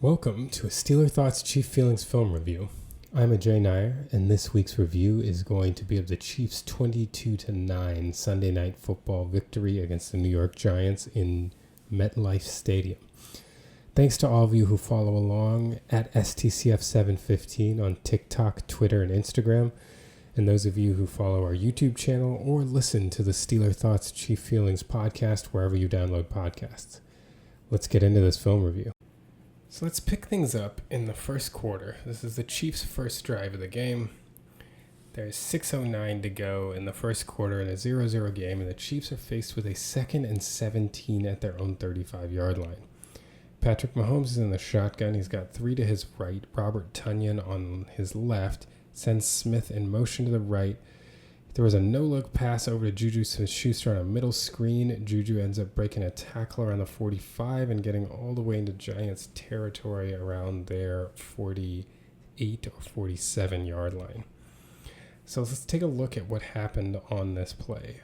Welcome to a Steeler Thoughts Chief Feelings film review. I'm Ajay Nair, and this week's review is going to be of the Chiefs' 22-9 Sunday Night Football victory against the New York Giants in MetLife Stadium. Thanks to all of you who follow along at STCF 715 on TikTok, Twitter, and Instagram, and those of you who follow our YouTube channel or listen to the Steeler Thoughts Chief Feelings podcast wherever you download podcasts. Let's get into this film review. So let's pick things up in the first quarter. This is the Chiefs' first drive of the game. There's 6:09 to go in the first quarter in a 0-0 game, and the Chiefs are faced with a 2nd and 17 at their own 35-yard line. Patrick Mahomes is in the shotgun. He's got 3 to his right, Robert Tonyan on his left, sends Smith in motion to the right. There was a no-look pass over to Juju Smith-Schuster on a middle screen. Juju ends up breaking a tackle around the 45 and getting all the way into Giants territory around their 48 or 47-yard line. So let's take a look at what happened on this play.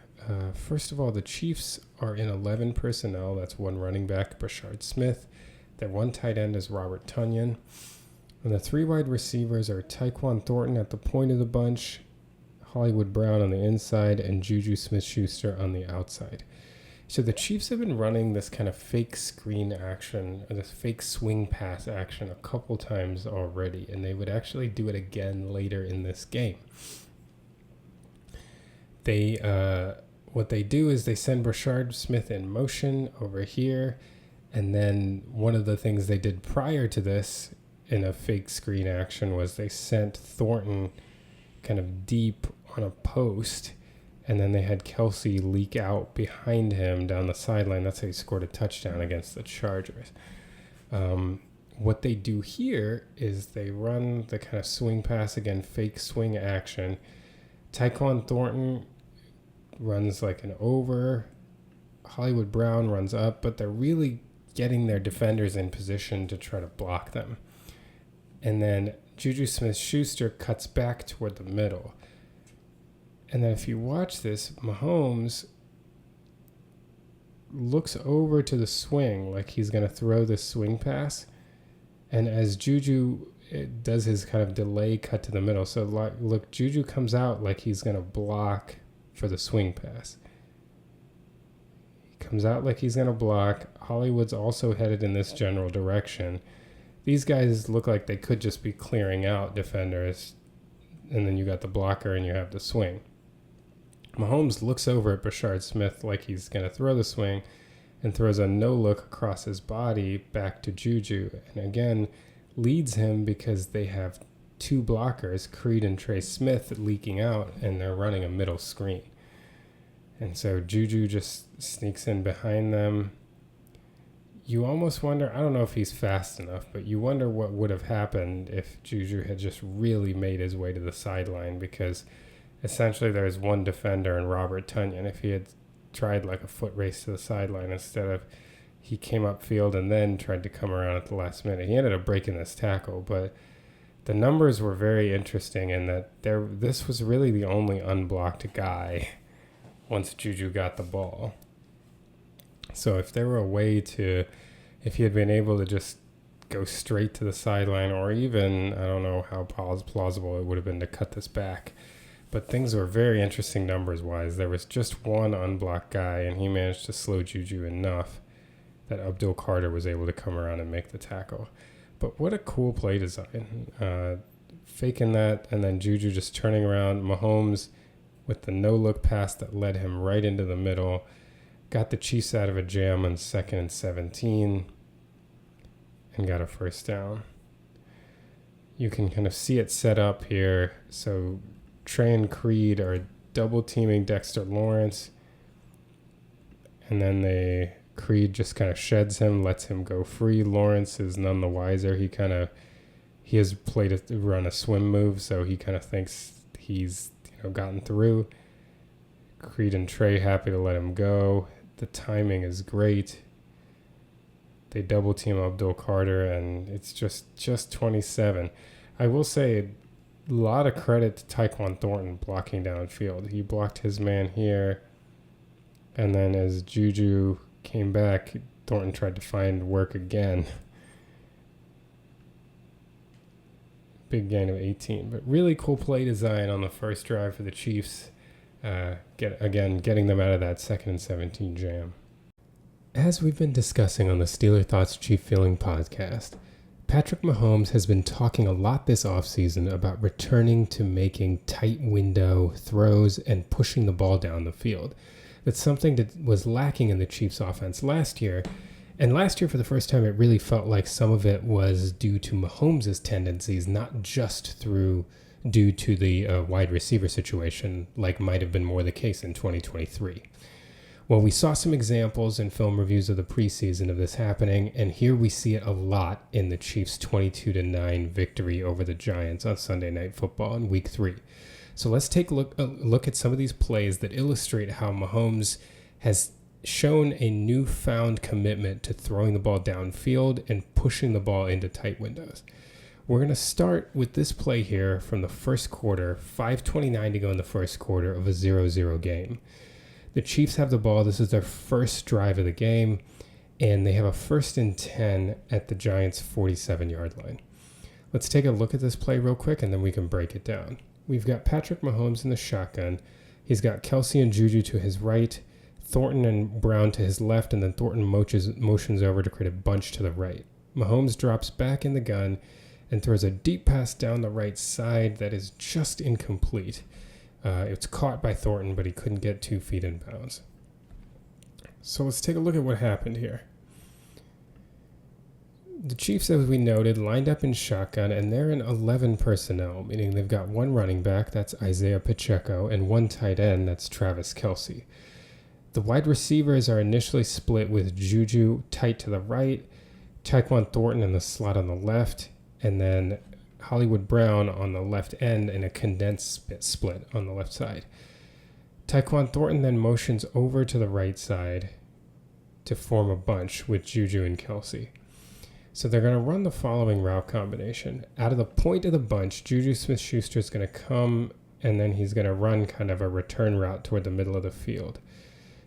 First of all, the Chiefs are in 11 personnel. That's one running back, Brashard Smith. Their one tight end is Robert Tonyan. And the 3 wide receivers are Tyquan Thornton at the point of the bunch, Hollywood Brown on the inside, and Juju Smith-Schuster on the outside. So the Chiefs have been running this kind of fake screen action, or this fake swing pass action a couple times already, and they would actually do it again later in this game. What they do is they send Brashard Smith in motion over here, and then one of the things they did prior to this in a fake screen action was they sent Thornton kind of deep on a post, and then they had Kelsey leak out behind him down the sideline. That's how he scored a touchdown against the Chargers. What they do here is they run the kind of swing pass again, fake swing action. Tyquan Thornton runs like an over. Hollywood Brown runs up, but they're really getting their defenders in position to try to block them. And then Juju Smith-Schuster cuts back toward the middle. And then if you watch this, Mahomes looks over to the swing like he's going to throw this swing pass. And as Juju does his kind of delay cut to the middle. So look, Juju comes out like he's going to block for the swing pass. He comes out like he's going to block. Hollywood's also headed in this general direction. These guys look like they could just be clearing out defenders, and then you got the blocker and you have the swing. Mahomes looks over at Brashard Smith like he's going to throw the swing and throws a no-look across his body back to Juju, and again leads him because they have 2 blockers, Creed and Trey Smith, leaking out, and they're running a middle screen. And so Juju just sneaks in behind them. You almost wonder, I don't know if he's fast enough, but you wonder what would have happened if Juju had just really made his way to the sideline, because essentially there's one defender in Robert Tonyan. If he had tried like a foot race to the sideline instead of he came upfield and then tried to come around at the last minute, he ended up breaking this tackle. But the numbers were very interesting in that this was really the only unblocked guy once Juju got the ball. So if there were a way if he had been able to just go straight to the sideline, or even, I don't know how plausible it would have been to cut this back, but things were very interesting numbers-wise. There was just one unblocked guy, and he managed to slow Juju enough that Abdul Carter was able to come around and make the tackle. But what a cool play design. Faking that, and then Juju just turning around. Mahomes with the no-look pass that led him right into the middle. Got the Chiefs out of a jam on 2nd and 17 and got a first down. You can kind of see it set up here. So Trey and Creed are double teaming Dexter Lawrence, and then Creed just kind of sheds him, lets him go free. Lawrence is none the wiser. He has run a swim move, so he kind of thinks he's gotten through. Creed and Trey happy to let him go. The timing is great. They double team Abdul Carter, and it's just 27. I will say a lot of credit to Tyquan Thornton blocking downfield. He blocked his man here, and then as Juju came back, Thornton tried to find work again. big gain of 18. But really cool play design on the first drive for the Chiefs. Getting them out of that 2nd and 17 jam. As we've been discussing on the Steeler Thoughts Chief Feeling podcast, Patrick Mahomes has been talking a lot this offseason about returning to making tight window throws and pushing the ball down the field. That's something that was lacking in the Chiefs offense last year. And last year, for the first time, it really felt like some of it was due to Mahomes' tendencies, not just due to the wide receiver situation, like might have been more the case in 2023. Well, we saw some examples in film reviews of the preseason of this happening, and here we see it a lot in the Chiefs' 22-9 victory over the Giants on Sunday Night Football in Week 3. So let's take a look at some of these plays that illustrate how Mahomes has shown a newfound commitment to throwing the ball downfield and pushing the ball into tight windows. We're going to start with this play here from the first quarter, 5:29 to go in the first quarter of a 0-0 game. The Chiefs have the ball. This is their first drive of the game, and they have a 1st and 10 at the Giants' 47-yard line. Let's take a look at this play real quick, and then we can break it down. We've got Patrick Mahomes in the shotgun. He's got Kelce and Juju to his right, Thornton and Brown to his left, and then Thornton motions over to create a bunch to the right. Mahomes drops back in the gun and throws a deep pass down the right side that is just incomplete. It's caught by Thornton, but he couldn't get 2 feet in bounds. So let's take a look at what happened here. The Chiefs, as we noted, lined up in shotgun, and they're in 11 personnel, meaning they've got 1 running back, that's Isaiah Pacheco, and 1 tight end, that's Travis Kelce. The wide receivers are initially split with Juju tight to the right, Tyquan Thornton in the slot on the left, and then Hollywood Brown on the left end in a condensed split on the left side. Tyquan Thornton then motions over to the right side to form a bunch with Juju and Kelce. So they're going to run the following route combination. Out of the point of the bunch, Juju Smith-Schuster is going to come, and then he's going to run kind of a return route toward the middle of the field.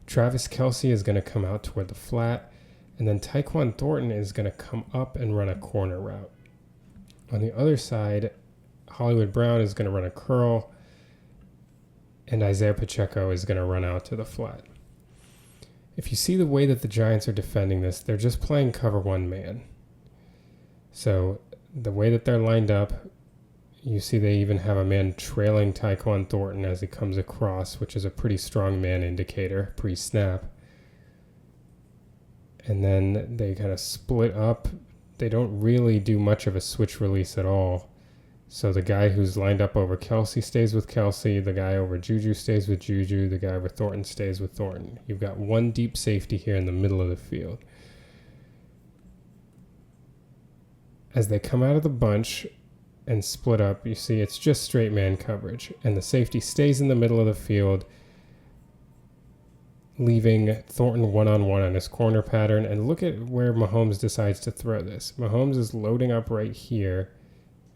Travis Kelce is going to come out toward the flat, and then Tyquan Thornton is going to come up and run a corner route. On the other side, Hollywood Brown is going to run a curl, and Isaiah Pacheco is going to run out to the flat. If you see the way that the Giants are defending this, they're just playing cover 1 man. So the way that they're lined up, you see they even have a man trailing Tyquan Thornton as he comes across, which is a pretty strong man indicator pre-snap. And then they kind of split up. They don't really do much of a switch release at all. So the guy who's lined up over Kelce stays with Kelce. The guy over Juju stays with Juju. The guy over Thornton stays with Thornton. You've got 1 deep safety here in the middle of the field. As they come out of the bunch and split up, you see it's just straight man coverage. And the safety stays in the middle of the field, leaving Thornton one-on-one on his corner pattern. And look at where Mahomes decides to throw this. Mahomes is loading up right here,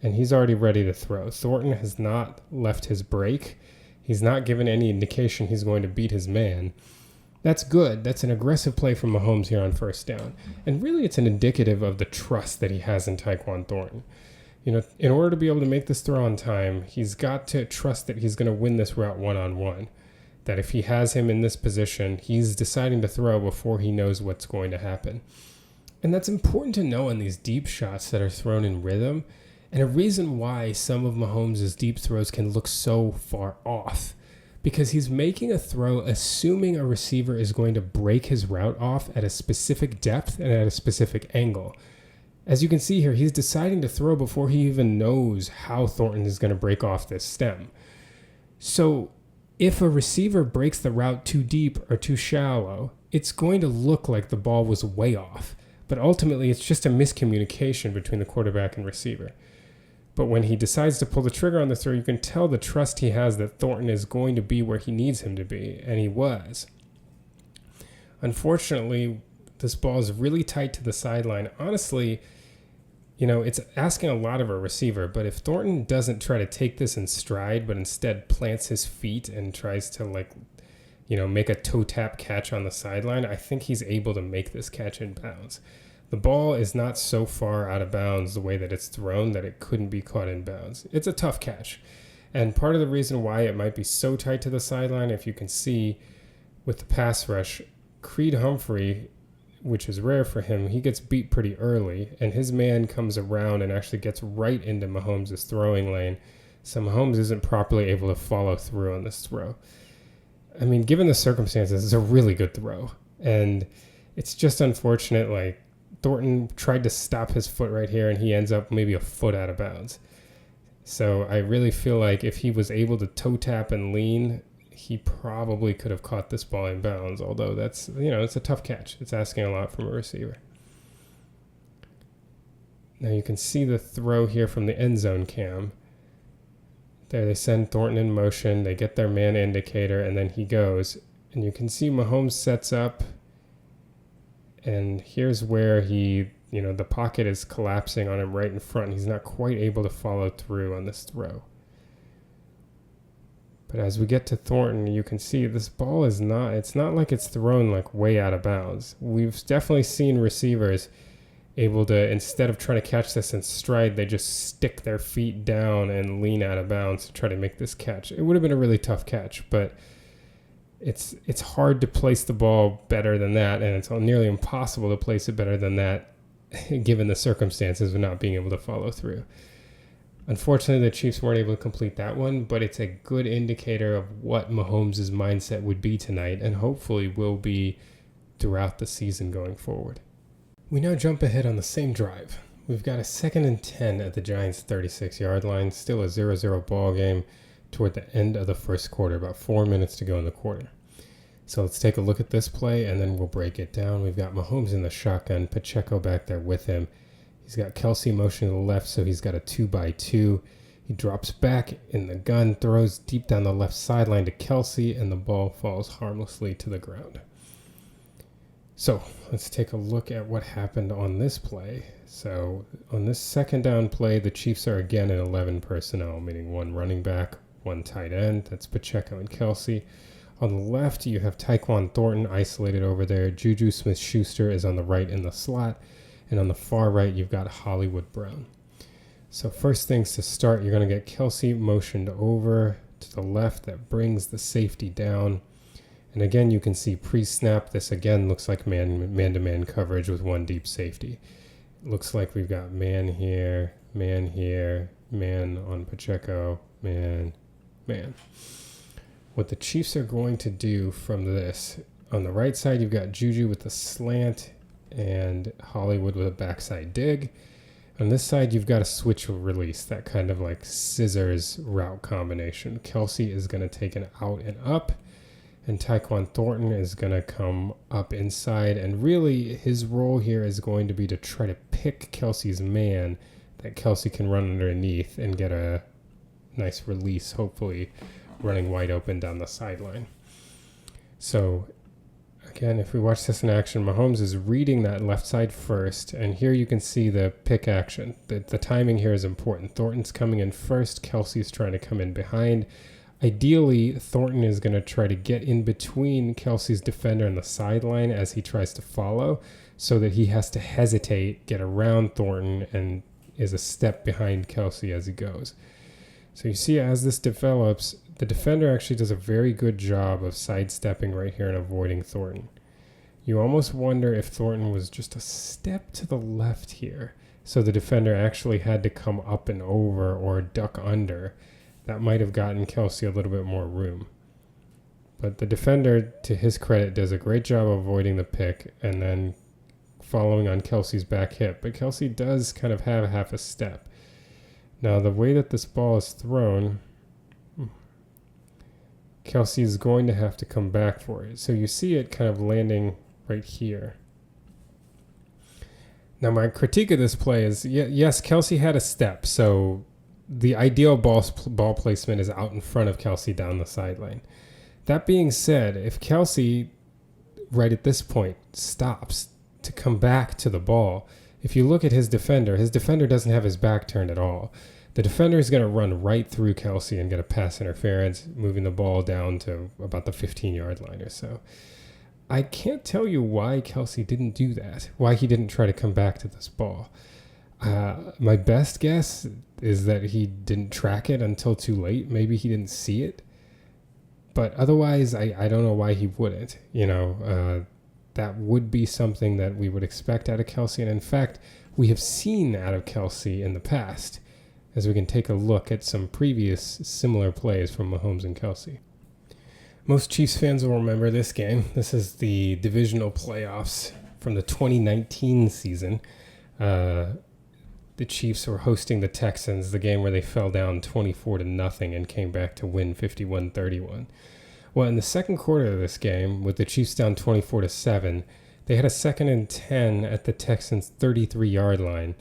and he's already ready to throw. Thornton has not left his break. He's not given any indication he's going to beat his man. That's good. That's an aggressive play from Mahomes here on first down. And really it's an indicative of the trust that he has in Tyquan Thornton. You know, in order to be able to make this throw on time, he's got to trust that he's going to win this route one-on-one. That if he has him in this position, he's deciding to throw before he knows what's going to happen. And that's important to know on these deep shots that are thrown in rhythm, and a reason why some of Mahomes' deep throws can look so far off. Because he's making a throw assuming a receiver is going to break his route off at a specific depth and at a specific angle. As you can see here, he's deciding to throw before he even knows how Thornton is going to break off this stem. So if a receiver breaks the route too deep or too shallow, it's going to look like the ball was way off. But ultimately, it's just a miscommunication between the quarterback and receiver. But when he decides to pull the trigger on the throw, you can tell the trust he has that Thornton is going to be where he needs him to be, and he was. Unfortunately, this ball is really tight to the sideline. Honestly, you know, it's asking a lot of a receiver, but if Thornton doesn't try to take this in stride, but instead plants his feet and tries to, make a toe tap catch on the sideline, I think he's able to make this catch in bounds. The ball is not so far out of bounds the way that it's thrown that it couldn't be caught in bounds. It's a tough catch. And part of the reason why it might be so tight to the sideline, if you can see with the pass rush, Creed Humphrey, which is rare for him, he gets beat pretty early, and his man comes around and actually gets right into Mahomes' throwing lane. So Mahomes isn't properly able to follow through on this throw. I mean, given the circumstances, it's a really good throw. And it's just unfortunate, like, Thornton tried to stop his foot right here, and he ends up maybe a foot out of bounds. So I really feel like if he was able to toe tap and lean, he probably could have caught this ball in bounds, although that's, it's a tough catch. It's asking a lot from a receiver. Now you can see the throw here from the end zone cam. There they send Thornton in motion, they get their man indicator, and then he goes. And you can see Mahomes sets up, and here's where he, the pocket is collapsing on him right in front. He's not quite able to follow through on this throw. But as we get to Thornton, you can see this ball it's not like it's thrown like way out of bounds. We've definitely seen receivers able to, instead of trying to catch this in stride, they just stick their feet down and lean out of bounds to try to make this catch. It would have been a really tough catch, but it's hard to place the ball better than that, and it's nearly impossible to place it better than that given the circumstances of not being able to follow through. Unfortunately, the Chiefs weren't able to complete that one, but it's a good indicator of what Mahomes' mindset would be tonight, and hopefully will be throughout the season going forward. We now jump ahead on the same drive. We've got a 2nd and 10 at the Giants' 36-yard line, still a 0-0 ball game toward the end of the first quarter, about 4 minutes to go in the quarter. So let's take a look at this play, and then we'll break it down. We've got Mahomes in the shotgun, Pacheco back there with him. He's got Kelsey motion to the left, so he's got a 2x2. He drops back in the gun, throws deep down the left sideline to Kelsey, and the ball falls harmlessly to the ground. So let's take a look at what happened on this play. So on this 2nd down play, the Chiefs are again in 11 personnel, meaning 1 running back, 1 tight end. That's Pacheco and Kelsey. On the left, you have Tyquan Thornton isolated over there. Juju Smith-Schuster is on the right in the slot. And on the far right, you've got Hollywood Brown. So first things to start, you're going to get Kelsey motioned over to the left. That brings the safety down. And again, you can see pre-snap, this again looks like man-to-man coverage with 1 deep safety. It looks like we've got man here, man on Pacheco, man. What the Chiefs are going to do from this, on the right side, you've got Juju with the slant and Hollywood with a backside dig. On this side, you've got a switch release, that kind of like scissors route combination. Kelsey is going to take an out and up, and Tyquan Thornton is going to come up inside. And really, his role here is going to be to try to pick Kelsey's man that Kelsey can run underneath and get a nice release, hopefully running wide open down the sideline. So again, if we watch this in action, Mahomes is reading that left side first, and here you can see the pick action. The timing here is important. Thornton's coming in first, Kelsey's trying to come in behind. Ideally, Thornton is going to try to get in between Kelsey's defender and the sideline as he tries to follow, so that he has to hesitate, get around Thornton, and is a step behind Kelsey as he goes. So you see, as this develops, the defender actually does a very good job of sidestepping right here and avoiding Thornton. You almost wonder if Thornton was just a step to the left here, so the defender actually had to come up and over or duck under. That might have gotten Kelsey a little bit more room. But the defender, to his credit, does a great job of avoiding the pick and then following on Kelsey's back hip. But Kelsey does kind of have half a step. Now, the way that this ball is thrown, Kelsey is going to have to come back for it. So you see it kind of landing right here. Now, my critique of this play is, yes, Kelsey had a step. So the ideal ball placement is out in front of Kelsey down the sideline. That being said, if Kelsey, right at this point, stops to come back to the ball, if you look at his defender doesn't have his back turned at all. The defender is going to run right through Kelsey and get a pass interference, moving the ball down to about the 15-yard line or so. I can't tell you why Kelce didn't do that, why he didn't try to come back to this ball. My best guess is that he didn't track it until too late. Maybe he didn't see it. But otherwise, I don't know why he wouldn't. That would be something that we would expect out of Kelce. And in fact, we have seen out of Kelce in the past, as we can take a look at some previous similar plays from Mahomes and Kelce. Most Chiefs fans will remember this game. This is the divisional playoffs from the 2019 season. The Chiefs were hosting the Texans, the game where they fell down 24-0 and came back to win 51-31. Well, in the second quarter of this game, with the Chiefs down 24-7, they had a 2nd and 10 at the Texans' 33-yard line.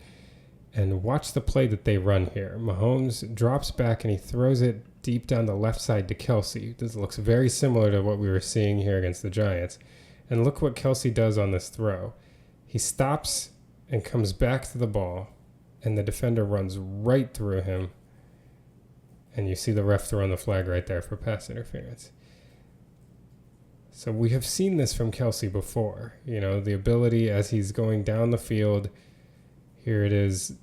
And watch the play that they run here. Mahomes drops back and he throws it deep down the left side to Kelce. This looks very similar to what we were seeing here against the Giants. And look what Kelce does on this throw. He stops and comes back to the ball, and the defender runs right through him. And you see the ref throwing the flag right there for pass interference. So we have seen this from Kelce before. The ability as he's going down the field. Here it is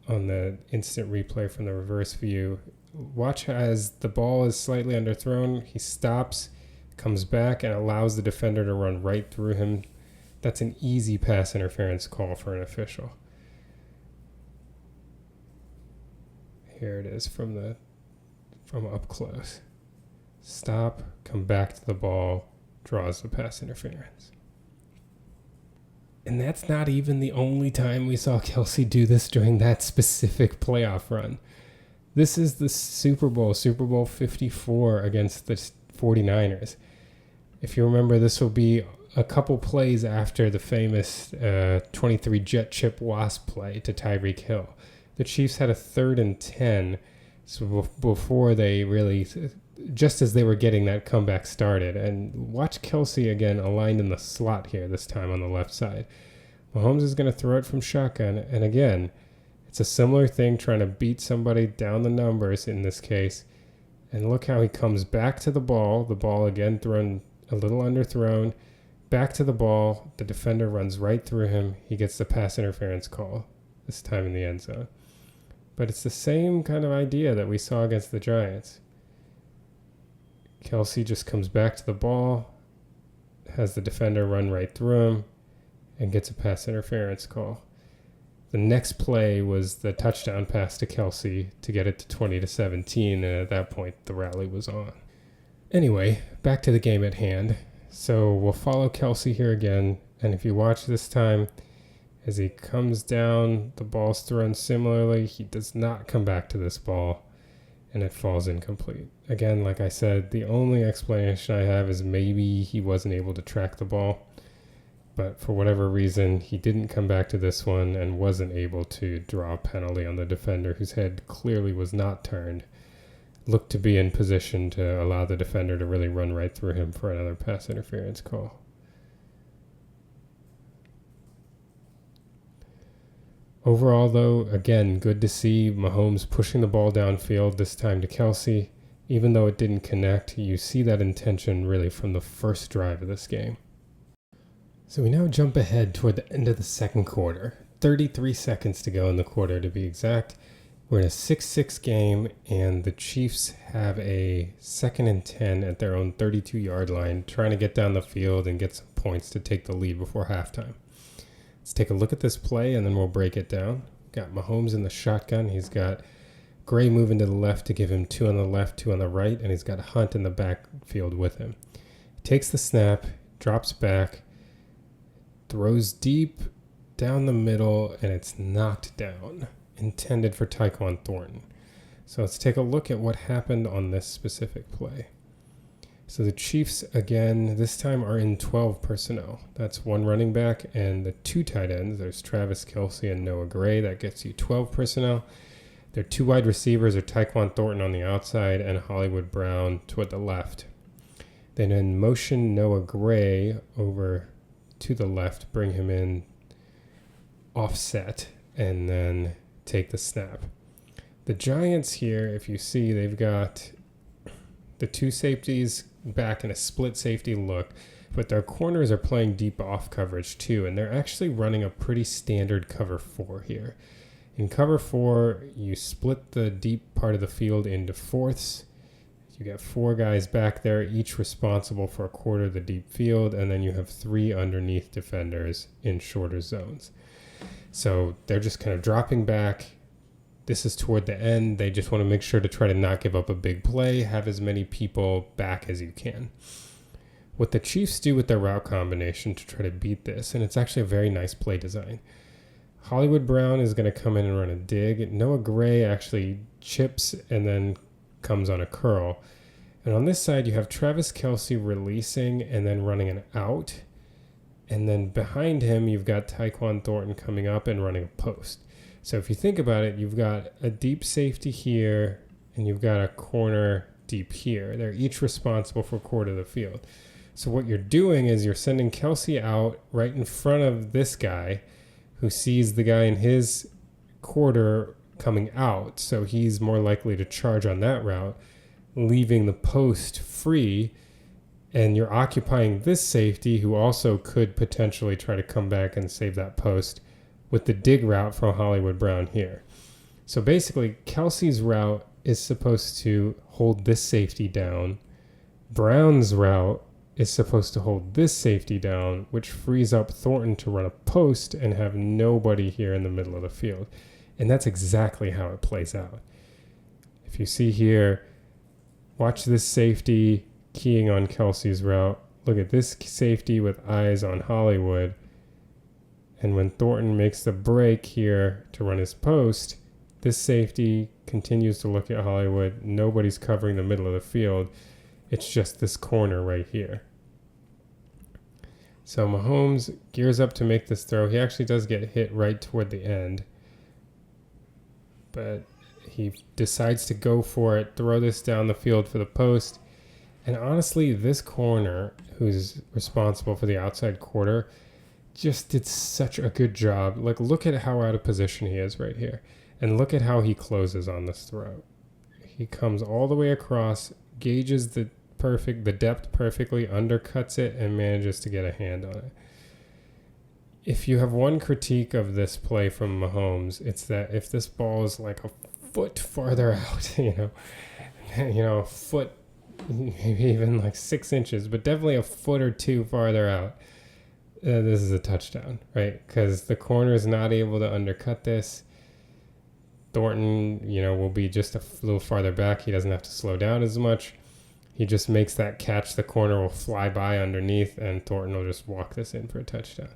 on the instant replay from the reverse view. Watch as the ball is slightly underthrown. He stops, comes back, and allows the defender to run right through him. That's an easy pass interference call for an official. Here it is from up close. Stop, come back to the ball, draws the pass interference. And that's not even the only time we saw Kelce do this during that specific playoff run. This is the Super Bowl 54 against the 49ers. If you remember, this will be a couple plays after the famous 23 jet chip wasp play to Tyreek Hill. The Chiefs had a 3rd and 10, so before they really, just as they were getting that comeback started. And watch Kelce again aligned in the slot here, this time on the left side. Mahomes is going to throw it from shotgun, and again, it's a similar thing, trying to beat somebody down the numbers in this case. And look how he comes back to the ball again thrown a little underthrown, back to the ball, the defender runs right through him, he gets the pass interference call, this time in the end zone. But it's the same kind of idea that we saw against the Giants. Kelce just comes back to the ball, has the defender run right through him, and gets a pass interference call. The next play was the touchdown pass to Kelce to get it to 20-17, and at that point, the rally was on. Anyway, back to the game at hand. So we'll follow Kelce here again, and if you watch this time, as he comes down, the ball's thrown similarly. He does not come back to this ball, and it falls incomplete. Again, like I said, the only explanation I have is maybe he wasn't able to track the ball, but for whatever reason, he didn't come back to this one and wasn't able to draw a penalty on the defender, whose head clearly was not turned. Looked to be in position to allow the defender to really run right through him for another pass interference call. Overall, though, again, good to see Mahomes pushing the ball downfield, this time to Kelce. Even though it didn't connect, you see that intention really from the first drive of this game. So we now jump ahead toward the end of the second quarter. 33 seconds to go in the quarter, to be exact. We're in a 6-6 game, and the Chiefs have a 2nd and 10 at their own 32-yard line, trying to get down the field and get some points to take the lead before halftime. Let's take a look at this play, and then we'll break it down. Got Mahomes in the shotgun. He's got Gray moving to the left to give him 2 on the left, 2 on the right, and he's got Hunt in the backfield with him. He takes the snap, drops back, throws deep down the middle, and it's knocked down. Intended for Tyquan Thornton. So let's take a look at what happened on this specific play. So the Chiefs, again, this time are in 12 personnel. That's 1 running back and the 2 tight ends. There's Travis Kelce and Noah Gray. That gets you 12 personnel. Their 2 wide receivers are Tyquan Thornton on the outside and Hollywood Brown toward the left. Then in motion Noah Gray over to the left, bring him in offset, and then take the snap. The Giants here, if you see, they've got the 2 safeties back in a split safety look. but their corners are playing deep off coverage too, and they're actually running a pretty standard cover 4 here. In cover 4, you split the deep part of the field into fourths. You got 4 guys back there, each responsible for a quarter of the deep field, and then you have 3 underneath defenders in shorter zones. So they're just kind of dropping back. This is toward the end. They just want to make sure to try to not give up a big play, have as many people back as you can. What the Chiefs do with their route combination to try to beat this, and it's actually a very nice play design. Hollywood Brown is going to come in and run a dig. Noah Gray actually chips and then comes on a curl. And on this side, you have Travis Kelce releasing and then running an out. And then behind him, you've got Tyquan Thornton coming up and running a post. So if you think about it, you've got a deep safety here and you've got a corner deep here. They're each responsible for a quarter of the field. So what you're doing is you're sending Kelce out right in front of this guy who sees the guy in his quarter coming out, so he's more likely to charge on that route, leaving the post free, and you're occupying this safety who also could potentially try to come back and save that post with the dig route from Hollywood Brown here. So basically, Kelce's route is supposed to hold this safety down. Brown's route is supposed to hold this safety down, which frees up Thornton to run a post and have nobody here in the middle of the field. And that's exactly how it plays out. If you see here, watch this safety keying on Kelce's route. Look at this safety with eyes on Hollywood. And when Thornton makes the break here to run his post, this safety continues to look at Hollywood. Nobody's covering the middle of the field. It's just this corner right here. So Mahomes gears up to make this throw. He actually does get hit right toward the end, but he decides to go for it, throw this down the field for the post. And honestly, this corner, who's responsible for the outside quarter, just did such a good job. Like, look at how out of position he is right here. And look at how he closes on this throw. He comes all the way across, gauges the depth perfectly, undercuts it, and manages to get a hand on it. If you have one critique of this play from Mahomes, it's that if this ball is like a foot farther out, a foot, maybe even like 6 inches, but definitely a foot or 2 farther out, this is a touchdown, right? Because the corner is not able to undercut this. Thornton, will be just a little farther back. He doesn't have to slow down as much. He just makes that catch. The corner will fly by underneath, and Thornton will just walk this in for a touchdown.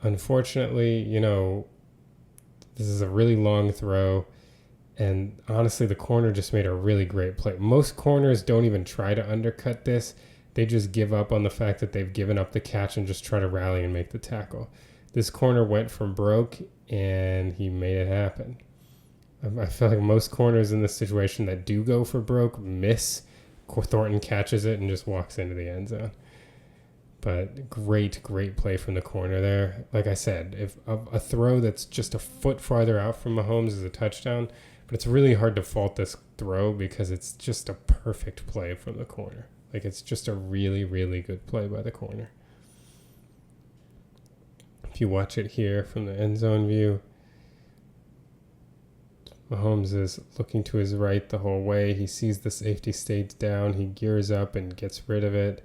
Unfortunately, this is a really long throw, and honestly, the corner just made a really great play. Most corners don't even try to undercut this. They just give up on the fact that they've given up the catch and just try to rally and make the tackle. This corner went from broke, and he made it happen. I feel like most corners in this situation that do go for broke miss. Thornton catches it and just walks into the end zone. But great play from the corner there. Like I said, if a throw that's just a foot farther out from Mahomes is a touchdown, but it's really hard to fault this throw because it's just a perfect play from the corner. Like, it's just a really, really good play by the corner. If you watch it here from the end zone view, Mahomes is looking to his right the whole way. He sees the safety stays down. He gears up and gets rid of it.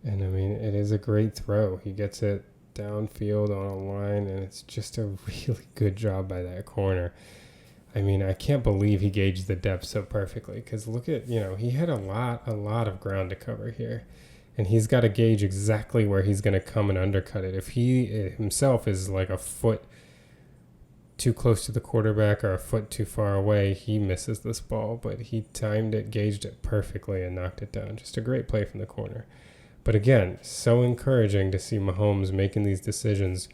And, it is a great throw. He gets it downfield on a line, and it's just a really good job by that corner. I can't believe he gauged the depth so perfectly because look at, he had a lot of ground to cover here. And he's got to gauge exactly where he's going to come and undercut it. If he himself is like a foot too close to the quarterback or a foot too far away, he misses this ball. But he timed it, gauged it perfectly, and knocked it down. Just a great play from the corner. But again, so encouraging to see Mahomes making these decisions.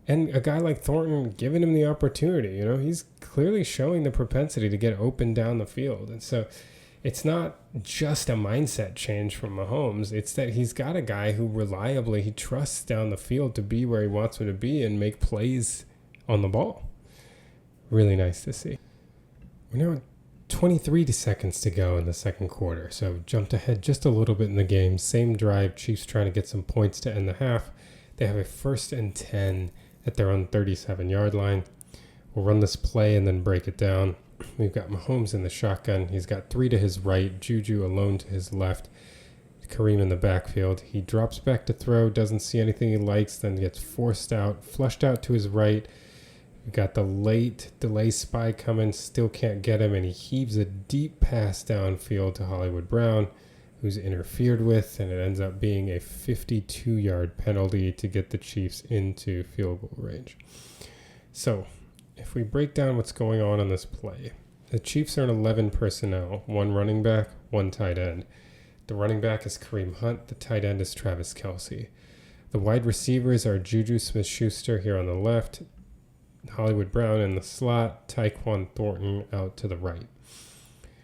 And a guy like Thornton giving him the opportunity. He's clearly showing the propensity to get open down the field. And so it's not just a mindset change from Mahomes. It's that he's got a guy who reliably he trusts down the field to be where he wants him to be and make plays on the ball. Really nice to see. We're now 23 seconds to go in the second quarter. So jumped ahead just a little bit in the game. Same drive. Chiefs trying to get some points to end the half. They have a 1st and 10 at their own 37-yard line. We'll run this play and then break it down. We've got Mahomes in the shotgun. He's got 3 to his right, Juju alone to his left, Kareem in the backfield. He drops back to throw, doesn't see anything he likes, then gets flushed out to his right. We've got the late delay spy coming, still can't get him, and he heaves a deep pass downfield to Hollywood Brown, who's interfered with, and it ends up being a 52-yard penalty to get the Chiefs into field goal range. So, if we break down what's going on this play, the Chiefs are in 11 personnel, 1 running back, 1 tight end. The running back is Kareem Hunt, the tight end is Travis Kelce. The wide receivers are Juju Smith-Schuster here on the left, Hollywood Brown in the slot, Tyquan Thornton out to the right.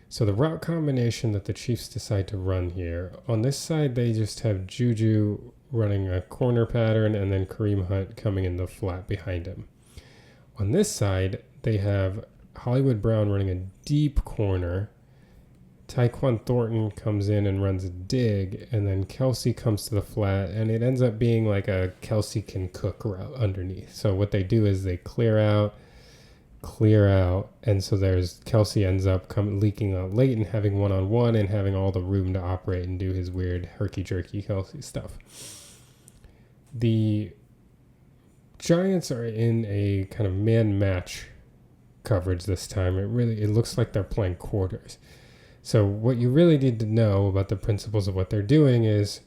So the route combination that the Chiefs decide to run here, on this side they just have Juju running a corner pattern and then Kareem Hunt coming in the flat behind him. On this side, they have Hollywood Brown running a deep corner, Tyquan Thornton comes in and runs a dig, and then Kelce comes to the flat, and it ends up being like a Kelce can cook route underneath. So what they do is they clear out, and so there's Kelce ends up leaking out late and having one-on-one and having all the room to operate and do his weird herky-jerky Kelce stuff. The Giants are in a kind of man-match coverage this time. It looks like they're playing quarters. So what you really need to know about the principles of what they're doing is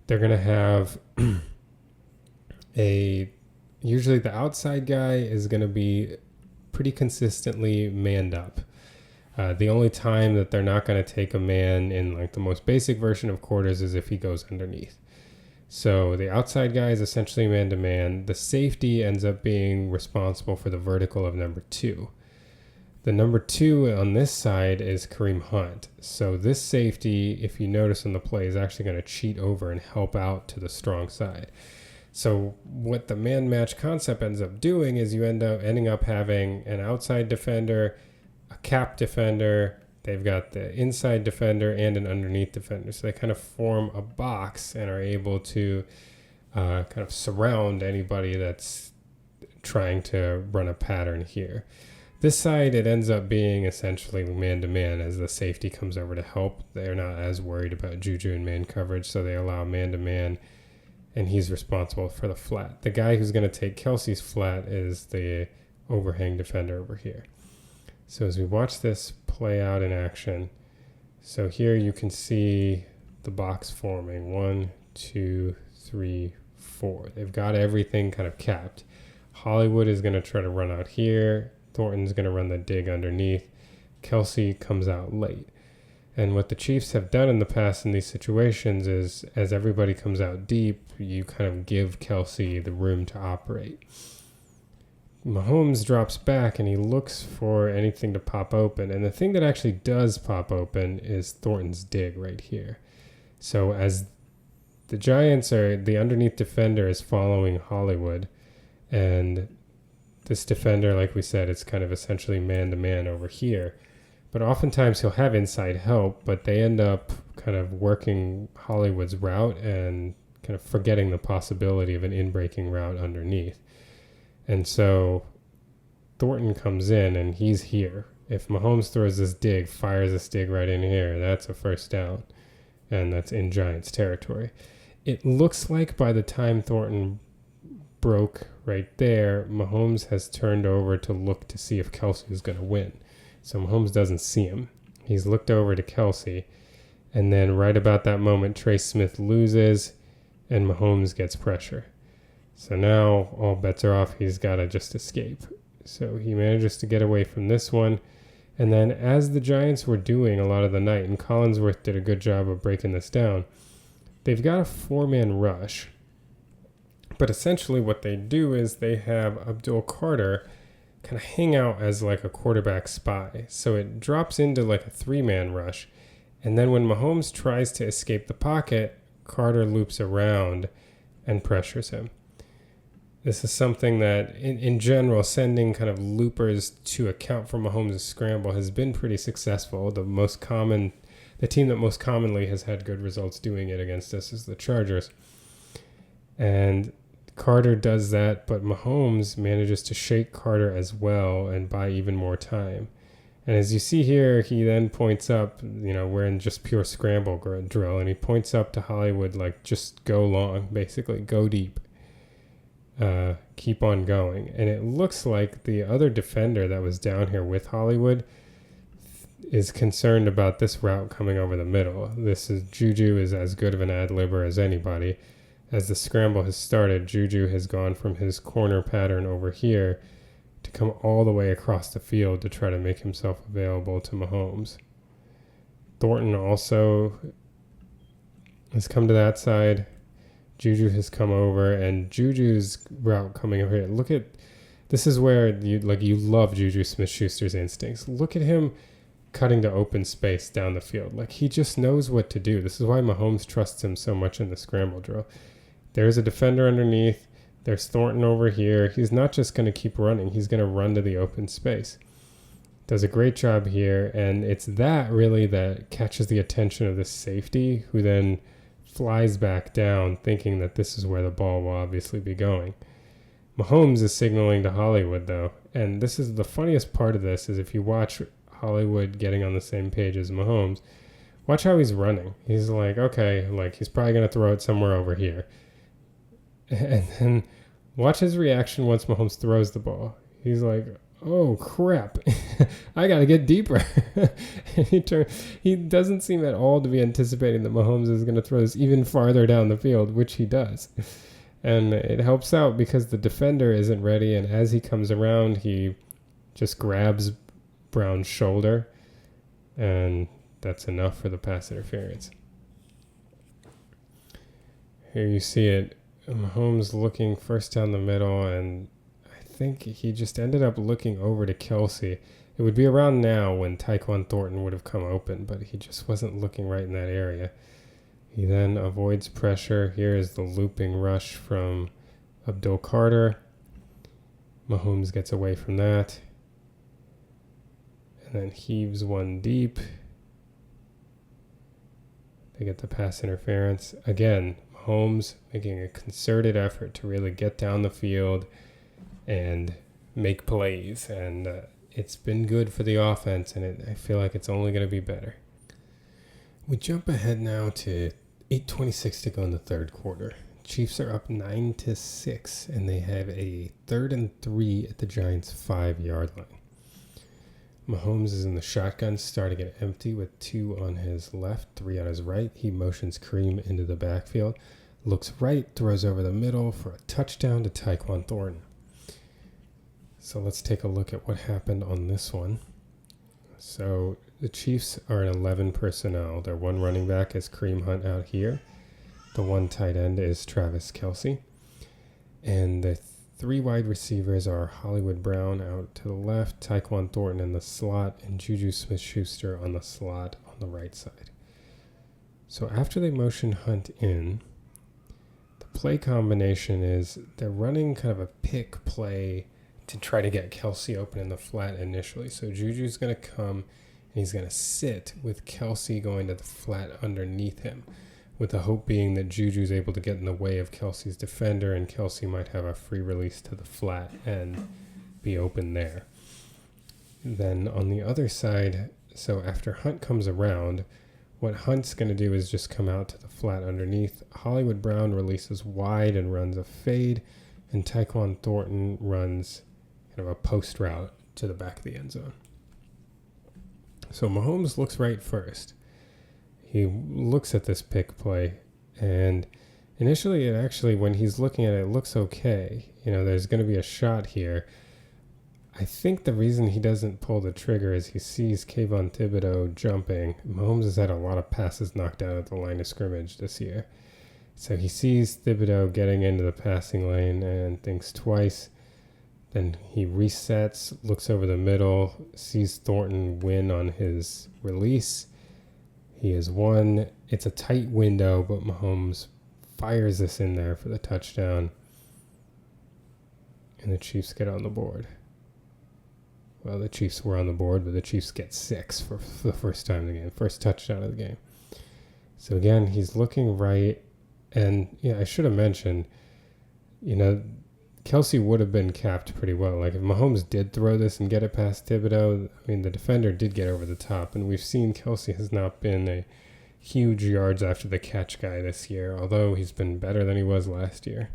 they're going to have usually the outside guy is going to be pretty consistently manned up. The only time that they're not going to take a man in like the most basic version of quarters is if he goes underneath. So the outside guy is essentially man-to-man. The safety ends up being responsible for the vertical of number 2. The number 2 on this side is Kareem Hunt. So this safety, if you notice in the play, is actually going to cheat over and help out to the strong side. So what the man match concept ends up doing is you ending up having an outside defender, a cap defender, they've got the inside defender and an underneath defender. So they kind of form a box and are able to kind of surround anybody that's trying to run a pattern here. This side, it ends up being essentially man-to-man as the safety comes over to help. They're not as worried about Juju and man coverage, so they allow man-to-man, and he's responsible for the flat. The guy who's going to take Kelce's flat is the overhang defender over here. So as we watch this play out in action, so here you can see the box forming. 1, 2, 3, 4. They've got everything kind of capped. Hollywood is going to try to run out here. Thornton's going to run the dig underneath. Kelce comes out late. And what the Chiefs have done in the past in these situations is as everybody comes out deep, you kind of give Kelce the room to operate. Mahomes drops back and he looks for anything to pop open. And the thing that actually does pop open is Thornton's dig right here. So as the Giants the underneath defender is following Hollywood, and this defender, like we said, it's kind of essentially man-to-man over here. But oftentimes he'll have inside help, but they end up kind of working Hollywood's route and kind of forgetting the possibility of an in-breaking route underneath. And so Thornton comes in, and he's here. If Mahomes throws this dig, fires this dig right in here, that's a first down, and that's in Giants territory. It looks like by the time Thornton broke right there, Mahomes has turned over to look to see if Kelce is going to win. So Mahomes doesn't see him. He's looked over to Kelce, and then right about that moment, Trey Smith loses, and Mahomes gets pressure. So now all bets are off. He's got to just escape. So he manages to get away from this one. And then as the Giants were doing a lot of the night, and Collinsworth did a good job of breaking this down, they've got a 4-man rush. But essentially what they do is they have Abdul Carter kind of hang out as like a quarterback spy. So it drops into like a 3-man rush. And then when Mahomes tries to escape the pocket, Carter loops around and pressures him. This is something that, in general, sending kind of loopers to account for Mahomes' scramble has been pretty successful. The team that most commonly has had good results doing it against us is the Chargers. And Carter does that, but Mahomes manages to shake Carter as well and buy even more time. And as you see here, he then points up, we're in just pure scramble drill, and he points up to Hollywood like, just go long, basically, go deep. Keep on going. And it looks like the other defender that was down here with Hollywood is concerned about this route coming over the middle. Juju is as good of an ad-libber as anybody. As the scramble has started, Juju has gone from his corner pattern over here to come all the way across the field to try to make himself available to Mahomes. Thornton also has come to that side. Juju has come over, and Juju's route coming over here. This is where you love Juju Smith-Schuster's instincts. Look at him cutting to open space down the field. Like, he just knows what to do. This is why Mahomes trusts him so much in the scramble drill. There's a defender underneath. There's Thornton over here. He's not just going to keep running. He's going to run to the open space. Does a great job here, and it's that really that catches the attention of this safety, who then flies back down thinking that this is where the ball will obviously be going. Mahomes is signaling to Hollywood, though, and this is the funniest part of this, is if you watch Hollywood getting on the same page as Mahomes, watch how he's running. He's like, okay, like he's probably going to throw it somewhere over here. And then watch his reaction once Mahomes throws the ball. He's like, oh, crap. I got to get deeper. And he doesn't seem at all to be anticipating that Mahomes is going to throw this even farther down the field, which he does. And it helps out because the defender isn't ready, and as he comes around, he just grabs Brown's shoulder, and that's enough for the pass interference. Here you see it. Mahomes looking first down the middle, and I think he just ended up looking over to Kelce. It would be around now when Tyquan Thornton would have come open, but he just wasn't looking right in that area. He then avoids pressure. Here is the looping rush from Abdul Carter. Mahomes gets away from that, and then heaves one deep. They get the pass interference. Again, Mahomes making a concerted effort to really get down the field and make plays, and it's been good for the offense, and I feel like it's only going to be better. We jump ahead now to 8:26 to go in the third quarter. Chiefs are up 9-6, and they have a 3rd and 3 at the Giants' 5-yard line. Mahomes is in the shotgun, starting it empty with 2 on his left, 3 on his right. He motions Kareem into the backfield, looks right, throws over the middle for a touchdown to Tyquan Thornton. So let's take a look at what happened on this one. So the Chiefs are in 11 personnel. Their one running back is Kareem Hunt out here. The one tight end is Travis Kelce. And the 3 wide receivers are Hollywood Brown out to the left, Tyquan Thornton in the slot, and Juju Smith-Schuster on the slot on the right side. So after they motion Hunt in, the play combination is they're running kind of a pick play to try to get Kelce open in the flat initially. So Juju's going to come, and he's going to sit with Kelce going to the flat underneath him, with the hope being that Juju's able to get in the way of Kelce's defender, and Kelce might have a free release to the flat and be open there. Then on the other side, so after Hunt comes around, what Hunt's going to do is just come out to the flat underneath. Hollywood Brown releases wide and runs a fade, and Tyquan Thornton runs kind of a post route to the back of the end zone. So Mahomes looks right first. He looks at this pick play, and initially it actually, when he's looking at it, it looks okay. There's going to be a shot here. I think the reason he doesn't pull the trigger is he sees Kayvon Thibodeau jumping. Mahomes has had a lot of passes knocked out at the line of scrimmage this year. So he sees Thibodeau getting into the passing lane and thinks twice. Then he resets, looks over the middle, sees Thornton win on his release. He has won. It's a tight window, but Mahomes fires this in there for the touchdown. and the Chiefs get on the board. Well, the Chiefs were on the board, but the Chiefs get 6 for the first time in the game, first touchdown of the game. So again, he's looking right, and I should have mentioned, Kelce would have been capped pretty well. Like if Mahomes did throw this and get it past Thibodeau, the defender did get over the top, and we've seen Kelce has not been a huge yards after the catch guy this year, although he's been better than he was last year.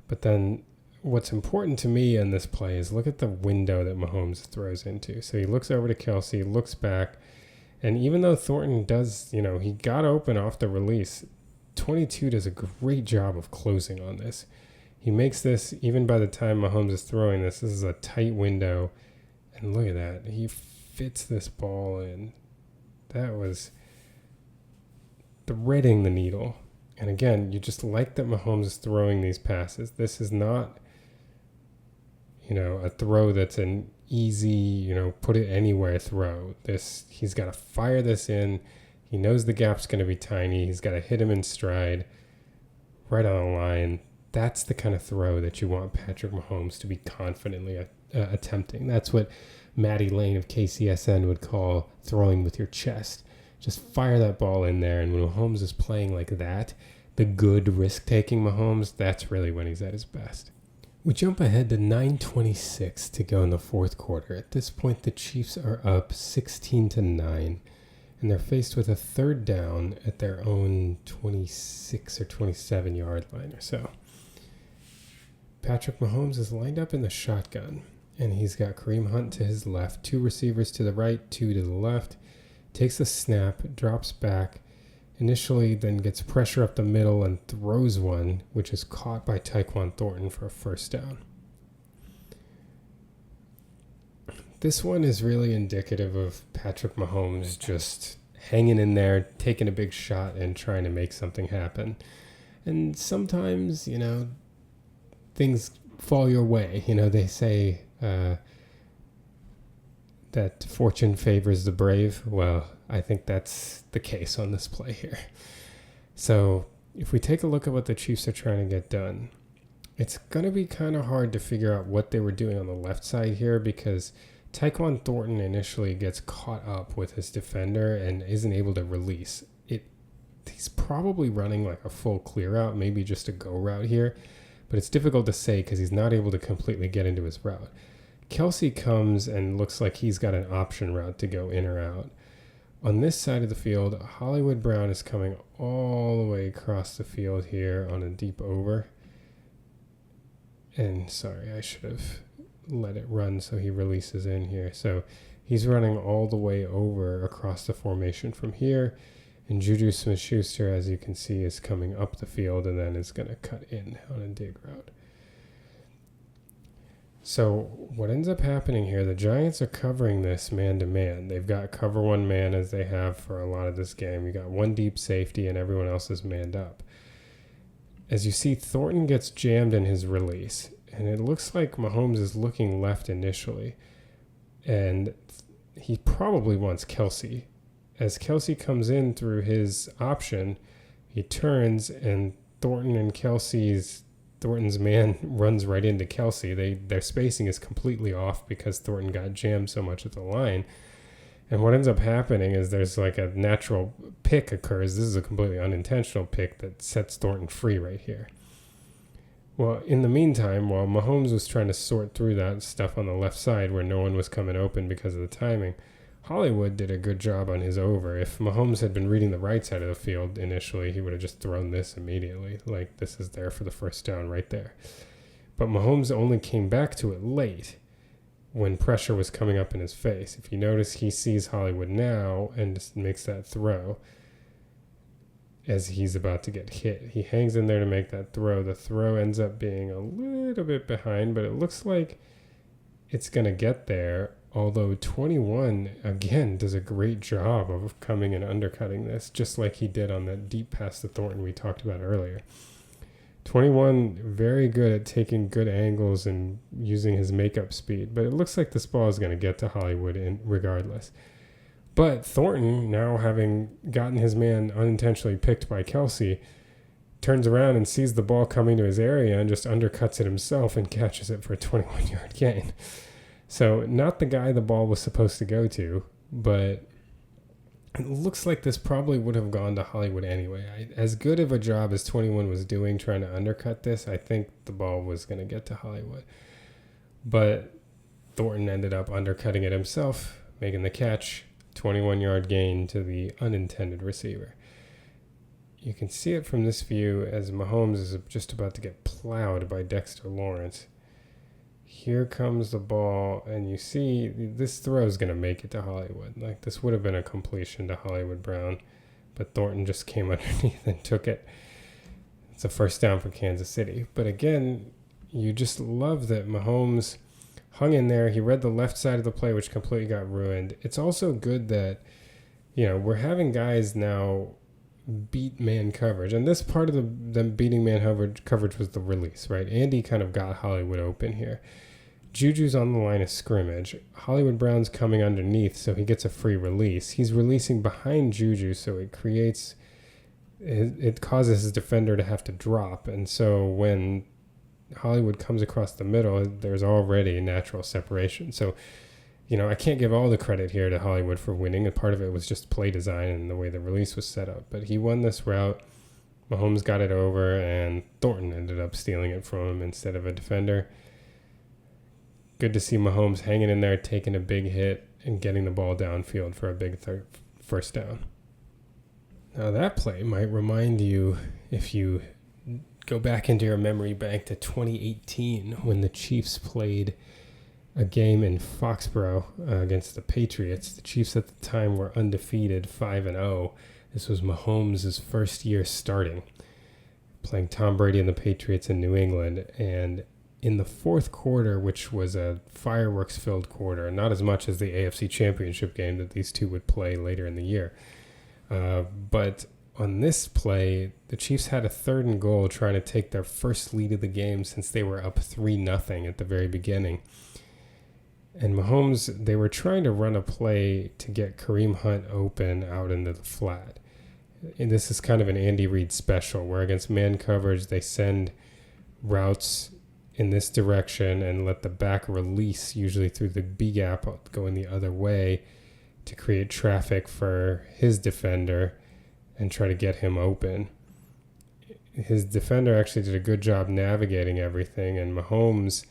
But then what's important to me in this play is look at the window that Mahomes throws into. So he looks over to Kelce, looks back, and even though Thornton does, he got open off the release, 22 does a great job of closing on this. He makes this, even by the time Mahomes is throwing this is a tight window. And look at that. He fits this ball in. That was threading the needle. And again, you just like that Mahomes is throwing these passes. This is not, a throw that's an easy, put it anywhere throw. He's got to fire this in. He knows the gap's going to be tiny. He's got to hit him in stride, right on the line. That's the kind of throw that you want Patrick Mahomes to be confidently attempting. That's what Matty Lane of KCSN would call throwing with your chest. Just fire that ball in there, and when Mahomes is playing like that, the good risk-taking Mahomes, that's really when he's at his best. We jump ahead to 9:26 to go in the fourth quarter. At this point, the Chiefs are up 16-9, and they're faced with a third down at their own 26 or 27 yard line or so. Patrick Mahomes is lined up in the shotgun, and he's got Kareem Hunt to his left, 2 receivers to the right, 2 to the left, takes a snap, drops back, initially then gets pressure up the middle and throws one, which is caught by Tyquan Thornton for a first down. This one is really indicative of Patrick Mahomes just hanging in there, taking a big shot and trying to make something happen. And sometimes, things fall your way. They say that fortune favors the brave. Well, I think that's the case on this play here. So if we take a look at what the Chiefs are trying to get done, it's going to be kind of hard to figure out what they were doing on the left side here because Tyquan Thornton initially gets caught up with his defender and isn't able to release it. He's probably running like a full clear out, maybe just a go route here, but it's difficult to say because he's not able to completely get into his route. Kelce comes and looks like he's got an option route to go in or out. On this side of the field, Hollywood Brown is coming all the way across the field here on a deep over. And sorry, I should have let it run so he releases in here. So he's running all the way over across the formation from here. And Juju Smith-Schuster, as you can see, is coming up the field and then is going to cut in on a dig route. So what ends up happening here, the Giants are covering this man-to-man. They've got cover one man as they have for a lot of this game. You got one deep safety and everyone else is manned up. As you see, Thornton gets jammed in his release. And it looks like Mahomes is looking left initially. And he probably wants Kelce. As Kelce comes in through his option, he turns and Thornton's man runs right into Kelce. Their spacing is completely off because Thornton got jammed so much at the line. And what ends up happening is there's like a natural pick occurs. This is a completely unintentional pick that sets Thornton free right here. Well, in the meantime, while Mahomes was trying to sort through that stuff on the left side where no one was coming open because of the timing, Hollywood did a good job on his over. If Mahomes had been reading the right side of the field initially, he would have just thrown this immediately. Like, this is there for the first down right there. But Mahomes only came back to it late when pressure was coming up in his face. If you notice, he sees Hollywood now and just makes that throw as he's about to get hit. He hangs in there to make that throw. The throw ends up being a little bit behind, but it looks like it's going to get there. Although 21, again, does a great job of coming and undercutting this, just like he did on that deep pass to Thornton we talked about earlier. 21, very good at taking good angles and using his makeup speed, but it looks like this ball is going to get to Hollywood regardless. But Thornton, now having gotten his man unintentionally picked by Kelce, turns around and sees the ball coming to his area and just undercuts it himself and catches it for a 21-yard gain. So not the guy the ball was supposed to go to, but it looks like this probably would have gone to Hollywood anyway. As good of a job as 21 was doing trying to undercut this, I think the ball was going to get to Hollywood. But Thornton ended up undercutting it himself, making the catch, 21-yard gain to the unintended receiver. You can see it from this view as Mahomes is just about to get plowed by Dexter Lawrence. Here comes the ball, and you see this throw is going to make it to Hollywood. Like, this would have been a completion to Hollywood Brown, but Thornton just came underneath and took it. It's a first down for Kansas City. But again, you just love that Mahomes hung in there. He read the left side of the play, which completely got ruined. It's also good that, we're having guys now beat man coverage. And this part of them beating man coverage was the release, right? Andy kind of got Hollywood open here. Juju's on the line of scrimmage. Hollywood Brown's coming underneath, so he gets a free release. He's releasing behind Juju, so it causes his defender to have to drop. And so when Hollywood comes across the middle, there's already a natural separation. So, I can't give all the credit here to Hollywood for winning. A part of it was just play design and the way the release was set up. But he won this route. Mahomes got it over, and Thornton ended up stealing it from him instead of a defender. Good to see Mahomes hanging in there, taking a big hit, and getting the ball downfield for a big first down. Now that play might remind you, if you go back into your memory bank, to 2018 when the Chiefs played a game in Foxborough against the Patriots. The Chiefs at the time were undefeated, 5-0. This was Mahomes' first year starting, playing Tom Brady and the Patriots in New England. And in the fourth quarter, which was a fireworks-filled quarter, not as much as the AFC Championship game that these two would play later in the year, but on this play, the Chiefs had a 3rd and goal trying to take their first lead of the game since they were up 3-0 at the very beginning. And Mahomes, they were trying to run a play to get Kareem Hunt open out into the flat. And this is kind of an Andy Reid special, where against man coverage, they send routes in this direction and let the back release, usually through the B gap, going the other way to create traffic for his defender and try to get him open. His defender actually did a good job navigating everything, and Mahomes,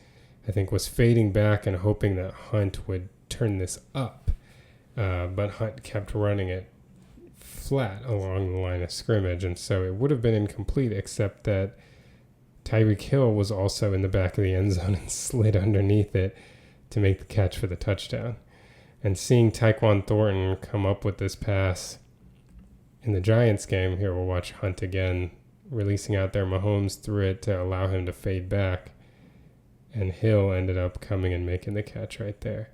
I think, was fading back and hoping that Hunt would turn this up. But Hunt kept running it flat along the line of scrimmage, and so it would have been incomplete, except that Tyreek Hill was also in the back of the end zone and slid underneath it to make the catch for the touchdown. And seeing Tyquan Thornton come up with this pass in the Giants game, here we'll watch Hunt again, releasing out there. Mahomes threw it to allow him to fade back, and Hill ended up coming and making the catch right there.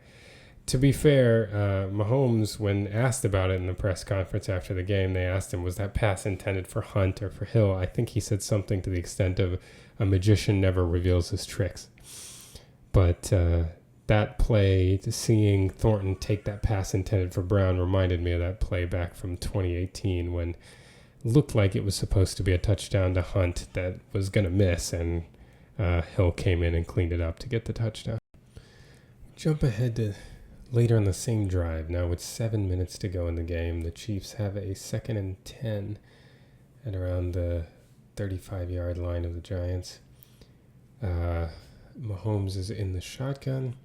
To be fair, Mahomes, when asked about it in the press conference after the game, they asked him, was that pass intended for Hunt or for Hill? I think he said something to the extent of, a magician never reveals his tricks. But that play, seeing Thornton take that pass intended for Brown, reminded me of that play back from 2018 when it looked like it was supposed to be a touchdown to Hunt that was going to miss, and Hill came in and cleaned it up to get the touchdown. Jump ahead to later in the same drive. Now with 7 minutes to go in the game, the Chiefs have a 2nd and 10 at around the 35-yard line of the Giants. Mahomes is in the shotgun.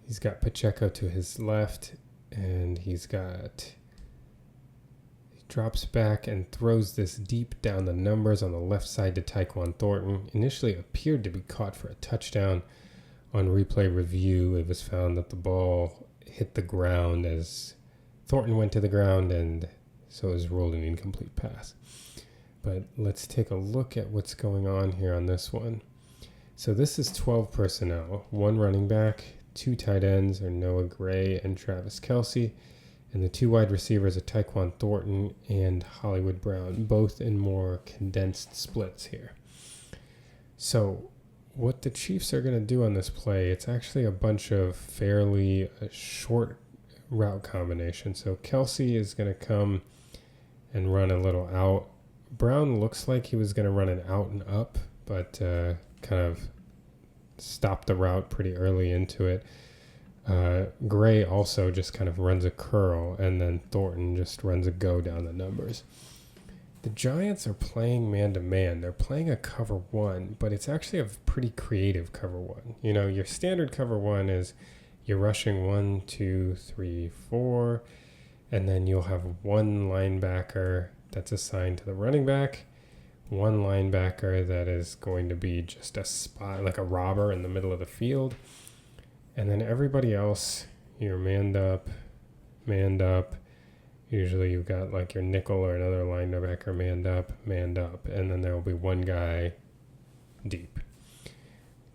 He's got Pacheco to his left, and he drops back and throws this deep down the numbers on the left side to Tyquan Thornton. Initially appeared to be caught for a touchdown. On replay review, it was found that the ball hit the ground as Thornton went to the ground, and so it was ruled an incomplete pass. But let's take a look at what's going on here on this one. So this is 12 personnel, 1 running back, 2 tight ends are Noah Gray and Travis Kelce, and the 2 wide receivers are Tyquan Thornton and Hollywood Brown, both in more condensed splits here. So what the Chiefs are going to do on this play, it's actually a bunch of fairly short route combinations. So Kelce is going to come and run a little out Brown looks like he was going to run an out and up, but kind of stopped the route pretty early into it. Gray also just kind of runs a curl, and then Thornton just runs a go down the numbers. The Giants are playing man-to-man. They're playing a cover one, but it's actually a pretty creative cover one. You know, your standard cover one is you're rushing 1, 2, 3, 4, and then you'll have one linebacker that's assigned to the running back, one linebacker that is going to be just a spot, like a robber in the middle of the field, and then everybody else, you're manned up. Usually you've got like your nickel or another linebacker manned up, and then there will be one guy deep.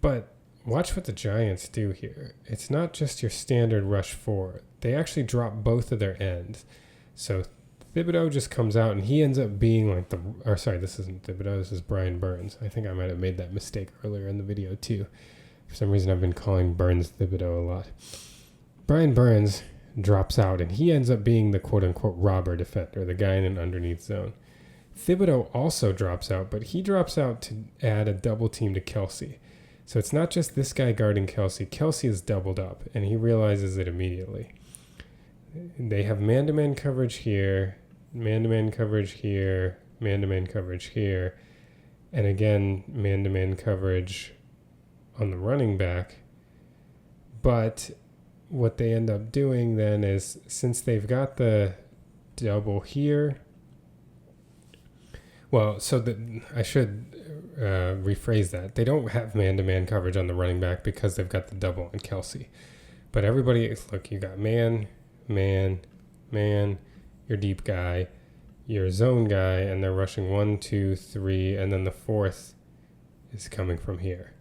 But watch what the Giants do here. It's not just your standard rush 4. They actually drop both of their ends. So Thibodeau just comes out, and he ends up being like this isn't Thibodeau, this is Brian Burns. I think I might have made that mistake earlier in the video too. For some reason, I've been calling Burns Thibodeau a lot. Brian Burns drops out, and he ends up being the quote-unquote robber defender, the guy in an underneath zone. Thibodeau also drops out, but he drops out to add a double team to Kelsey. So it's not just this guy guarding Kelsey. Kelsey is doubled up, and he realizes it immediately. They have man-to-man coverage here, man-to-man coverage here, man-to-man coverage here, and again, man-to-man coverage on the running back. But what they end up doing then is, since they've got the double here, I should rephrase that. They don't have man-to-man coverage on the running back because they've got the double on Kelsey. But everybody, look, you got man, your deep guy, your zone guy, and they're rushing 1, 2, 3, and then the fourth is coming from here.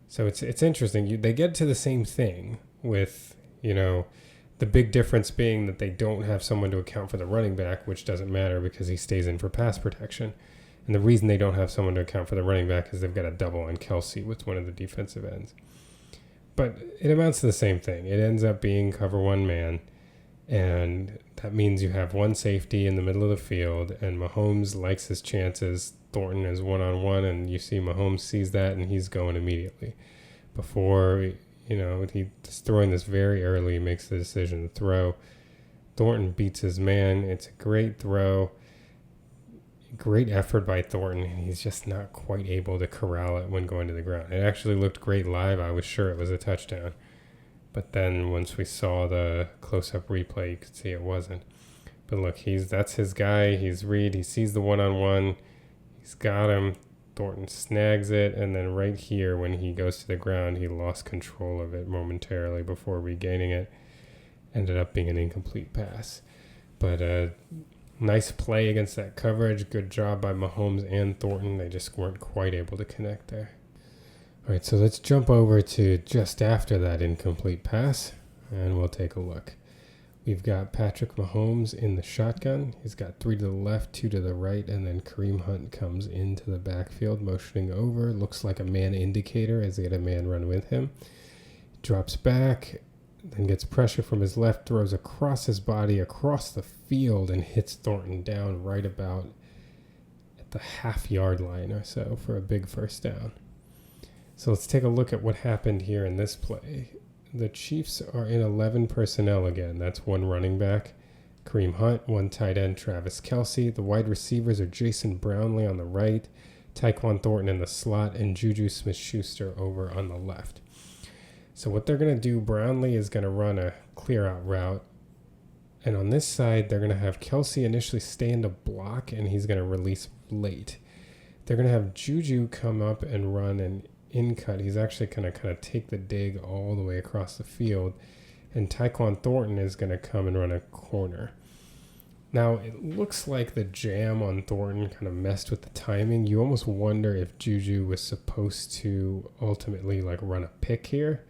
So it's interesting. They get to the same thing with, the big difference being that they don't have someone to account for the running back, which doesn't matter because he stays in for pass protection. And the reason they don't have someone to account for the running back is they've got a double on Kelsey with one of the defensive ends. But it amounts to the same thing. It ends up being cover one man, and that means you have one safety in the middle of the field, and Mahomes likes his chances. Thornton is one-on-one, and you see Mahomes sees that, and he's going immediately. Before, he's throwing this very early, makes the decision to throw. Thornton beats his man. It's a great throw. Great effort by Thornton, and he's just not quite able to corral it when going to the ground. It actually looked great live. I was sure it was a touchdown. But then once we saw the close-up replay, you could see it wasn't. But look, that's his guy. He's Reed. He sees the one-on-one. He's got him. Thornton snags it, and then right here when he goes to the ground, he lost control of it momentarily before regaining it. Ended up being an incomplete pass. But nice play against that coverage. Good job by Mahomes and Thornton. They just weren't quite able to connect there. All right, so let's jump over to just after that incomplete pass, and we'll take a look. We've got Patrick Mahomes in the shotgun. He's got 3 to the left, 2 to the right, and then Kareem Hunt comes into the backfield, motioning over. Looks like a man indicator as they get a man run with him. Drops back, then gets pressure from his left, throws across his body, across the field, and hits Thornton down right about at the half-yard line or so for a big first down. So let's take a look at what happened here in this play. The Chiefs are in 11 personnel again. That's one running back, Kareem Hunt, one tight end, Travis Kelce. The wide receivers are Jason Brownlee on the right, Tyquan Thornton in the slot, and Juju Smith-Schuster over on the left. So what they're going to do, Brownlee is going to run a clear-out route. And on this side, they're going to have Kelce initially stay in the block, and he's going to release late. They're going to have Juju come up and run an in-cut. He's actually going to kind of take the dig all the way across the field. And Tyquan Thornton is going to come and run a corner. Now, it looks like the jam on Thornton kind of messed with the timing. You almost wonder if Juju was supposed to ultimately run a pick here.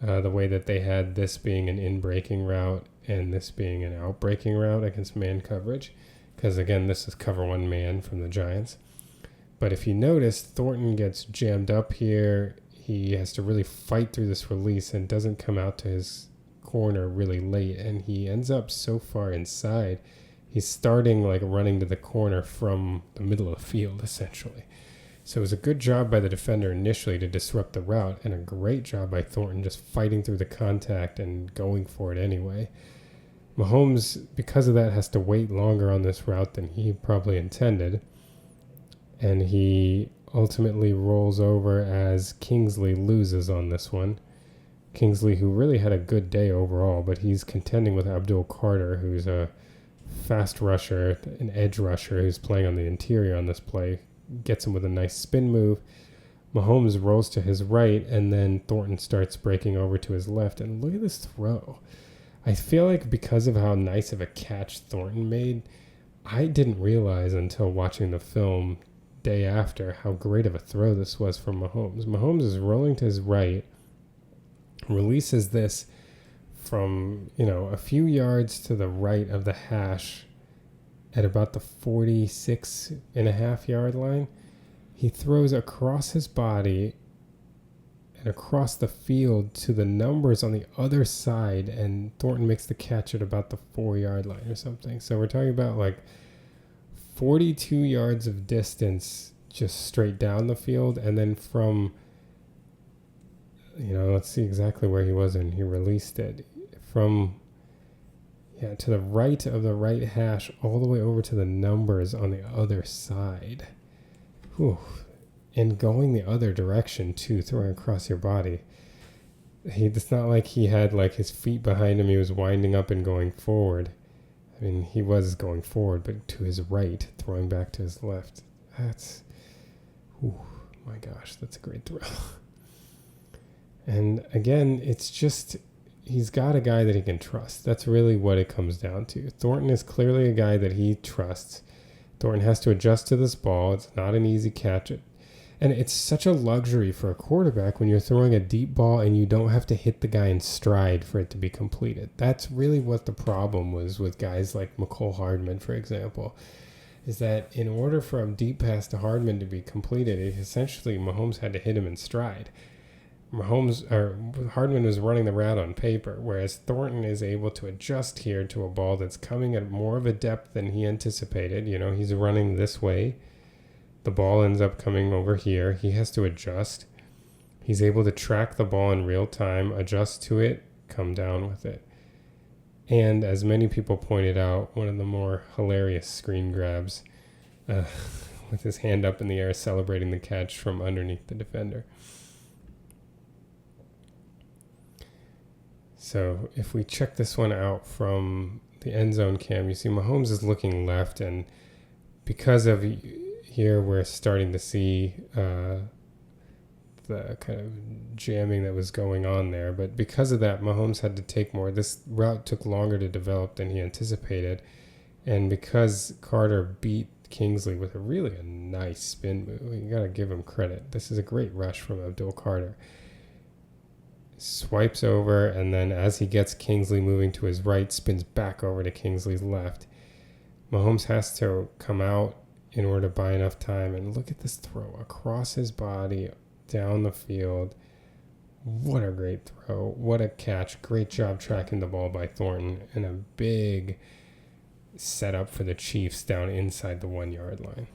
The way that they had this being an in-breaking route and this being an out-breaking route against man coverage. Because, again, this is cover one man from the Giants. But if you notice, Thornton gets jammed up here. He has to really fight through this release and doesn't come out to his corner really late. And he ends up so far inside, He's starting like running to the corner from the middle of the field, essentially. So it was a good job by the defender initially to disrupt the route, and a great job by Thornton just fighting through the contact and going for it anyway. Mahomes, because of that, has to wait longer on this route than he probably intended, and he ultimately rolls over as Kingsley loses on this one. Kingsley, who really had a good day overall, but he's contending with Abdul Carter, who's a fast rusher, an edge rusher who's playing on the interior on this play. Gets him with a nice spin move. Mahomes rolls to his right, and then Thornton starts breaking over to his left. And look at this throw. I feel like because of how nice of a catch Thornton made, I didn't realize until watching the film day after how great of a throw this was from Mahomes. Mahomes is rolling to his right, releases this from, a few yards to the right of the hash at about the 46.5 yard line. He throws across his body and across the field to the numbers on the other side, and Thornton makes the catch at about the 4 yard line or something. So we're talking about like 42 yards of distance just straight down the field, and then from, let's see exactly where he was when he released it. From to the right of the right hash, all the way over to the numbers on the other side. Whew. And going the other direction, too, throwing across your body. It's not like he had, like, his feet behind him. He was winding up and going forward. I mean, he was going forward, but to his right, throwing back to his left. That's, my gosh, that's a great throw. And, again, it's just... he's got a guy that he can trust. That's really what it comes down to. Thornton is clearly a guy that he trusts. Thornton has to adjust to this ball. It's not an easy catch. And it's such a luxury for a quarterback when you're throwing a deep ball and you don't have to hit the guy in stride for it to be completed. That's really what the problem was with guys like Mecole Hardman, for example, is that in order for a deep pass to Hardman to be completed, essentially Mahomes had to hit him in stride. Hardman was running the route on paper, whereas Thornton is able to adjust here to a ball that's coming at more of a depth than he anticipated. He's running this way. The ball ends up coming over here. He has to adjust. He's able to track the ball in real time, adjust to it, come down with it. And as many people pointed out, one of the more hilarious screen grabs with his hand up in the air celebrating the catch from underneath the defender. So if we check this one out from the end zone cam, you see Mahomes is looking left, and because of here we're starting to see the kind of jamming that was going on there. But because of that, Mahomes had to take more. This route took longer to develop than he anticipated, and because Carter beat Kingsley with a nice spin move, you got to give him credit. This is a great rush from Abdul Carter. Swipes over, and then as he gets Kingsley moving to his right, spins back over to Kingsley's left. Mahomes has to come out in order to buy enough time, and look at this throw across his body down the field. What a great throw. What a catch. Great job tracking the ball by Thornton, and a big setup for the Chiefs down inside the 1 yard line.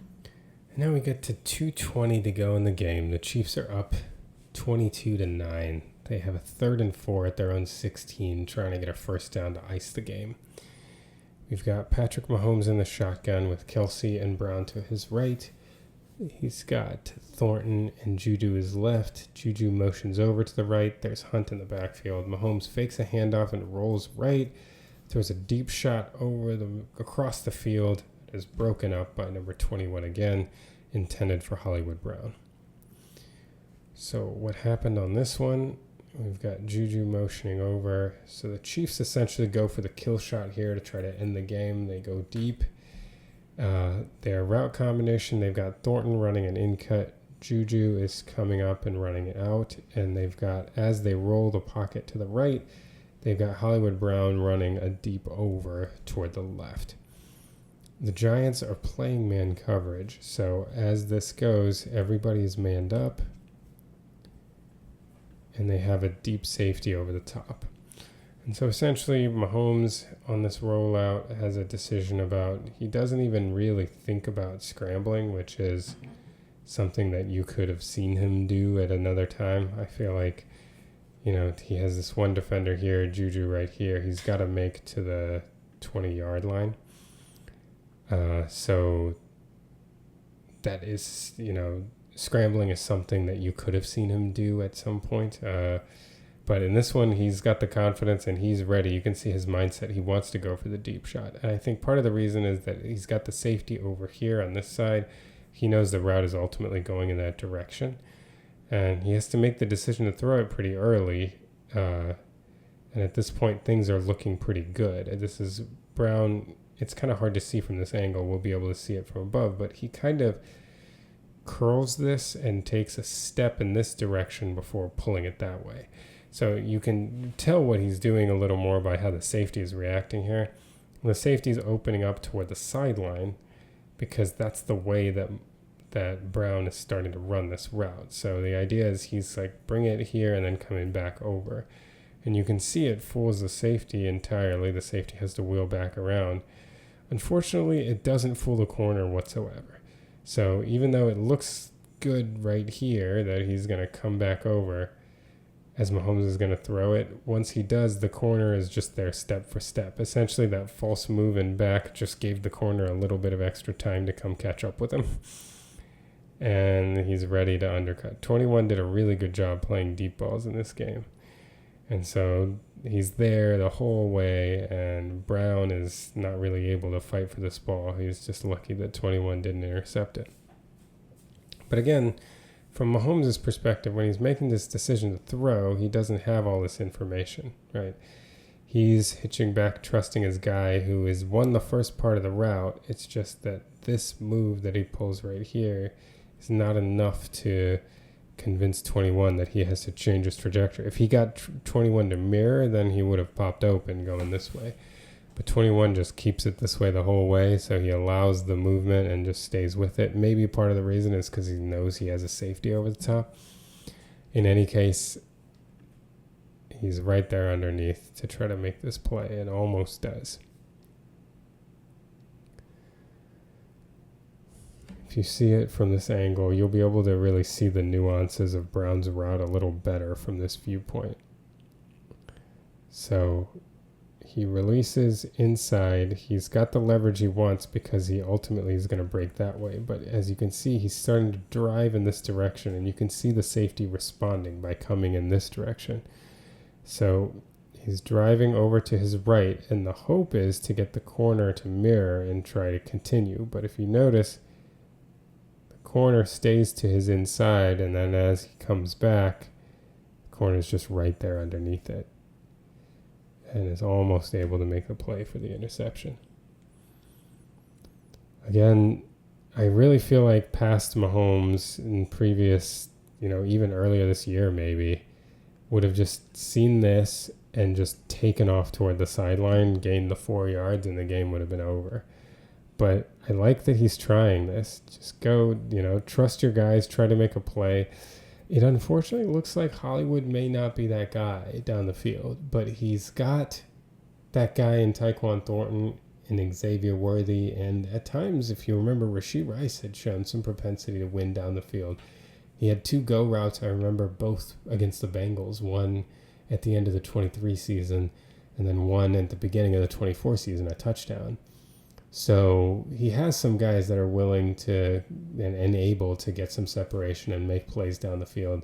And now we get to 2:20 to go in the game. The Chiefs are up 22-9. They have a 3rd and 4 at their own 16, trying to get a first down to ice the game. We've got Patrick Mahomes in the shotgun with Kelsey and Brown to his right. He's got Thornton and Juju his left. Juju motions over to the right. There's Hunt in the backfield. Mahomes fakes a handoff and rolls right. Throws a deep shot across the field. It is broken up by number 21 again, intended for Hollywood Brown. So what happened on this one? We've got Juju motioning over. So the Chiefs essentially go for the kill shot here to try to end the game. They go deep. Their route combination, they've got Thornton running an in-cut. Juju is coming up and running out. And they've got, as they roll the pocket to the right, they've got Hollywood Brown running a deep over toward the left. The Giants are playing man coverage. So as this goes, everybody's manned up. And they have a deep safety over the top. And so essentially Mahomes on this rollout has a decision about, he doesn't even really think about scrambling, which is something that you could have seen him do at another time. I feel like, he has this one defender here, Juju right here. He's got to make to the 20-yard line. So that is, scrambling is something that you could have seen him do at some point. But in this one, he's got the confidence and he's ready. You can see his mindset. He wants to go for the deep shot. And I think part of the reason is that he's got the safety over here on this side. He knows the route is ultimately going in that direction. And he has to make the decision to throw it pretty early. And at this point, things are looking pretty good. This is Brown. It's kind of hard to see from this angle. We'll be able to see it from above. But he kind of curls this and takes a step in this direction before pulling it that way. So you can tell what he's doing a little more by how the safety is reacting here. The safety is opening up toward the sideline because that's the way that Brown is starting to run this route. So the idea is he's like, bring it here and then coming back over. And you can see it fools the safety entirely. The safety has to wheel back around. Unfortunately, it doesn't fool the corner whatsoever. So even though it looks good right here that he's going to come back over, as Mahomes is going to throw it, once he does, the corner is just there step for step. Essentially, that false move and back just gave the corner a little bit of extra time to come catch up with him. And he's ready to undercut. 21 did a really good job playing deep balls in this game. And so he's there the whole way, and Brown is not really able to fight for this ball. He's just lucky that 21 didn't intercept it. But again, from Mahomes' perspective, when he's making this decision to throw, he doesn't have all this information, right? He's hitching back, trusting his guy who has won the first part of the route. It's just that this move that he pulls right here is not enough to convince 21 that he has to change his trajectory. If he got 21 to mirror, then he would have popped open going this way. But 21 just keeps it this way the whole way, so he allows the movement and just stays with it. Maybe part of the reason is because he knows he has a safety over the top. In any case, he's right there underneath to try to make this play, and almost does. If you see it from this angle, you'll be able to really see the nuances of Brown's route a little better from this viewpoint. So he releases inside. He's got the leverage he wants because he ultimately is going to break that way. But as you can see, he's starting to drive in this direction, and you can see the safety responding by coming in this direction. So he's driving over to his right, and the hope is to get the corner to mirror and try to continue. But if you notice, the corner stays to his inside, and then as he comes back, the corner is just right there underneath it, and is almost able to make the play for the interception. Again, I really feel like past Mahomes in previous, even earlier this year maybe, would have just seen this and just taken off toward the sideline, gained the 4 yards, and the game would have been over. But I like that he's trying this. Just go, trust your guys, try to make a play. It unfortunately looks like Hollywood may not be that guy down the field, but he's got that guy in Tyquan Thornton and Xavier Worthy, and at times, if you remember, Rashee Rice had shown some propensity to win down the field. He had 2 go routes, I remember, both against the Bengals, one at the end of the 23 season, and then one at the beginning of the 24 season, a touchdown. So he has some guys that are willing to and able to get some separation and make plays down the field.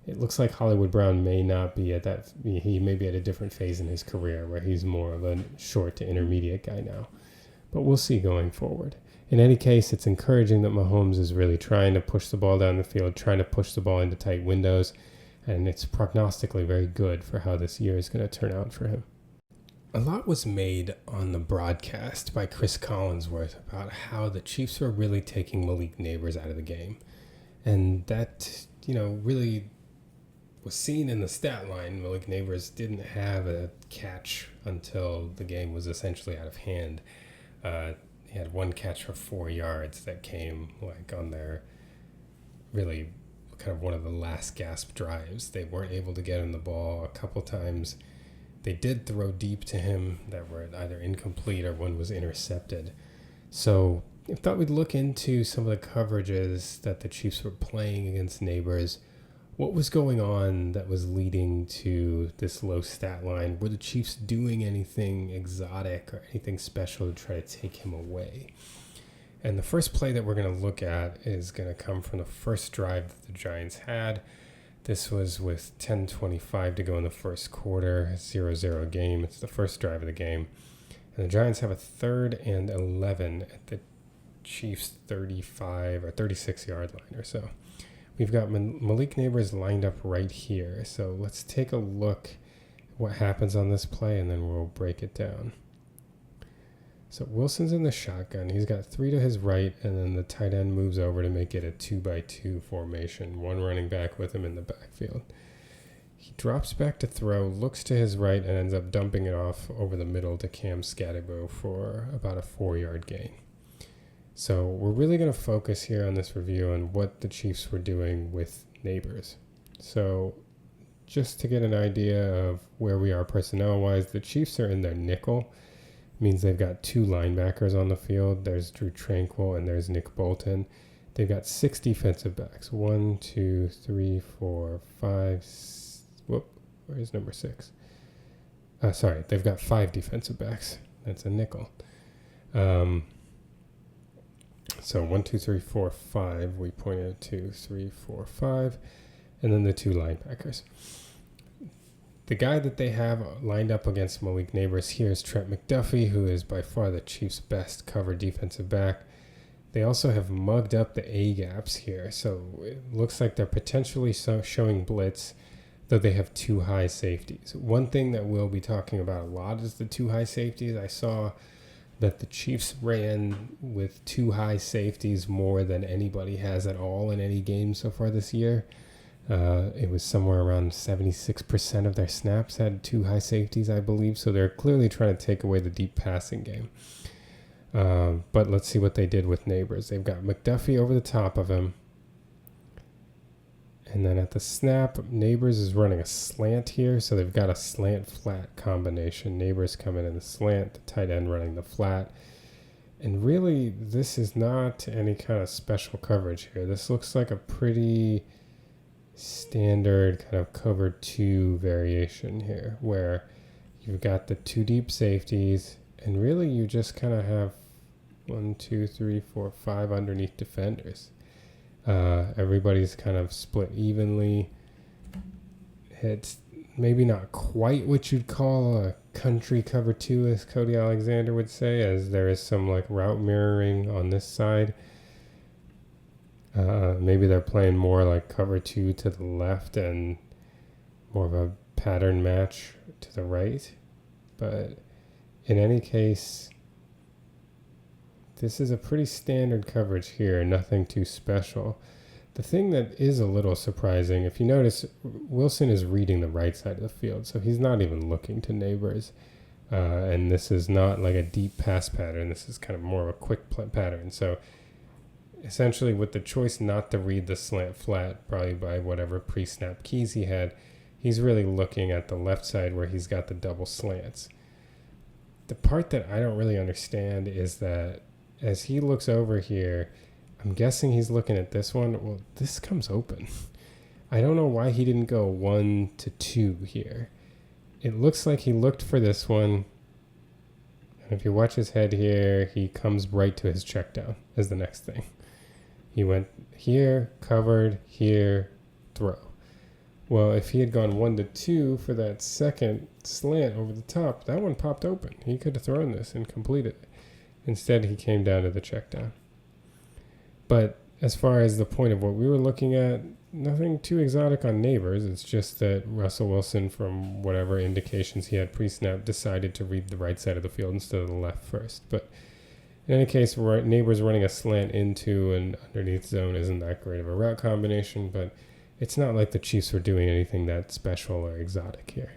It looks like Hollywood Brown may not be at that. He may be at a different phase in his career where he's more of a short to intermediate guy now. But we'll see going forward. In any case, it's encouraging that Mahomes is really trying to push the ball down the field, trying to push the ball into tight windows, and it's prognostically very good for how this year is going to turn out for him. A lot was made on the broadcast by Chris Collinsworth about how the Chiefs were really taking Malik Nabers out of the game. And that, really was seen in the stat line. Malik Nabers didn't have a catch until the game was essentially out of hand. He had 1 catch for 4 yards that came on their really kind of one of the last gasp drives. They weren't able to get him the ball a couple times. they did throw deep to him that were either incomplete or one was intercepted. So I thought we'd look into some of the coverages that the Chiefs were playing against Nabers. What was going on that was leading to this low stat line? Were the Chiefs doing anything exotic or anything special to try to take him away? And the first play that we're going to look at is going to come from the first drive that the Giants had. This was with 10:25 to go in the first quarter, 0-0 game. It's the first drive of the game. And the Giants have a 3rd and 11 at the Chiefs' 35 or 36-yard line or so. We've got Malik Nabers lined up right here. So let's take a look at what happens on this play, and then we'll break it down. So Wilson's in the shotgun. He's got 3 to his right, and then the tight end moves over to make it a 2-by-2 formation. One running back with him in the backfield. He drops back to throw, looks to his right, and ends up dumping it off over the middle to Cam Skattebo for about a 4-yard gain. So we're really going to focus here on this review on what the Chiefs were doing with Nabers. So just to get an idea of where we are personnel-wise, the Chiefs are in their nickel. Means they've got 2 linebackers on the field. There's Drew Tranquil and there's Nick Bolton. They've got 6 defensive backs. 1, 2, 3, 4, 5. Where's number 6? They've got 5 defensive backs. That's a nickel. So 1, 2, 3, 4, 5. We pointed at 2, 3, 4, 5. And then the 2 linebackers. The guy that they have lined up against Malik Nabers here is Trent McDuffie, who is by far the Chiefs' best cover defensive back. They also have mugged up the A-gaps here, so it looks like they're potentially showing blitz, though they have 2 high safeties. One thing that we'll be talking about a lot is the 2 high safeties. I saw that the Chiefs ran with 2 high safeties more than anybody has at all in any game so far this year. It was somewhere around 76% of their snaps had 2 high safeties, I believe. So they're clearly trying to take away the deep passing game. But let's see what they did with Nabers. They've got McDuffie over the top of him. And then at the snap, Nabers is running a slant here. So they've got a slant-flat combination. Nabers coming in the slant, the tight end running the flat. And really, this is not any kind of special coverage here. This looks like a pretty standard kind of cover 2 variation here, where you've got the 2 deep safeties, and really you just kind of have 1, 2, 3, 4, 5 underneath defenders. Everybody's kind of split evenly. It's maybe not quite what you'd call a country cover 2, as Cody Alexander would say, as there is some like route mirroring on this side. Maybe they're playing more like cover 2 to the left and more of a pattern match to the right. But in any case, this is a pretty standard coverage here, nothing too special. The thing that is a little surprising, if you notice, Wilson is reading the right side of the field, so he's not even looking to Nabers. And this is not like a deep pass pattern. This is kind of more of a quick pattern. So essentially, with the choice not to read the slant flat, probably by whatever pre-snap keys he had, he's really looking at the left side where he's got the double slants. The part that I don't really understand is that as he looks over here, I'm guessing he's looking at this one. Well, this comes open. I don't know why he didn't go 1 to 2 here. It looks like he looked for this one. And if you watch his head here, he comes right to his check down as the next thing. He went here, covered, here, throw. Well, if he had gone 1 to 2 for that second slant over the top, that one popped open. He could have thrown this and completed it. Instead, he came down to the check down. But as far as the point of what we were looking at, nothing too exotic on Nabers. It's just that Russell Wilson, from whatever indications he had pre-snap, decided to read the right side of the field instead of the left first. But in any case, Nabers running a slant into an underneath zone isn't that great of a route combination, but it's not like the Chiefs were doing anything that special or exotic here.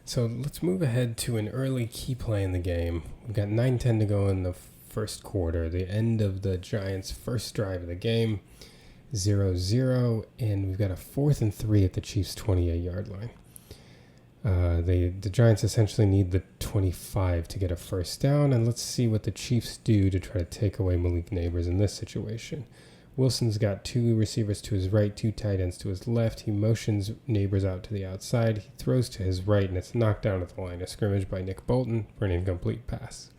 So let's move ahead to an early key play in the game. We've got 9:10 to go in the first quarter, the end of the Giants' first drive of the game, 0-0, and we've got a 4th and 3 at the Chiefs' 28-yard line. The Giants essentially need the 25 to get a first down, and let's see what the Chiefs do to try to take away Malik Nabers in this situation. Wilson's got 2 receivers to his right, 2 tight ends to his left. He motions Nabers out to the outside. He throws to his right, and it's knocked down at the line of scrimmage by Nick Bolton for an incomplete pass.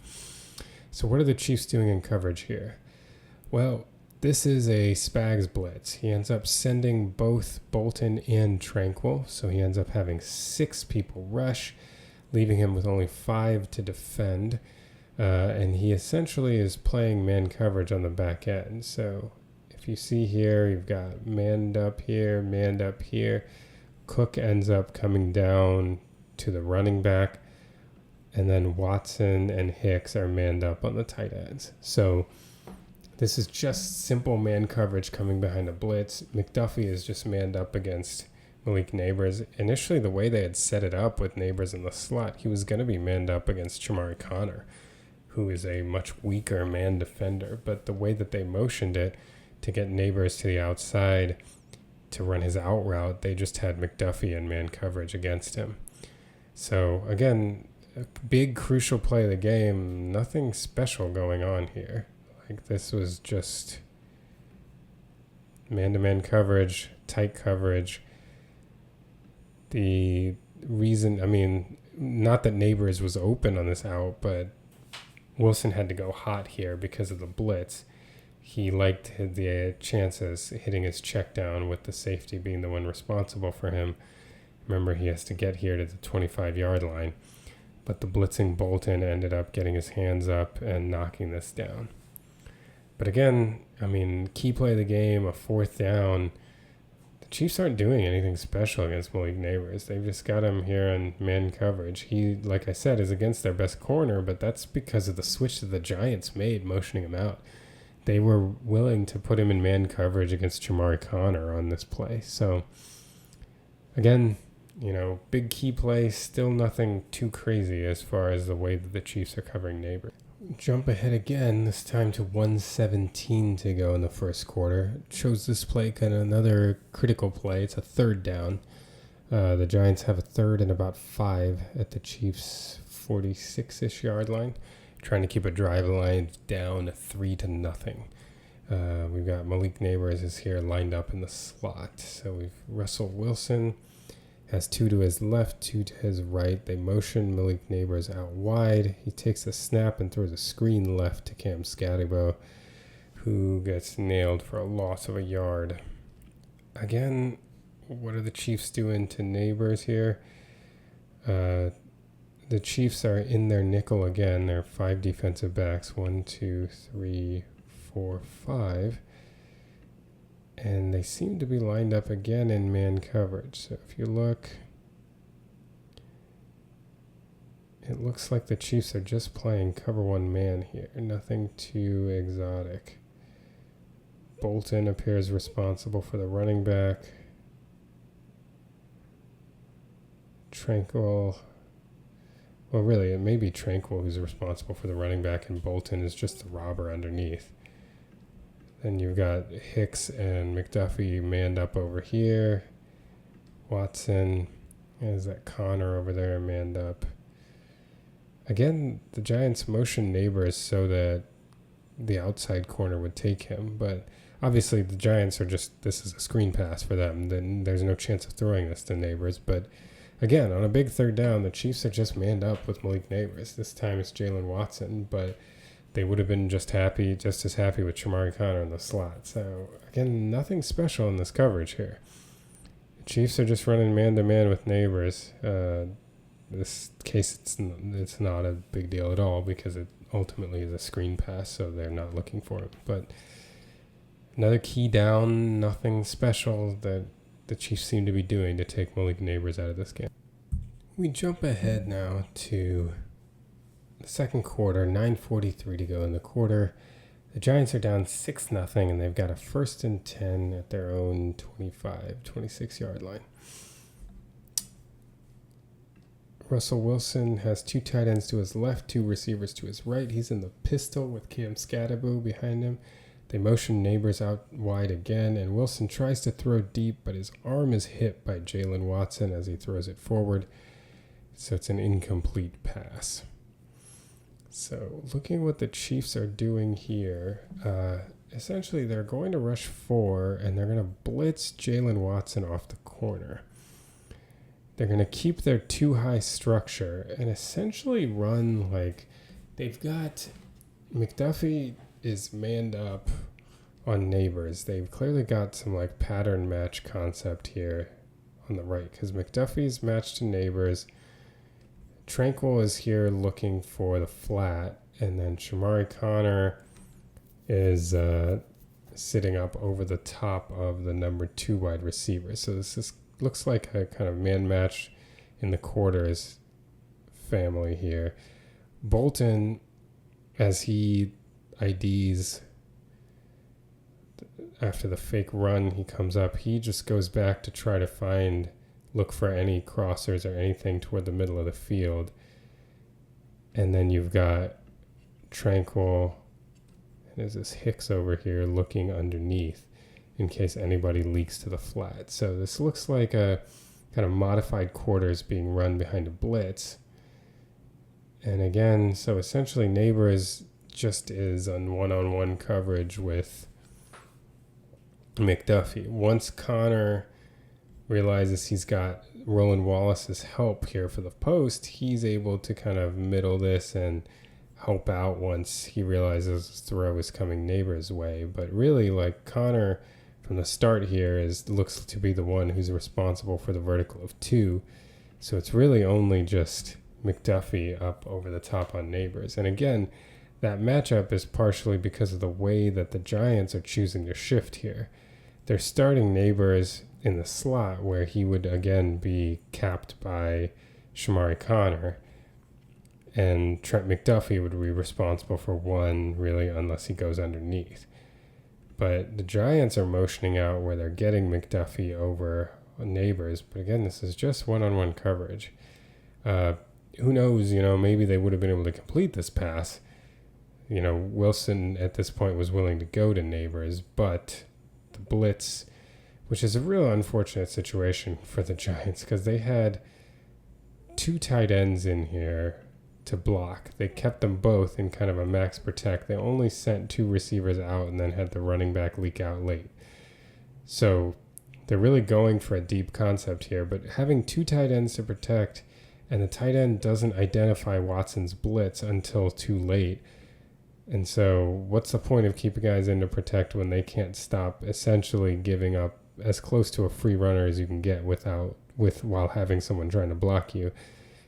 So what are the Chiefs doing in coverage here? Well, this is a Spags blitz. He ends up sending both Bolton and Tranquil, so he ends up having 6 people rush, leaving him with only 5 to defend, and he essentially is playing man coverage on the back end. So if you see here, you've got manned up here, manned up here. Cook ends up coming down to the running back, and then Watson and Hicks are manned up on the tight ends. So this is just simple man coverage coming behind a blitz. McDuffie is just manned up against Malik Nabers. Initially, the way they had set it up with Nabers in the slot, he was going to be manned up against Shamari Connor, who is a much weaker man defender. But the way that they motioned it to get Nabers to the outside to run his out route, they just had McDuffie in man coverage against him. So, again, a big crucial play of the game. Nothing special going on here. Like, this was just man-to-man coverage, tight coverage. The reason, not that Nabers was open on this out, but Wilson had to go hot here because of the blitz. He liked the chances hitting his check down with the safety being the one responsible for him. Remember, he has to get here to the 25-yard line. But the blitzing Bolton ended up getting his hands up and knocking this down. But again, key play of the game, a 4th down. The Chiefs aren't doing anything special against Malik Nabers. They've just got him here in man coverage. He, like I said, is against their best corner, but that's because of the switch that the Giants made, motioning him out. They were willing to put him in man coverage against Shamari Connor on this play. So, again, big key play, still nothing too crazy as far as the way that the Chiefs are covering Nabers. Jump ahead again, this time to 1:17 to go in the first quarter. Shows this play kind of another critical play. It's a 3rd down. The Giants have a 3rd and about 5 at the Chiefs' 46-ish yard line, trying to keep a drive line down 3-0. We've got Malik Nabers is here lined up in the slot. So we've Russell Wilson has 2 to his left, 2 to his right. They motion Malik Nabers out wide. He takes a snap and throws a screen left to Cam Skattebo, who gets nailed for a loss of a yard. Again, what are the Chiefs doing to Nabers here? The Chiefs are in their nickel again. There are 5 defensive backs. 1, 2, 3, 4, 5. And they seem to be lined up again in man coverage. So if you look, it looks like the Chiefs are just playing cover 1 man here. Nothing too exotic. Bolton appears responsible for the running back. Tranquil. Well, really, it may be Tranquil who's responsible for the running back, and Bolton is just the robber underneath. Then you've got Hicks and McDuffie manned up over here. Watson, is that Connor over there manned up. Again, the Giants motion Nabers so that the outside corner would take him. But obviously the Giants are this is a screen pass for them. Then there's no chance of throwing this to Nabers. But again, on a big 3rd down, the Chiefs are just manned up with Malik Nabers. This time it's Jalen Watson, but they would have been just as happy with Shamari Connor in the slot. So, again, nothing special in this coverage here. The Chiefs are just running man-to-man with Nabers. This case, it's not a big deal at all because it ultimately is a screen pass, so they're not looking for him. But another key down, nothing special that the Chiefs seem to be doing to take Malik Nabers out of this game. We jump ahead now to the second quarter, 9:43 to go in the quarter. The Giants are down 6-0, and they've got a 1st and 10 at their own 26-yard line. Russell Wilson has 2 tight ends to his left, 2 receivers to his right. He's in the pistol with Cam Skattebo behind him. They motion Nabers out wide again, and Wilson tries to throw deep, but his arm is hit by Jalen Watson as he throws it forward. So it's an incomplete pass. So looking what the Chiefs are doing here, essentially they're going to rush 4 and they're going to blitz Jalen Watson off the corner. They're going to keep their too high structure and essentially run like they've got McDuffie is manned up on Nabers. They've clearly got some like pattern match concept here on the right because McDuffie's matched to Nabers. Tranquil is here looking for the flat, and then Shamari Connor is sitting up over the top of the number 2 wide receiver. So this looks like a kind of man match in the quarters family here. Bolton, as he IDs after the fake run, he comes up. He just goes back to try to look for any crossers or anything toward the middle of the field. And then you've got Tranquil, and there's this Hicks over here looking underneath in case anybody leaks to the flat. So this looks like a kind of modified quarters being run behind a blitz. And again, so essentially Nabers just is on one-on-one coverage with McDuffie. Once Connor realizes he's got Roland Wallace's help here for the post, he's able to kind of middle this and help out once he realizes his throw is coming Nabers' way. But really, like, Connor from the start here looks to be the one who's responsible for the vertical of 2. So it's really only just McDuffie up over the top on Nabers. And again, that matchup is partially because of the way that the Giants are choosing to shift here. They're starting Nabers in the slot where he would again be capped by Shamari Connor, and Trent McDuffie would be responsible for 1 really unless he goes underneath. But the Giants are motioning out where they're getting McDuffie over Nabers, but again, this is just one-on-one coverage. Who knows, maybe they would have been able to complete this pass. Wilson at this point was willing to go to Nabers, but the blitz, which is a real unfortunate situation for the Giants because they had 2 tight ends in here to block. They kept them both in kind of a max protect. They only sent 2 receivers out and then had the running back leak out late. So they're really going for a deep concept here, but having 2 tight ends to protect and the tight end doesn't identify Watson's blitz until too late. And so what's the point of keeping guys in to protect when they can't stop essentially giving up as close to a free runner as you can get while having someone trying to block you?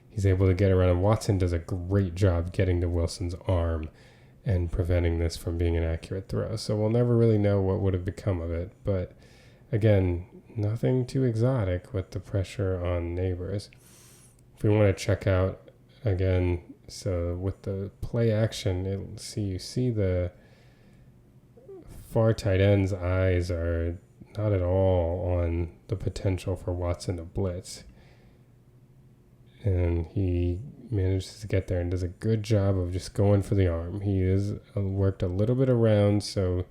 He's able to get around, and Watson does a great job getting to Wilson's arm and preventing this from being an accurate throw. So we'll never really know what would have become of it. But again, nothing too exotic with the pressure on Nabers. If we want to check out again, so with the play action, you see the far tight end's eyes are not at all on the potential for Watson to blitz. And he manages to get there and does a good job of just going for the arm. He is worked a little bit around, so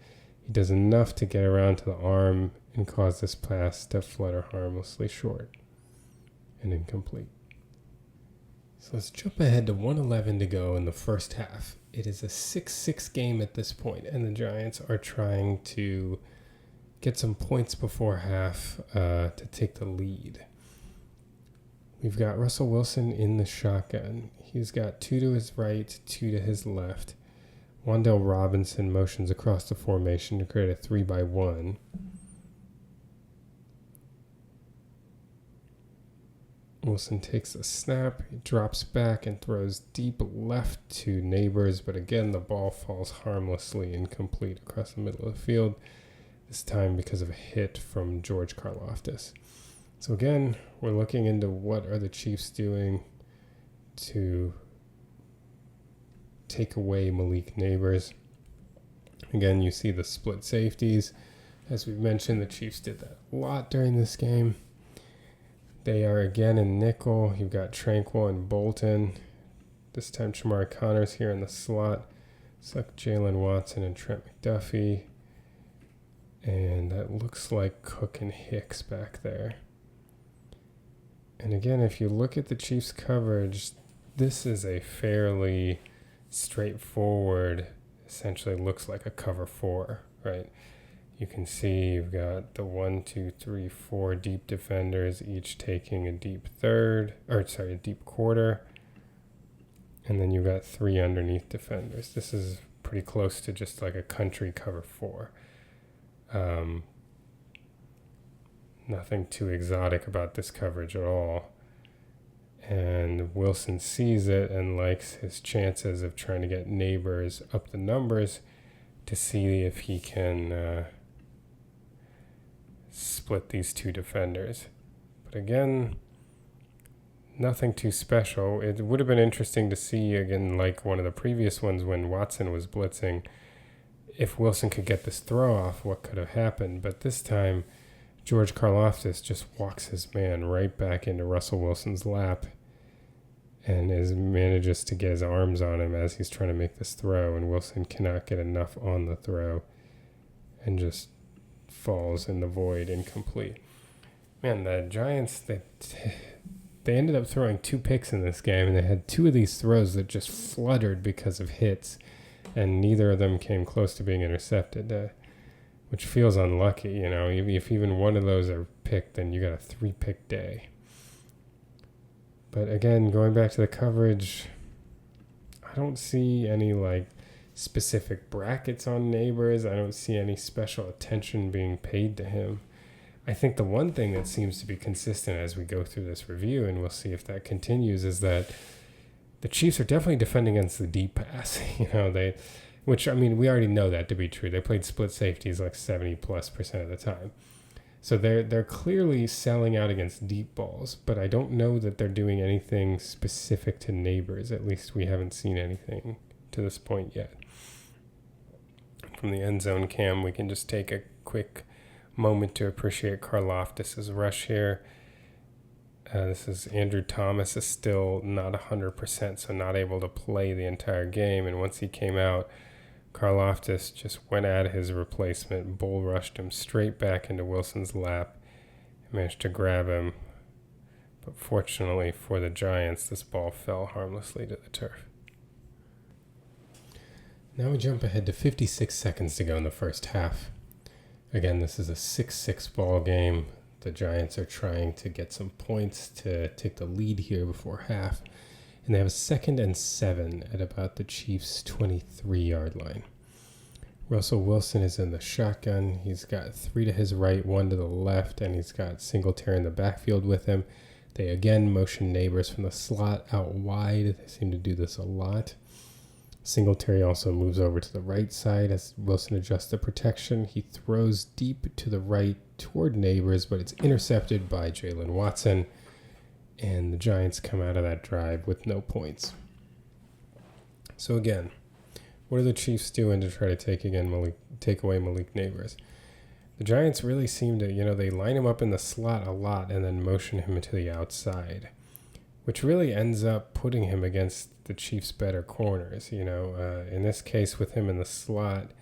he does enough to get around to the arm and cause this pass to flutter harmlessly short and incomplete. So let's jump ahead to 1:11 to go in the first half. It is a 6-6 game at this point, and the Giants are trying to get some points before half to take the lead. We've got Russell Wilson in the shotgun. He's got 2 to his right, 2 to his left. Wan'Dale Robinson motions across the formation to create a 3-by-1. Wilson takes a snap, he drops back and throws deep left to Nabers, but again the ball falls harmlessly incomplete across the middle of the field, this time because of a hit from George Karlaftis. So again, we're looking into what are the Chiefs doing to take away Malik Nabers. Again, you see the split safeties. As we've mentioned, the Chiefs did that a lot during this game. They are again in nickel. You've got Tranquil and Bolton. This time Shamari Connor's here in the slot. It's like Jalen Watson and Trent McDuffie. And that looks like Cook and Hicks back there. And again, if you look at the Chiefs' coverage, this is a fairly straightforward, essentially looks like a cover 4, right? You can see you've got the 1, 2, 3, 4 deep defenders, each taking a deep a deep quarter. And then you've got 3 underneath defenders. This is pretty close to just like a country cover 4. Nothing too exotic about this coverage at all. And Wilson sees it and likes his chances of trying to get Nabers up the numbers to see if he can split these 2 defenders. But again, nothing too special. It would have been interesting to see, again, like one of the previous ones when Watson was blitzing, if Wilson could get this throw off, what could have happened. But this time, George Karlaftis just walks his man right back into Russell Wilson's lap and manages to get his arms on him as he's trying to make this throw, and Wilson cannot get enough on the throw and just falls in the void, incomplete. Man, the Giants, they ended up throwing 2 picks in this game, and they had 2 of these throws that just fluttered because of hits, and neither of them came close to being intercepted, which feels unlucky. You know, if even one of those are picked, then you got a 3-pick day. But again, going back to the coverage, I don't see any like specific brackets on Nabers. I don't see any special attention being paid to him. I think the one thing that seems to be consistent as we go through this review, and we'll see if that continues, is that the Chiefs are definitely defending against the deep pass. Which, I mean, we already know that to be true. They played split safeties like 70+% of the time. So they're clearly selling out against deep balls, but I don't know that they're doing anything specific to Nabers. At least we haven't seen anything to this point yet. From the end zone cam, we can just take a quick moment to appreciate Karlaftis' rush here. This is Andrew Thomas is still not 100%, so not able to play the entire game. And once he came out, Karlaftis just went at his replacement, bull rushed him straight back into Wilson's lap, and managed to grab him. But fortunately for the Giants, this ball fell harmlessly to the turf. Now we jump ahead to 56 seconds to go in the first half. Again, this is a 6-6 ball game. The Giants are trying to get some points to take the lead here before half. And they have a 2nd and 7 at about the Chiefs' 23-yard line. Russell Wilson is in the shotgun. He's got 3 to his right, 1 to the left, and he's got Singletary in the backfield with him. They again motion Nabers from the slot out wide. They seem to do this a lot. Singletary also moves over to the right side as Wilson adjusts the protection. He throws deep to the right toward Nabers, but it's intercepted by Jalen Watson. And the Giants come out of that drive with no points. So again, what are the Chiefs doing to try to take away Malik Nabers? The Giants really seem to, they line him up in the slot a lot and then motion him into the outside, which really ends up putting him against the Chiefs' better corners. In this case with him in the slot,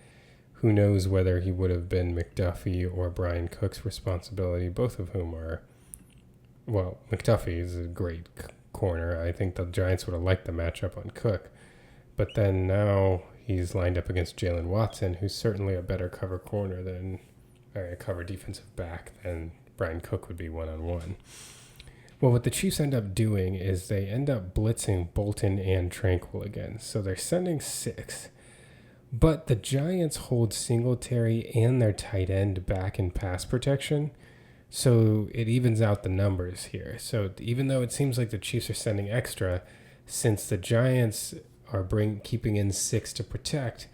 who knows whether he would have been McDuffie or Brian Cook's responsibility, both of whom are, well, McDuffie is a great corner. I think the Giants would have liked the matchup on Cook. But then now he's lined up against Jalen Watson, who's certainly a better cover corner than, a cover defensive back than Brian Cook would be one-on-one. Well, what the Chiefs end up doing is they end up blitzing Bolton and Tranquil again. So they're sending 6. But the Giants hold Singletary and their tight end back in pass protection. So it evens out the numbers here. So even though it seems like the Chiefs are sending extra, since the Giants are keeping in 6 to protect,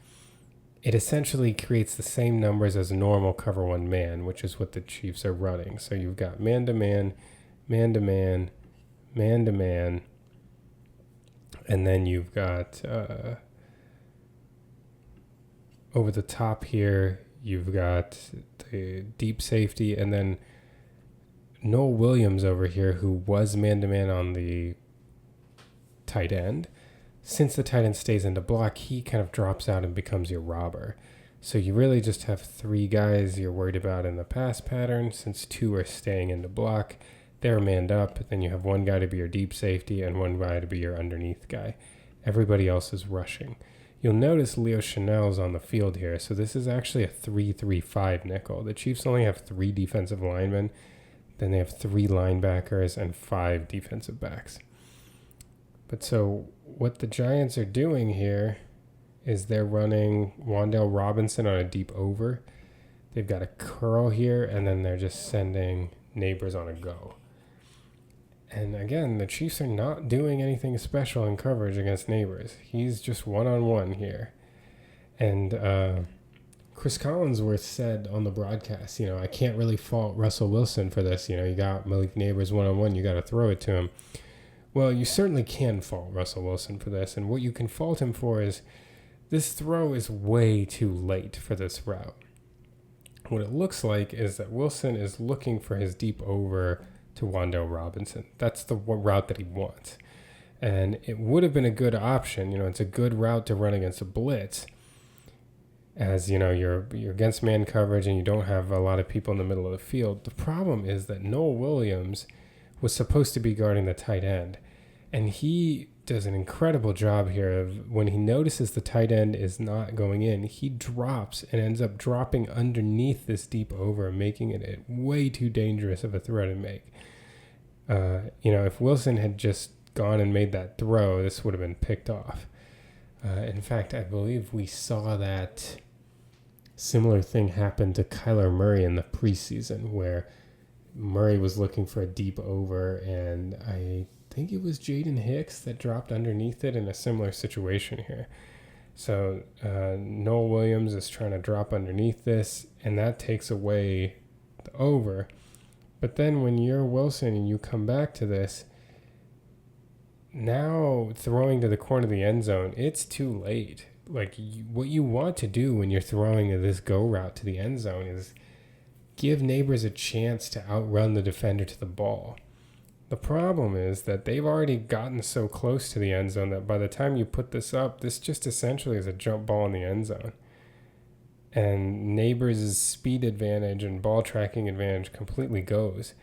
it essentially creates the same numbers as a normal cover 1 man, which is what the Chiefs are running. So you've got man-to-man, man-to-man, man-to-man, and then you've got over the top here, you've got the deep safety, and then Noel Williams over here, who was man-to-man on the tight end. Since the tight end stays in the block, he kind of drops out and becomes your robber. So you really just have 3 guys you're worried about in the pass pattern. Since 2 are staying in the block, they're manned up. Then you have one guy to be your deep safety and one guy to be your underneath guy. Everybody else is rushing. You'll notice Leo Chanel's on the field here. So this is actually a 3-3-5 nickel. The Chiefs only have 3 defensive linemen. Then they have 3 linebackers and 5 defensive backs. But so what the Giants are doing here is they're running Wan'Dale Robinson on a deep over. They've got a curl here, and then they're just sending Nabers on a go. And again, the Chiefs are not doing anything special in coverage against Nabers. He's just one-on-one here. And Chris Collinsworth said on the broadcast, I can't really fault Russell Wilson for this. You got Malik Nabers one-on-one, you got to throw it to him. Well, you certainly can fault Russell Wilson for this. And what you can fault him for is this throw is way too late for this route. What it looks like is that Wilson is looking for his deep over to Wan'Dale Robinson. That's the route that he wants. And it would have been a good option. It's a good route to run against a blitz. As you're against man coverage and you don't have a lot of people in the middle of the field. The problem is that Noah Williams was supposed to be guarding the tight end. And he does an incredible job here of when he notices the tight end is not going in, he drops and ends up dropping underneath this deep over, making it way too dangerous of a throw to make. If Wilson had just gone and made that throw, this would have been picked off. In fact, I believe we saw that similar thing happen to Kyler Murray in the preseason where Murray was looking for a deep over, and I think it was Jaden Hicks that dropped underneath it in a similar situation here. So Noel Williams is trying to drop underneath this, and that takes away the over. But then when you're Wilson and you come back to this, now throwing to the corner of the end zone, it's too late. What you want to do when you're throwing this go route to the end zone is give Nabers a chance to outrun the defender to the ball. The problem is that they've already gotten so close to the end zone that by the time you put this up, this just essentially is a jump ball in the end zone. And Nabers' speed advantage and ball tracking advantage completely goes.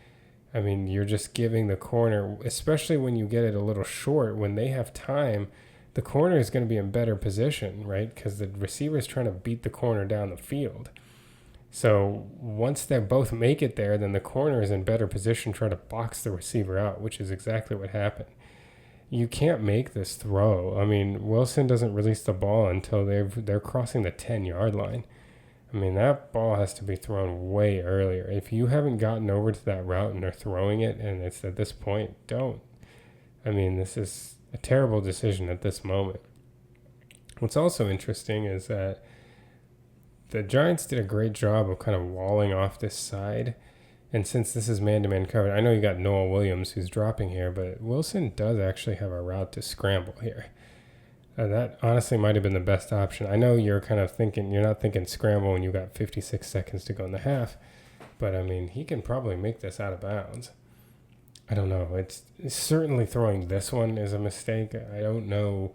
I mean, you're just giving the corner, especially when you get it a little short, when they have time, the corner is going to be in better position, right? Because the receiver is trying to beat the corner down the field. So once they both make it there, then the corner is in better position trying to box the receiver out, which is exactly what happened. You can't make this throw. I mean, Wilson doesn't release the ball until they're crossing the 10-yard line. I mean, that ball has to be thrown way earlier. If you haven't gotten over to that route and they're throwing it and it's at this point, don't. I mean, this is a terrible decision at this moment. What's also interesting is that the Giants did a great job of kind of walling off this side. And since this is man-to-man covered, I know you got Noah Williams who's dropping here, but Wilson does actually have a route to scramble here. That honestly might have been the best option. I know you're kind of thinking, you're not thinking scramble when you got 56 seconds to go in the half, but I mean, he can probably make this out of bounds. I don't know. It's certainly throwing this one is a mistake. I don't know.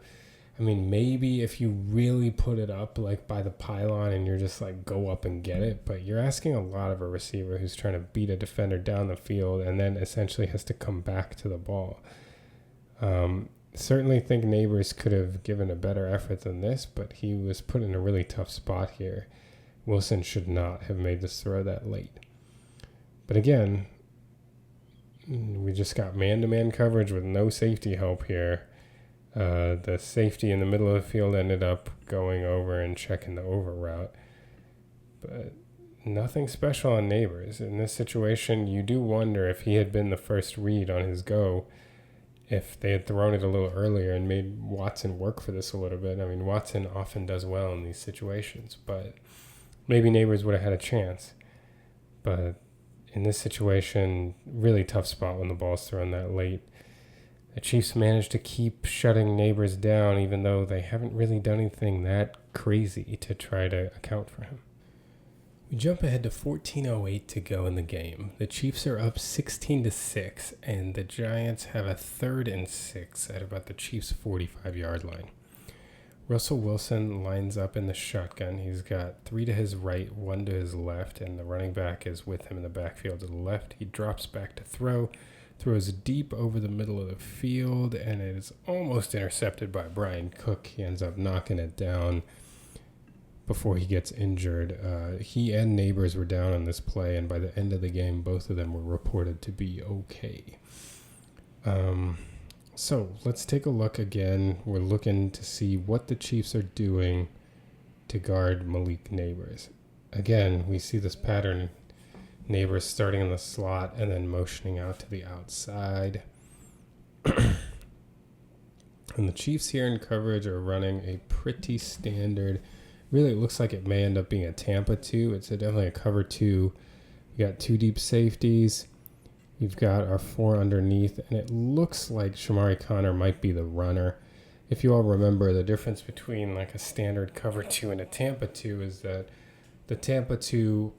I mean, maybe if you really put it up like by the pylon and you're just like go up and get it, but you're asking a lot of a receiver who's trying to beat a defender down the field and then essentially has to come back to the ball. Certainly think Nabers could have given a better effort than this, but he was put in a really tough spot here. Wilson should not have made this throw that late. But again, we just got man-to-man coverage with no safety help here. The safety in the middle of the field ended up going over and checking the over route. But nothing special on Nabers. In this situation, you do wonder if he had been the first read on his go, if they had thrown it a little earlier and made Watson work for this a little bit. I mean, Watson often does well in these situations, but maybe Nabers would have had a chance. But in this situation, really tough spot when the ball's thrown that late. The Chiefs managed to keep shutting Nabers down, even though they haven't really done anything that crazy to try to account for him. We jump ahead to 14:08 to go in the game. The Chiefs are up 16-6, and the Giants have a 3rd and 6 at about the Chiefs' 45-yard line. Russell Wilson lines up in the shotgun. He's got 3 to his right, 1 to his left, and the running back is with him in the backfield to the left. He drops back to throw, throws deep over the middle of the field, and it is almost intercepted by Brian Cook. He ends up knocking it down before he gets injured. He and Nabers were down on this play, and by the end of the game, both of them were reported to be okay. So let's take a look again. We're looking to see what the Chiefs are doing to guard Malik Nabers. Again, we see this pattern. Nabers starting in the slot and then motioning out to the outside. And the Chiefs here in coverage are running a pretty standard. Really, it looks like it may end up being a Tampa 2. It's definitely a cover 2. We got 2 deep safeties. We've got our 4 underneath, and it looks like Shamari Connor might be the runner. If you all remember, the difference between like a standard cover 2 and a Tampa 2 is that the Tampa 2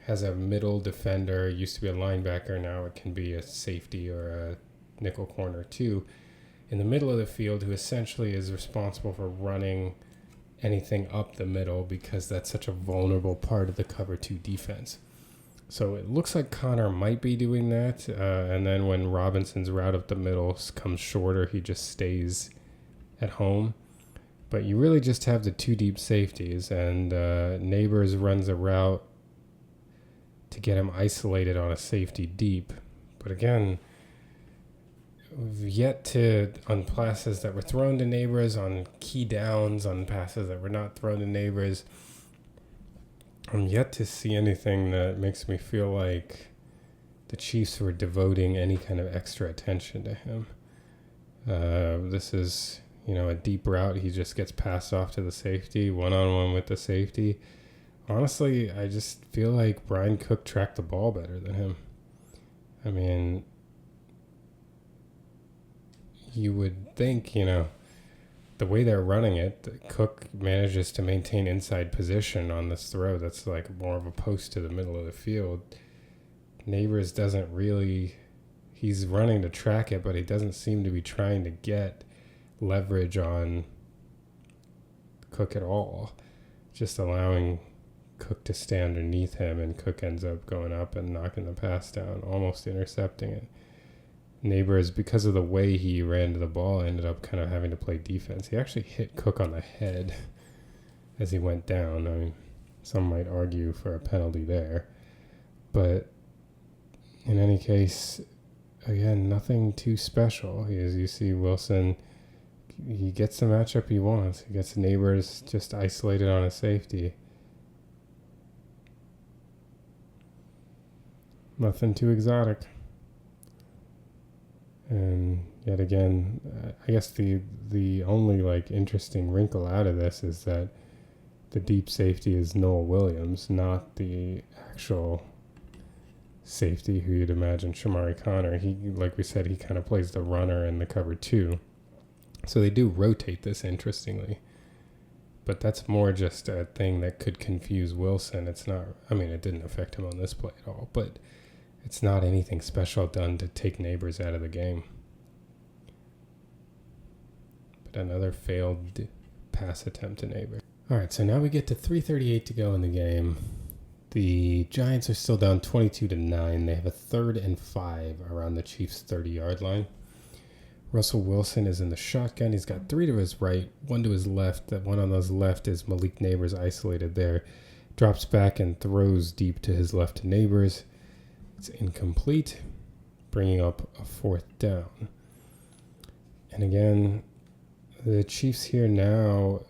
has a middle defender. It used to be a linebacker. Now it can be a safety or a nickel corner 2 in the middle of the field, who essentially is responsible for running anything up the middle because that's such a vulnerable part of the cover 2 defense. So it looks like Connor might be doing that, and then when Robinson's route up the middle comes shorter, he just stays at home. But you really just have the 2 deep safeties, and Nabers runs a route to get him isolated on a safety deep. But again, we've yet to, on passes that were thrown to Nabers, on key downs, on passes that were not thrown to Nabers, I'm yet to see anything that makes me feel like the Chiefs were devoting any kind of extra attention to him. This is, a deep route. He just gets passed off to the safety, one-on-one with the safety. Honestly, I just feel like Brian Cook tracked the ball better than him. I mean, you would think, the way they're running it, Cook manages to maintain inside position on this throw that's like more of a post to the middle of the field. Nabers doesn't really, he's running to track it, but he doesn't seem to be trying to get leverage on Cook at all. Just allowing Cook to stay underneath him, and Cook ends up going up and knocking the pass down, almost intercepting it. Nabers, because of the way he ran to the ball, ended up kind of having to play defense. He actually hit Cook on the head as he went down. I mean, some might argue for a penalty there. But in any case, again, nothing too special. As you see, Wilson, he gets the matchup he wants. He gets Nabers just isolated on a safety. Nothing too exotic. And yet again, I guess the only interesting wrinkle out of this is that the deep safety is Noel Williams, not the actual safety who you'd imagine Shamari Connor. He, like we said, he kind of plays the runner in the cover 2. So they do rotate this, interestingly. But that's more just a thing that could confuse Wilson. It's not, it didn't affect him on this play at all, but it's not anything special done to take Nabers out of the game. But another failed pass attempt to Nabers. All right, so now we get to 3:38 to go in the game. The Giants are still down 22-9. They have a 3rd and 5 around the Chiefs' 30-yard line. Russell Wilson is in the shotgun. He's got 3 to his right, 1 to his left. That one on his left is Malik Nabers, isolated there. Drops back and throws deep to his left to Nabers. It's incomplete, bringing up a 4th down. And again, the Chiefs here now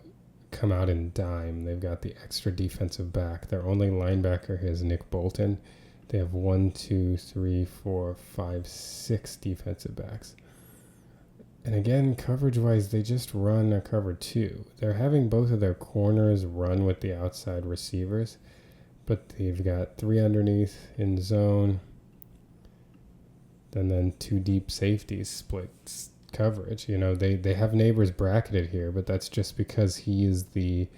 come out in dime. They've got the extra defensive back. Their only linebacker is Nick Bolton. They have 6 defensive backs. And again, coverage-wise, they just run a cover 2. They're having both of their corners run with the outside receivers, but they've got 3 underneath in zone, and then 2 deep safeties split coverage. They have Nabers bracketed here, but that's just because he is the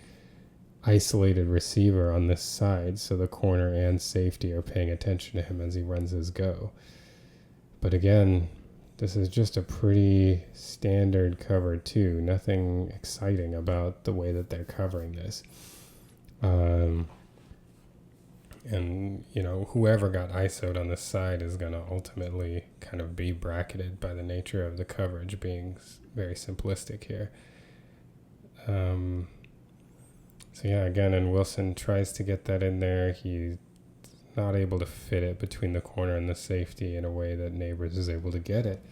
isolated receiver on this side, so the corner and safety are paying attention to him as he runs his go. But again, This is just a pretty standard cover too. Nothing exciting about the way that they're covering this. And, whoever got ISO'd on this side is going to ultimately kind of be bracketed by the nature of the coverage being very simplistic here. So yeah, again, and Wilson tries to get that in there. He's not able to fit it between the corner and the safety in a way that Nabers is able to get it.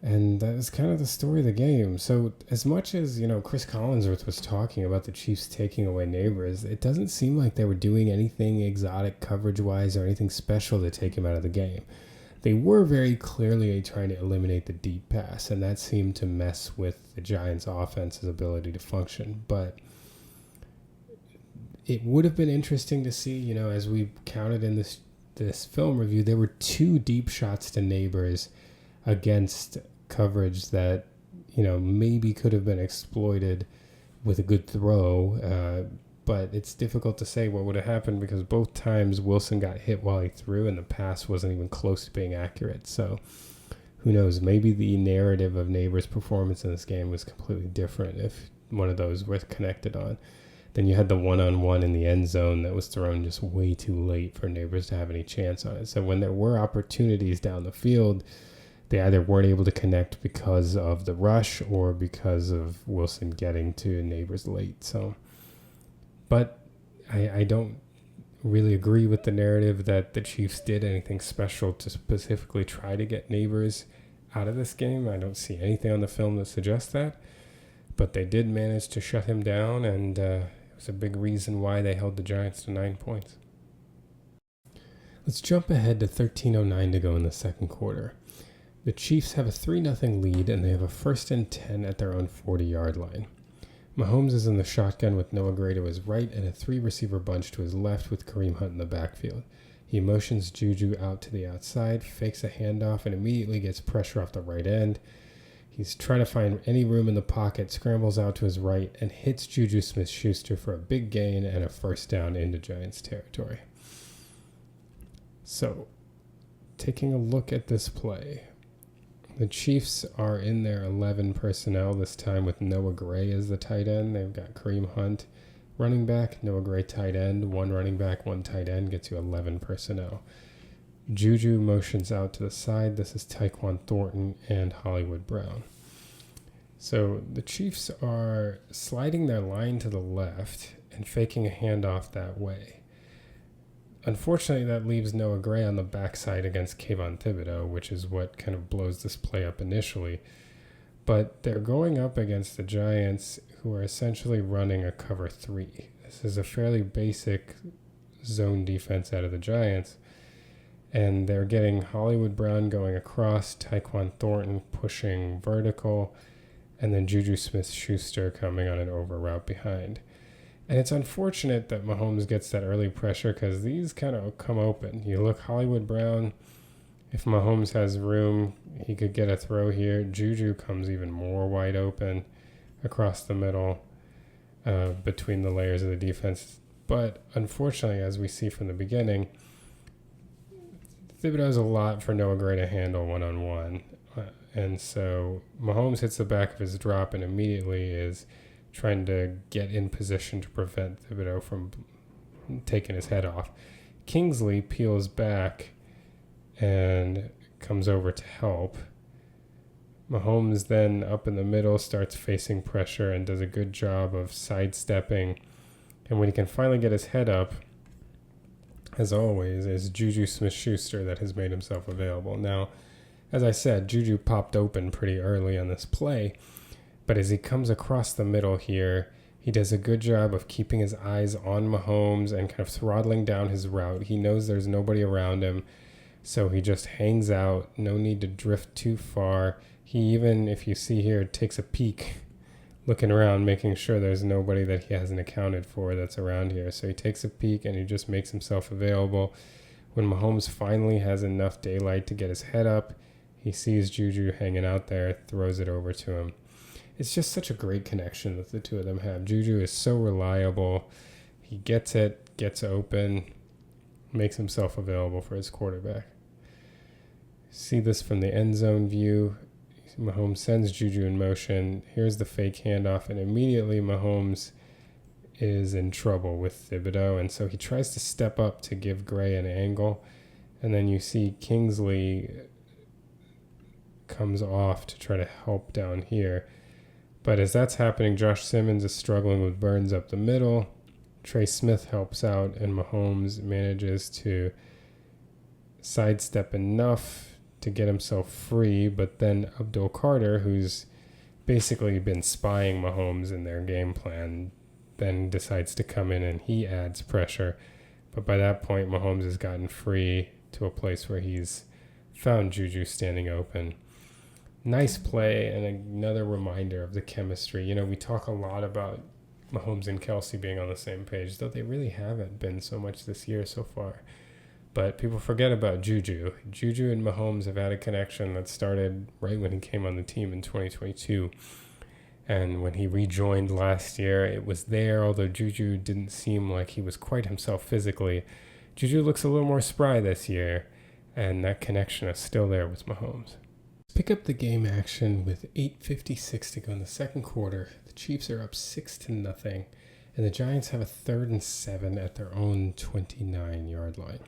And that is kind of the story of the game. So as much as, Chris Collinsworth was talking about the Chiefs taking away Nabers, it doesn't seem like they were doing anything exotic coverage-wise or anything special to take him out of the game. They were very clearly trying to eliminate the deep pass, and that seemed to mess with the Giants' offense's ability to function. But it would have been interesting to see, as we counted in this film review, there were 2 deep shots to Nabers against coverage that, maybe could have been exploited with a good throw. But it's difficult to say what would have happened because both times Wilson got hit while he threw and the pass wasn't even close to being accurate. So who knows? Maybe the narrative of Nabers' performance in this game was completely different if one of those was connected on. Then you had the one-on-one in the end zone that was thrown just way too late for Nabers to have any chance on it. So when there were opportunities down the field, they either weren't able to connect because of the rush or because of Wilson getting to Nabers late. So, but I don't really agree with the narrative that the Chiefs did anything special to specifically try to get Nabers out of this game. I don't see anything on the film that suggests that. But they did manage to shut him down, and it was a big reason why they held the Giants to 9 points. Let's jump ahead to 13:09 to go in the second quarter. The Chiefs have a 3-0 lead, and they have a 1st and 10 at their own 40-yard line. Mahomes is in the shotgun with Noah Gray to his right and a 3-receiver bunch to his left with Kareem Hunt in the backfield. He motions Juju out to the outside, fakes a handoff, and immediately gets pressure off the right end. He's trying to find any room in the pocket, scrambles out to his right, and hits Juju Smith-Schuster for a big gain and a 1st down into Giants territory. So, taking a look at this play, the Chiefs are in their 11 personnel this time with Noah Gray as the tight end. They've got Kareem Hunt running back, Noah Gray tight end, 1 running back, 1 tight end, gets you 11 personnel. Juju motions out to the side. This is Tyquan Thornton and Hollywood Brown. So the Chiefs are sliding their line to the left and faking a handoff that way. Unfortunately, that leaves Noah Gray on the backside against Kayvon Thibodeau, which is what kind of blows this play up initially. But they're going up against the Giants, who are essentially running a cover 3. This is a fairly basic zone defense out of the Giants. And they're getting Hollywood Brown going across, Tyquan Thornton pushing vertical, and then Juju Smith-Schuster coming on an over route behind. And it's unfortunate that Mahomes gets that early pressure because these kind of come open. You look Hollywood Brown, if Mahomes has room, he could get a throw here. Juju comes even more wide open across the middle between the layers of the defense. But unfortunately, as we see from the beginning, Thibodeau's a lot for Noah Gray to handle one-on-one. And so Mahomes hits the back of his drop and immediately is trying to get in position to prevent Thibodeau from taking his head off. Kingsley peels back and comes over to help. Mahomes then up in the middle starts facing pressure and does a good job of sidestepping. And when he can finally get his head up, as always, is Juju Smith-Schuster that has made himself available. Now, as I said, Juju popped open pretty early on this play, but as he comes across the middle here, he does a good job of keeping his eyes on Mahomes and kind of throttling down his route. He knows there's nobody around him, so he just hangs out. No need to drift too far. He even, if you see here, takes a peek, looking around, making sure there's nobody that he hasn't accounted for that's around here. So he takes a peek and he just makes himself available. When Mahomes finally has enough daylight to get his head up, he sees Juju hanging out there, throws it over to him. It's just such a great connection that the two of them have. Juju is so reliable. He gets it, gets open, makes himself available for his quarterback. See this from the end zone view. Mahomes sends Juju in motion. Here's the fake handoff, and immediately Mahomes is in trouble with Thibodeau, and so he tries to step up to give Gray an angle, and then you see Kingsley comes off to try to help down here. But as that's happening, Josh Simmons is struggling with Burns up the middle. Trey Smith helps out, and Mahomes manages to sidestep enough to get himself free, but then Abdul Carter, who's basically been spying Mahomes in their game plan, then decides to come in and he adds pressure. But by that point, Mahomes has gotten free to a place where he's found Juju standing open. Nice play, and another reminder of the chemistry. You know, we talk a lot about Mahomes and Kelsey being on the same page, though they really haven't been so much this year so far. But people forget about Juju. Juju and Mahomes have had a connection that started right when he came on the team in 2022. And when he rejoined last year, it was there, although Juju didn't seem like he was quite himself physically. Juju looks a little more spry this year, and that connection is still there with Mahomes. Pick up the game action with 8:56 to go in the second quarter. The Chiefs are up 6-0, and the Giants have a 3rd and 7 at their own 29-yard line.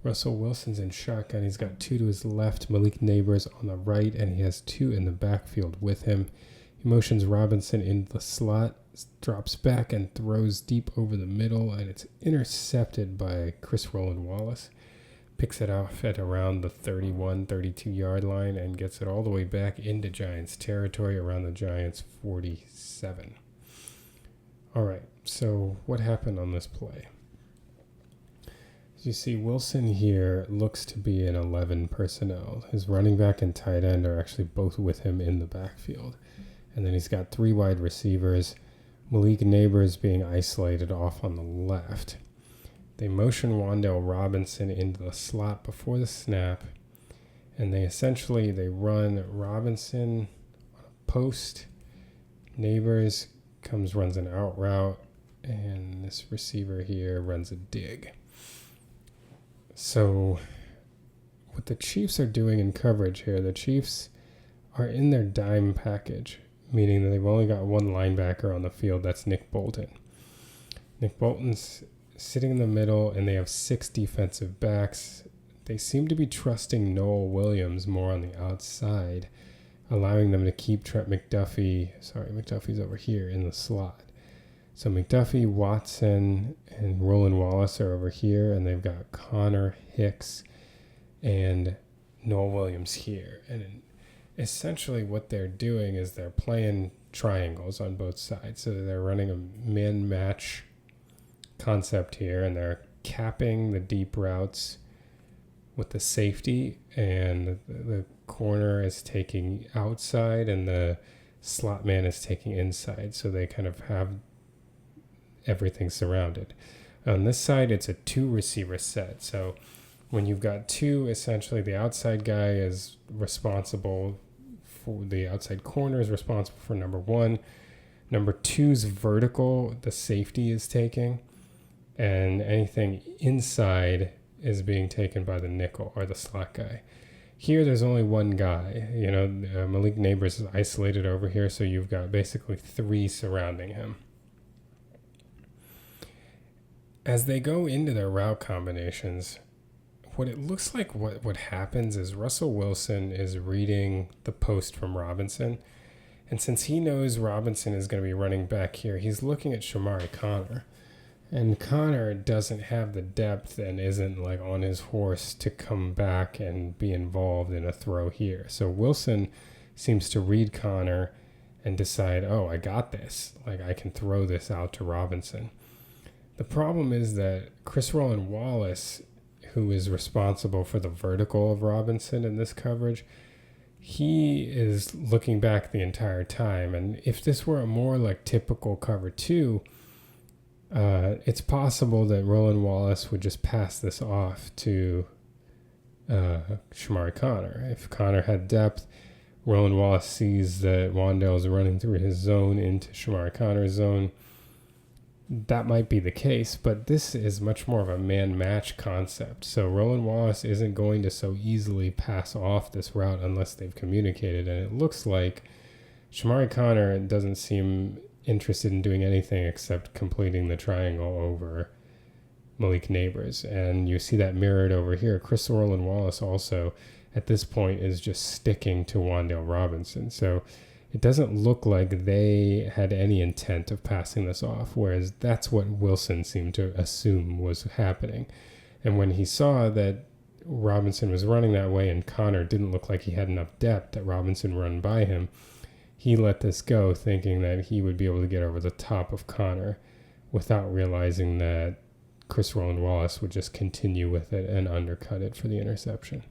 Russell Wilson's in shotgun. He's got 2 to his left, Malik Nabers on the right, and he has 2 in the backfield with him. He motions Robinson into the slot, drops back and throws deep over the middle, and it's intercepted by Roland Wallace. Picks it off at around the 31, 32-yard line and gets it all the way back into Giants territory around the Giants 47. All right, so what happened on this play? As you see, Wilson here looks to be in 11 personnel. His running back and tight end are actually both with him in the backfield. And then he's got 3 wide receivers, Malik Nabers being isolated off on the left. They motion Wan'Dale Robinson into the slot before the snap, and they run Robinson on a post. Nabers runs an out route, and this receiver here runs a dig. So what the Chiefs are doing in coverage here, the Chiefs are in their dime package, meaning that they've only got one linebacker on the field. That's Nick Bolton. Nick Bolton's sitting in the middle, and they have 6 defensive backs. They seem to be trusting Noel Williams more on the outside, allowing them to keep McDuffie's over here in the slot. So McDuffie, Watson, and Roland Wallace are over here, and they've got Connor, Hicks, and Noel Williams here. And essentially what they're doing is they're playing triangles on both sides. So they're running a man-match concept here, and they're capping the deep routes with the safety, and the corner is taking outside, and the slot man is taking inside. So they kind of have everything surrounded. On this side, it's a 2 receiver set. So when you've got 2, essentially the outside guy is responsible for the outside corner, is responsible for number 1. Number 2's vertical, the safety is taking, and anything inside is being taken by the nickel or the slot guy. Here, there's only one guy. Malik Nabers is isolated over here, so you've got basically 3 surrounding him. As they go into their route combinations, what it looks like what happens is Russell Wilson is reading the post from Robinson, and since he knows Robinson is going to be running back here, he's looking at Shamari Connor. And Connor doesn't have the depth and isn't on his horse to come back and be involved in a throw here. So Wilson seems to read Connor and decide, I got this. I can throw this out to Robinson. The problem is that Roland Wallace, who is responsible for the vertical of Robinson in this coverage, he is looking back the entire time. And if this were a more typical cover 2, it's possible that Roland Wallace would just pass this off to Shamari Connor. If Connor had depth, Roland Wallace sees that Wan'Dale is running through his zone into Shamari Connor's zone. that might be the case, but this is much more of a man-match concept. So Roland Wallace isn't going to so easily pass off this route unless they've communicated. And it looks like Shamari Connor doesn't seem interested in doing anything except completing the triangle over Malik Nabers. And you see that mirrored over here. Chris Roland Wallace also, at this point, is just sticking to Wan'Dale Robinson. So it doesn't look like they had any intent of passing this off, whereas that's what Wilson seemed to assume was happening. And when he saw that Robinson was running that way and Connor didn't look like he had enough depth that Robinson run by him, he let this go, thinking that he would be able to get over the top of Connor without realizing that Chris Roland Wallace would just continue with it and undercut it for the interception.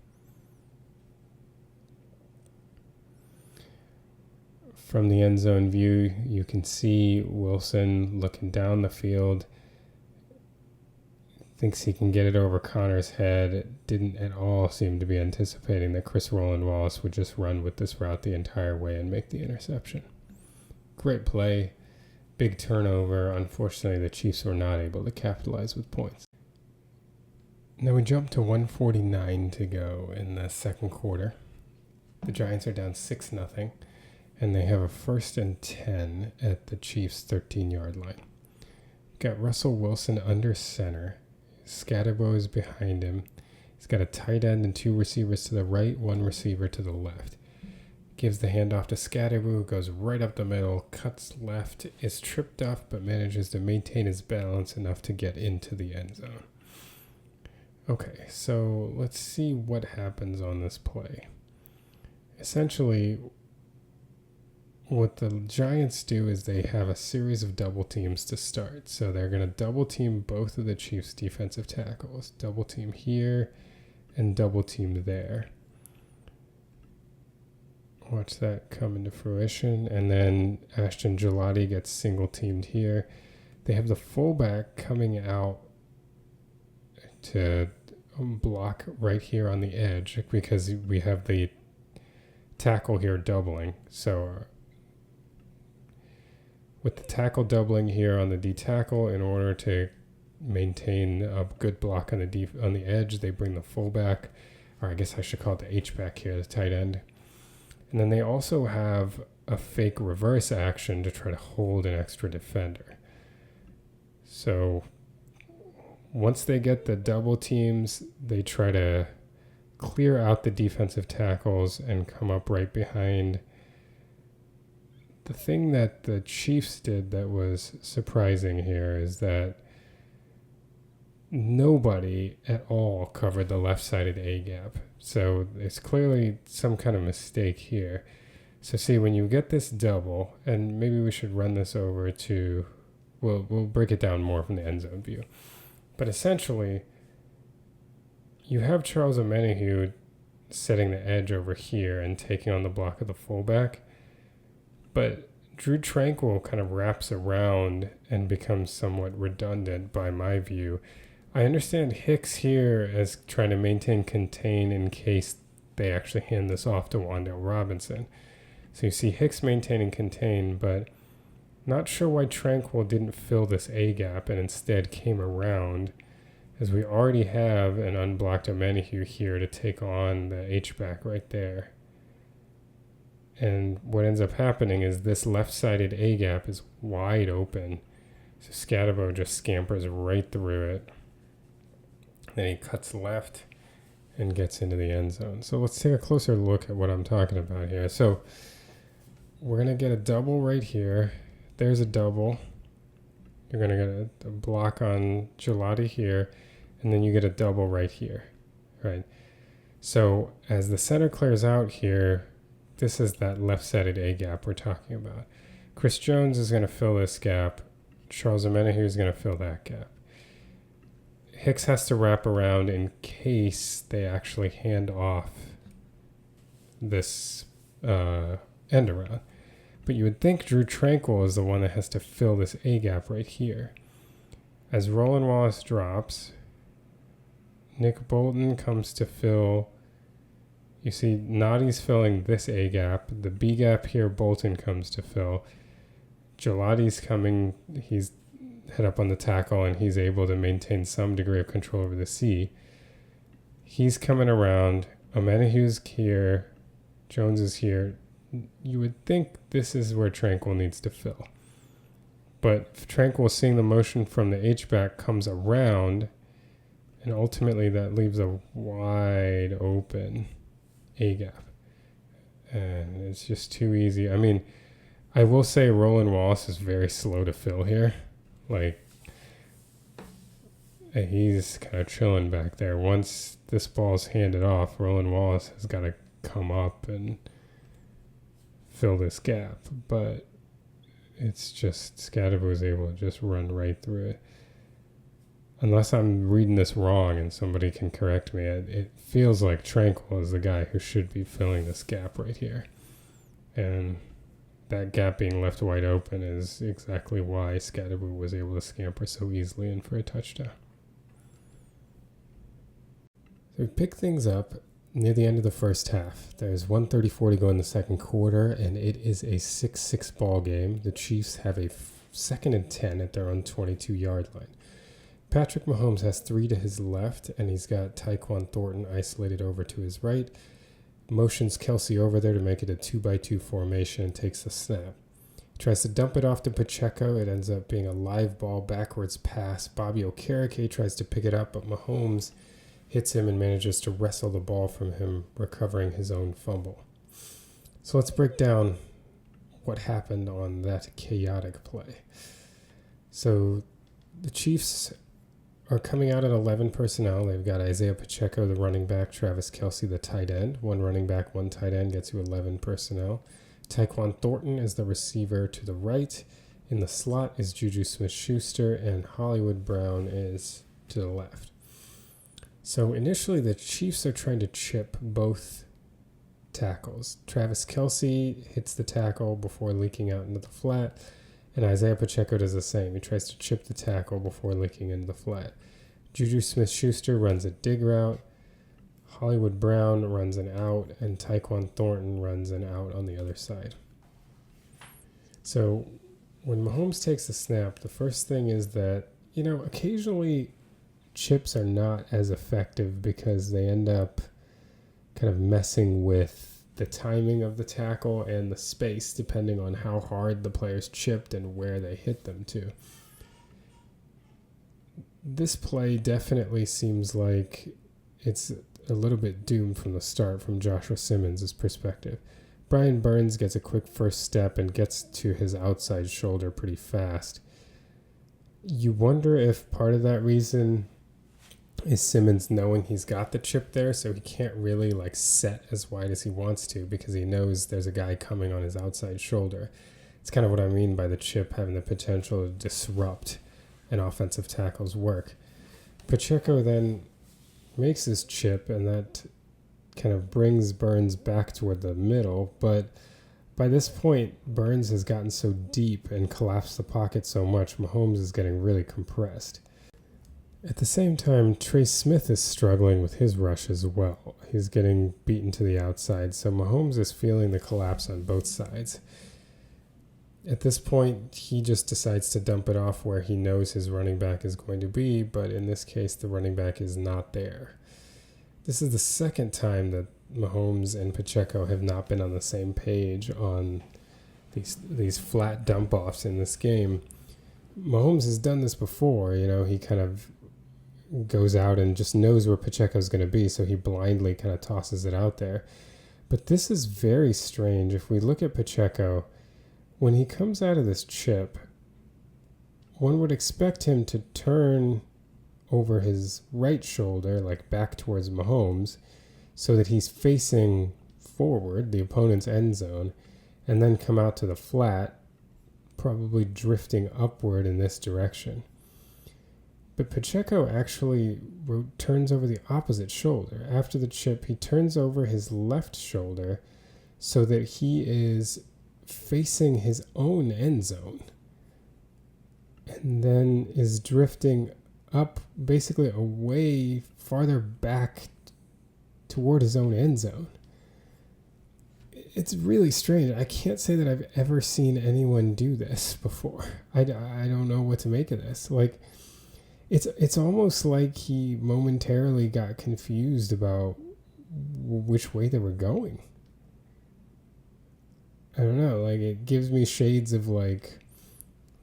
From the end zone view, you can see Wilson looking down the field, thinks he can get it over Connor's head. Didn't at all seem to be anticipating that Chris Roland Wallace would just run with this route the entire way and make the interception. Great play, big turnover. Unfortunately, the Chiefs were not able to capitalize with points. Now we jump to 1:49 to go in the second quarter. The Giants are down 6-0. And they have a 1st and 10 at the Chiefs' 13-yard line. Got Russell Wilson under center. Skattebo is behind him. He's got a tight end and 2 receivers to the right, 1 receiver to the left. Gives the handoff to Skattebo, goes right up the middle, cuts left, is tripped up, but manages to maintain his balance enough to get into the end zone. Okay, so let's see what happens on this play. Essentially, what the Giants do is they have a series of double teams to start. So they're going to double team both of the Chiefs' defensive tackles. Double team here and double team there. Watch that come into fruition. And then Ashton Gelati gets single teamed here. They have the fullback coming out to block right here on the edge because we have the tackle here doubling. So with the tackle doubling here on the D tackle, in order to maintain a good block on the edge, they bring the fullback, or I guess I should call it the H-back here, the tight end. And then they also have a fake reverse action to try to hold an extra defender. So once they get the double teams, they try to clear out the defensive tackles and come up right behind. The thing that the Chiefs did that was surprising here is that nobody at all covered the left-sided A-gap. So it's clearly some kind of mistake here. So see, when you get this double, and maybe we should run this over to, we'll break it down more from the end zone view. But essentially, you have Charles Omenihu setting the edge over here and taking on the block of the fullback. But Drew Tranquil kind of wraps around and becomes somewhat redundant by my view. I understand Hicks here as trying to maintain contain in case they actually hand this off to Wan'Dale Robinson. So you see Hicks maintaining contain, but not sure why Tranquil didn't fill this A-gap and instead came around, as we already have an unblocked Omenihu here to take on the H-back right there. And what ends up happening is this left-sided A-gap is wide open. So Skattebo just scampers right through it. Then he cuts left and gets into the end zone. So let's take a closer look at what I'm talking about here. So we're going to get a double right here. There's a double. You're going to get a block on Gelati here. And then you get a double right here. Right. So as the center clears out here, this is that left-sided A-gap we're talking about. Chris Jones is going to fill this gap. Charles Omenihu is going to fill that gap. Hicks has to wrap around in case they actually hand off this end around. But you would think Drew Tranquil is the one that has to fill this A-gap right here. As Roland Wallace drops, Nick Bolton comes to fill. You see Nadi's filling this A-gap. The B-gap here, Bolton comes to fill. Gelati's coming. He's head up on the tackle, and he's able to maintain some degree of control over the C. He's coming around. Omenahu's here. Jones is here. You would think this is where Tranquil needs to fill. But Tranquil, seeing the motion from the H-back, comes around, and ultimately that leaves a wide open A-gap. And it's just too easy. I mean, I will say Roland Wallace is very slow to fill here. Like, he's kind of chilling back there. Once this ball's handed off, Roland Wallace has got to come up and fill this gap. But it's just Skattebo is able to just run right through it. Unless I'm reading this wrong and somebody can correct me, it feels like Tranquil is the guy who should be filling this gap right here. And that gap being left wide open is exactly why Skattebo was able to scamper so easily in for a touchdown. So we pick things up near the end of the first half. There's 1:34 to go in the second quarter, and it is a 6-6 ball game. The Chiefs have a 2nd and 10 at their own 22-yard line. Patrick Mahomes has 3 to his left, and he's got Tyquan Thornton isolated over to his right. Motions Kelsey over there to make it a 2-by-2 formation and takes the snap. Tries to dump it off to Pacheco. It ends up being a live ball backwards pass. Bobby Okereke tries to pick it up, but Mahomes hits him and manages to wrestle the ball from him, recovering his own fumble. So let's break down what happened on that chaotic play. So the Chiefs are coming out at 11 personnel. They've got Isaiah Pacheco, the running back, Travis Kelsey, the tight end. One running back, one tight end gets you 11 personnel. Tyquan Thornton is the receiver to the right. In the slot is Juju Smith-Schuster, and Hollywood Brown is to the left. So initially, the Chiefs are trying to chip both tackles. Travis Kelsey hits the tackle before leaking out into the flat, and Isaiah Pacheco does the same. He tries to chip the tackle before leaking into the flat. Juju Smith-Schuster runs a dig route. Hollywood Brown runs an out, and Tyquan Thornton runs an out on the other side. So when Mahomes takes the snap, the first thing is that, occasionally chips are not as effective because they end up kind of messing with the timing of the tackle and the space depending on how hard the players chipped and where they hit them to. This play definitely seems like it's a little bit doomed from the start from Joshua Simmons' perspective. Brian Burns gets a quick first step and gets to his outside shoulder pretty fast. You wonder if part of that reason is Simmons knowing he's got the chip there, so he can't really set as wide as he wants to because he knows there's a guy coming on his outside shoulder. It's kind of what I mean by the chip having the potential to disrupt an offensive tackle's work. Pacheco then makes his chip, and that kind of brings Burns back toward the middle, but by this point, Burns has gotten so deep and collapsed the pocket so much, Mahomes is getting really compressed. At the same time, Trace Smith is struggling with his rush as well. He's getting beaten to the outside, so Mahomes is feeling the collapse on both sides. At this point, he just decides to dump it off where he knows his running back is going to be, but in this case, the running back is not there. This is the second time that Mahomes and Pacheco have not been on the same page on these flat dump-offs in this game. Mahomes has done this before, he kind of goes out and just knows where Pacheco's going to be, so he blindly kind of tosses it out there. But this is very strange. If we look at Pacheco, when he comes out of this chip, one would expect him to turn over his right shoulder, back towards Mahomes, so that he's facing forward, the opponent's end zone, and then come out to the flat, probably drifting upward in this direction. But Pacheco actually turns over the opposite shoulder. After the chip, he turns over his left shoulder so that he is facing his own end zone and then is drifting up, basically away, farther back toward his own end zone. it's really strange. I can't say that I've ever seen anyone do this before. I don't know what to make of this. Like, it's almost like he momentarily got confused about which way they were going. I don't know. Like, it gives me shades of like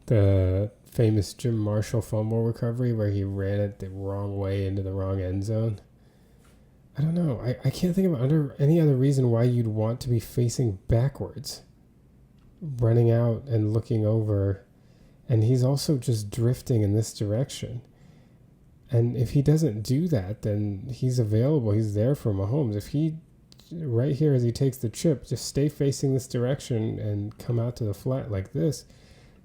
the famous Jim Marshall fumble recovery where he ran it the wrong way into the wrong end zone. I don't know. I can't think of under any other reason why you'd want to be facing backwards, running out and looking over, and he's also just drifting in this direction. And if he doesn't do that, then he's available. He's there for Mahomes. If he, right here as he takes the chip, just stay facing this direction and come out to the flat like this,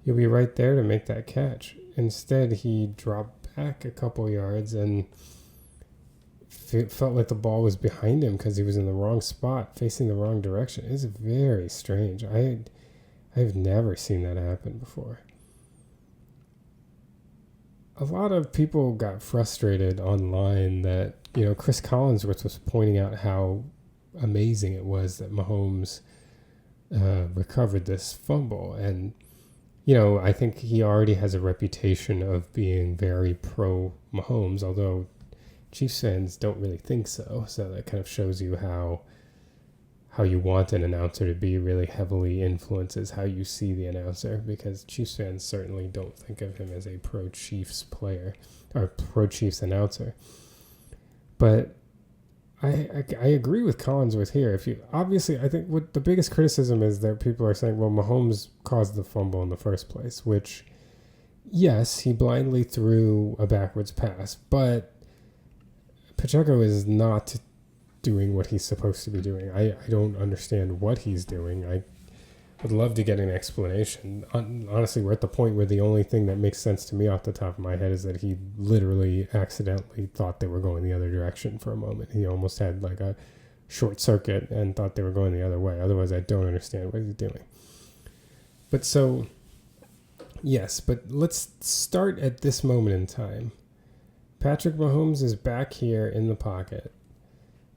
you'll be right there to make that catch. Instead, he dropped back a couple yards and it felt like the ball was behind him because he was in the wrong spot, facing the wrong direction. It's very strange. I've never seen that happen before. A lot of people got frustrated online that, Chris Collinsworth was pointing out how amazing it was that Mahomes recovered this fumble. And, I think he already has a reputation of being very pro Mahomes, although Chiefs fans don't really think so. So that kind of shows you how you want an announcer to be really heavily influences how you see the announcer, because Chiefs fans certainly don't think of him as a pro-Chiefs player or pro-Chiefs announcer. But I agree with Collinsworth here. I think what the biggest criticism is that people are saying, well, Mahomes caused the fumble in the first place, which, yes, he blindly threw a backwards pass, but Pacheco is not doing what he's supposed to be doing. I don't understand what he's doing. I would love to get an explanation. Honestly, we're at the point where the only thing that makes sense to me off the top of my head is that he literally accidentally thought they were going the other direction for a moment. He almost had like a short circuit and thought they were going the other way. Otherwise, I don't understand what he's doing. But so, yes, but let's start at this moment in time. Patrick Mahomes is back here in the pocket.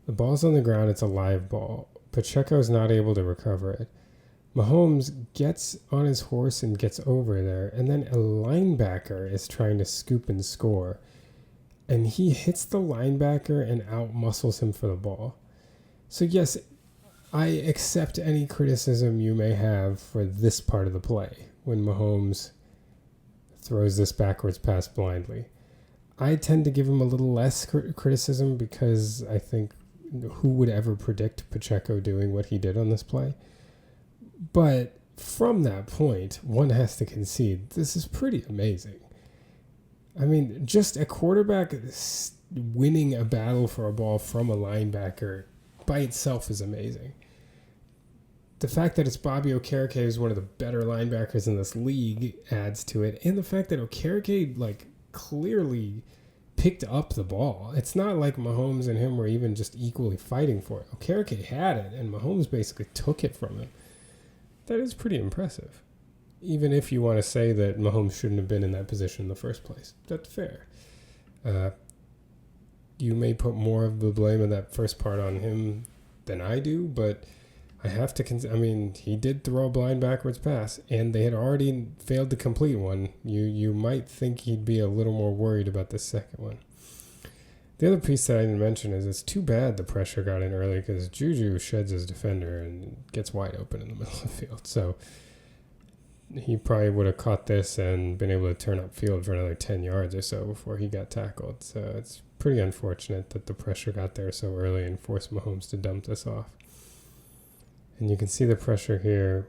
The ball's on the ground. It's a live ball. Pacheco's not able to recover it. Mahomes gets on his horse and gets over there, and then a linebacker is trying to scoop and score, and he hits the linebacker and out-muscles him for the ball. So yes, I accept any criticism you may have for this part of the play when Mahomes throws this backwards pass blindly. I tend to give him a little less criticism because I think who would ever predict Pacheco doing what he did on this play? But from that point, one has to concede this is pretty amazing. I mean, just a quarterback winning a battle for a ball from a linebacker by itself is amazing. The fact that it's Bobby Okereke, who's one of the better linebackers in this league, adds to it. And the fact that Okereke, clearly picked up the ball. It's not like Mahomes and him were even just equally fighting for it. Okereke had it, and Mahomes basically took it from him. That is pretty impressive. Even if you want to say that Mahomes shouldn't have been in that position in the first place. That's fair. You may put more of the blame of that first part on him than I do, but I have to he did throw a blind backwards pass, and they had already failed to complete one. You might think he'd be a little more worried about the second one. The other piece that I didn't mention is it's too bad the pressure got in early because Juju sheds his defender and gets wide open in the middle of the field. So he probably would have caught this and been able to turn up field for another 10 yards or so before he got tackled. So it's pretty unfortunate that the pressure got there so early and forced Mahomes to dump this off. And you can see the pressure here.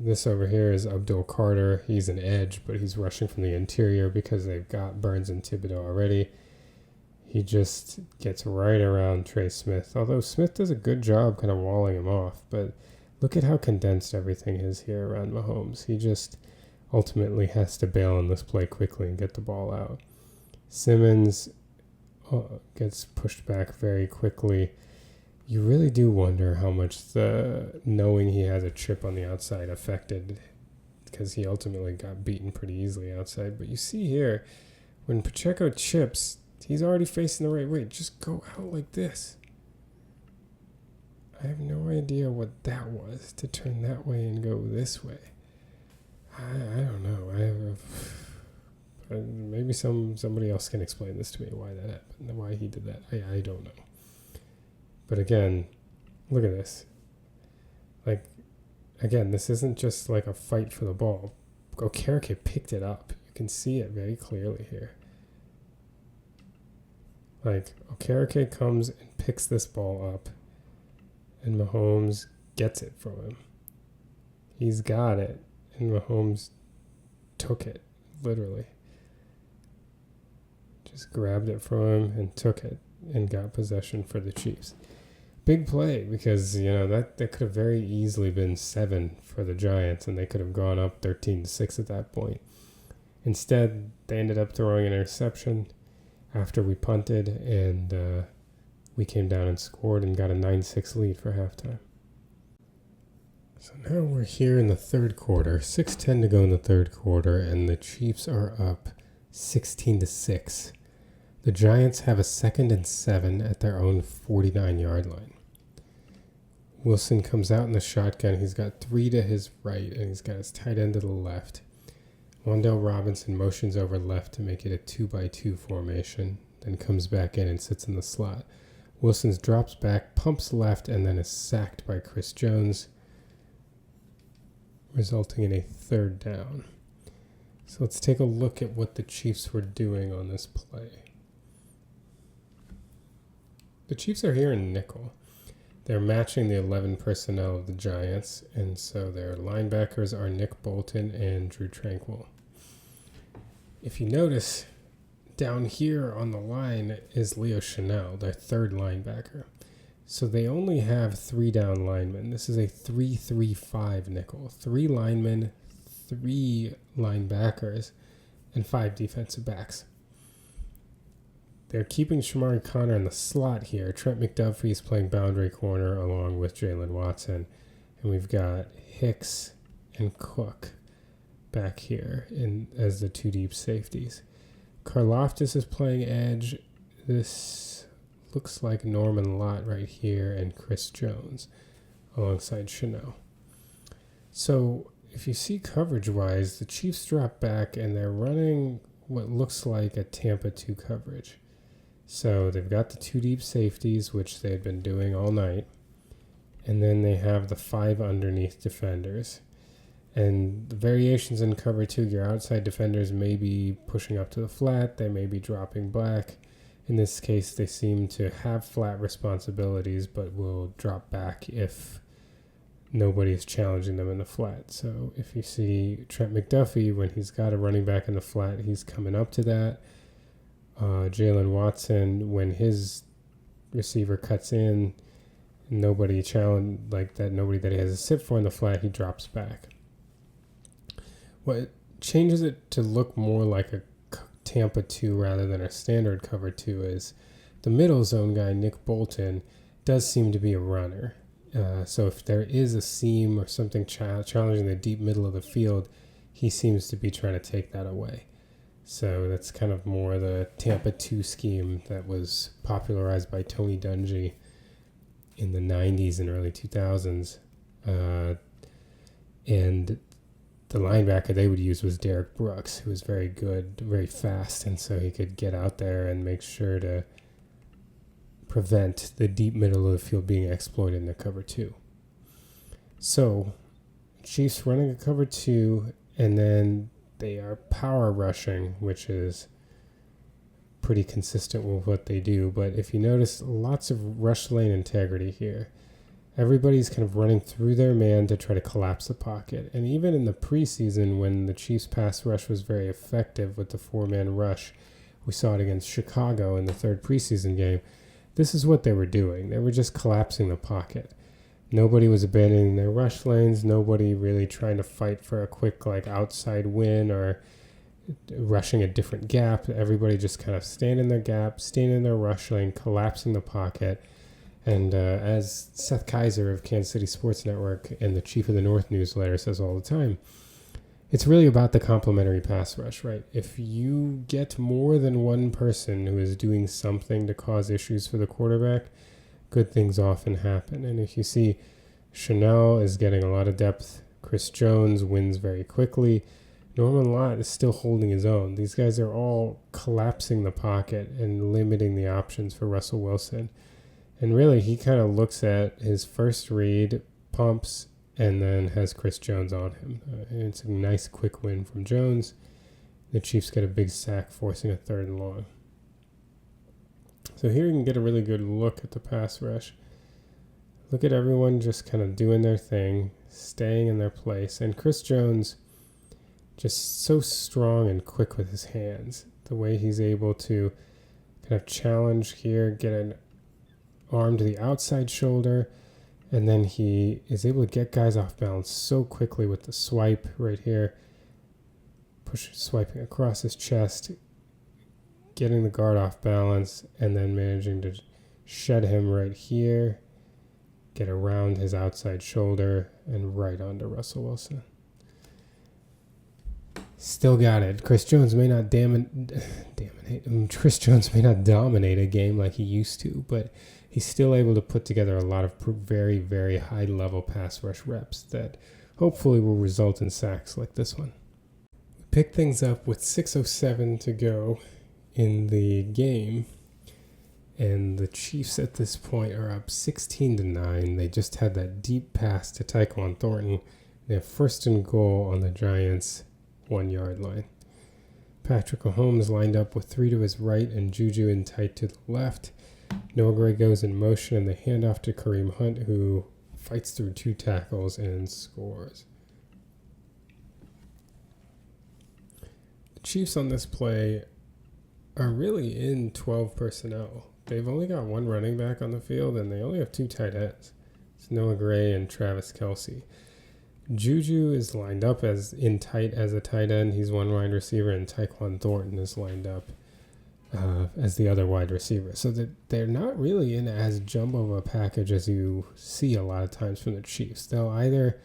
This over here is Abdul Carter. He's an edge, but he's rushing from the interior because they've got Burns and Thibodeau already. He just gets right around Trey Smith, although Smith does a good job kind of walling him off. But look at how condensed everything is here around Mahomes. He just ultimately has to bail on this play quickly and get the ball out. Simmons gets pushed back very quickly. You really do wonder how much the knowing he has a chip on the outside affected, because he ultimately got beaten pretty easily outside. But you see here, when Pacheco chips, he's already facing the right way. Just go out like this. I have no idea what that was to turn that way and go this way. I don't know. Maybe somebody else can explain this to me, why that happened, why he did that. I don't know. But again, look at this. Like, again, this isn't just like a fight for the ball. Okereke picked it up. You can see it very clearly here. Like, Okereke comes and picks this ball up, and Mahomes gets it from him. He's got it, and Mahomes took it, literally. Just grabbed it from him and took it and got possession for the Chiefs. Big play, because, that could have very easily been 7 for the Giants, and they could have gone up 13-6 at that point. Instead, they ended up throwing an interception after we punted, and we came down and scored and got a 9-6 lead for halftime. So now we're here in the third quarter, 6:10 to go in the third quarter, and the Chiefs are up 16-6. The Giants have a 2nd and 7 at their own 49-yard line. Wilson comes out in the shotgun. He's got 3 to his right, and he's got his tight end to the left. Wan'Dale Robinson motions over left to make it a 2-by-2 formation, then comes back in and sits in the slot. Wilson drops back, pumps left, and then is sacked by Chris Jones, resulting in a 3rd down. So let's take a look at what the Chiefs were doing on this play. The Chiefs are here in nickel. They're matching the 11 personnel of the Giants, and so their linebackers are Nick Bolton and Drew Tranquil. If you notice, down here on the line is Leo Chenal, their 3rd linebacker. So they only have 3 down linemen. This is a 3-3-5 nickel. 3 linemen, 3 linebackers, and 5 defensive backs. They're keeping Shamari Connor in the slot here. Trent McDuffie is playing boundary corner along with Jalen Watson. And we've got Hicks and Cook back here as the 2 deep safeties. Karlaftis is playing edge. This looks like Norman Lott right here and Chris Jones alongside Chenal. So if you see coverage-wise, the Chiefs drop back and they're running what looks like a Tampa 2 coverage. So they've got the 2 deep safeties, which they had been doing all night. And then they have the 5 underneath defenders. And the variations in cover 2, your outside defenders may be pushing up to the flat. They may be dropping back. In this case, they seem to have flat responsibilities, but will drop back if nobody's challenging them in the flat. So if you see Trent McDuffie, when he's got a running back in the flat, he's coming up to that. Jalen Watson, when his receiver cuts in, nobody that he has a sit for in the flat, he drops back. What changes it to look more like a Tampa 2 rather than a standard cover 2 is the middle zone guy, Nick Bolton, does seem to be a runner. So if there is a seam or something challenging the deep middle of the field, he seems to be trying to take that away. So that's kind of more the Tampa 2 scheme that was popularized by Tony Dungy in the 90s and early 2000s. And the linebacker they would use was Derek Brooks, who was very good, very fast, and so he could get out there and make sure to prevent the deep middle of the field being exploited in the cover 2. So Chiefs running a cover 2, and then they are power rushing, which is pretty consistent with what they do. But if you notice, lots of rush lane integrity here. Everybody's kind of running through their man to try to collapse the pocket. And even in the preseason, when the Chiefs pass rush was very effective with the 4-man rush, we saw it against Chicago in the 3rd preseason game. This is what they were doing. They were just collapsing the pocket. Nobody was abandoning their rush lanes. Nobody really trying to fight for a quick outside win or rushing a different gap. Everybody just kind of staying in their gap, staying in their rush lane, collapsing the pocket. And as Seth Kaiser of Kansas City Sports Network and the Chief of the North newsletter says all the time, it's really about the complementary pass rush, right? If you get more than one person who is doing something to cause issues for the quarterback, good things often happen. And if you see Chanel is getting a lot of depth, Chris Jones wins very quickly, Norman Lott is still holding his own. These guys are all collapsing the pocket and limiting the options for Russell Wilson. And really, he kind of looks at his first read, pumps, and then has Chris Jones on him. It's a nice quick win from Jones. The Chiefs get a big sack, forcing a 3rd and long. So here you can get a really good look at the pass rush. Look at everyone just kind of doing their thing, staying in their place. And Chris Jones, just so strong and quick with his hands. The way he's able to kind of challenge here, get an arm to the outside shoulder, and then he is able to get guys off balance so quickly with the swipe right here. Swiping across his chest, getting the guard off balance, and then managing to shed him right here, get around his outside shoulder, and right onto Russell Wilson. Still got it. Chris Jones may not Chris Jones may not dominate a game like he used to, but he's still able to put together a lot of very, very high-level pass rush reps that hopefully will result in sacks like this one. We pick things up with 6:07 to go in the game, and the Chiefs at this point are up 16-9. They just had that deep pass to Tyquan Thornton. They have 1st and goal on the Giants' 1-yard line. Patrick Mahomes lined up with 3 to his right and Juju in tight to the left. Noah Gray goes in motion, and they hand off to Kareem Hunt, who fights through 2 tackles and scores. The Chiefs on this play are really in 12 personnel. They've only got 1 running back on the field, and they only have 2 tight ends. It's Noah Gray and Travis Kelce. Juju is lined up as in tight as a tight end. He's 1 wide receiver, and Tyquan Thornton is lined up as the other wide receiver. So that they're not really in as jumbo of a package as you see a lot of times from the Chiefs. They'll either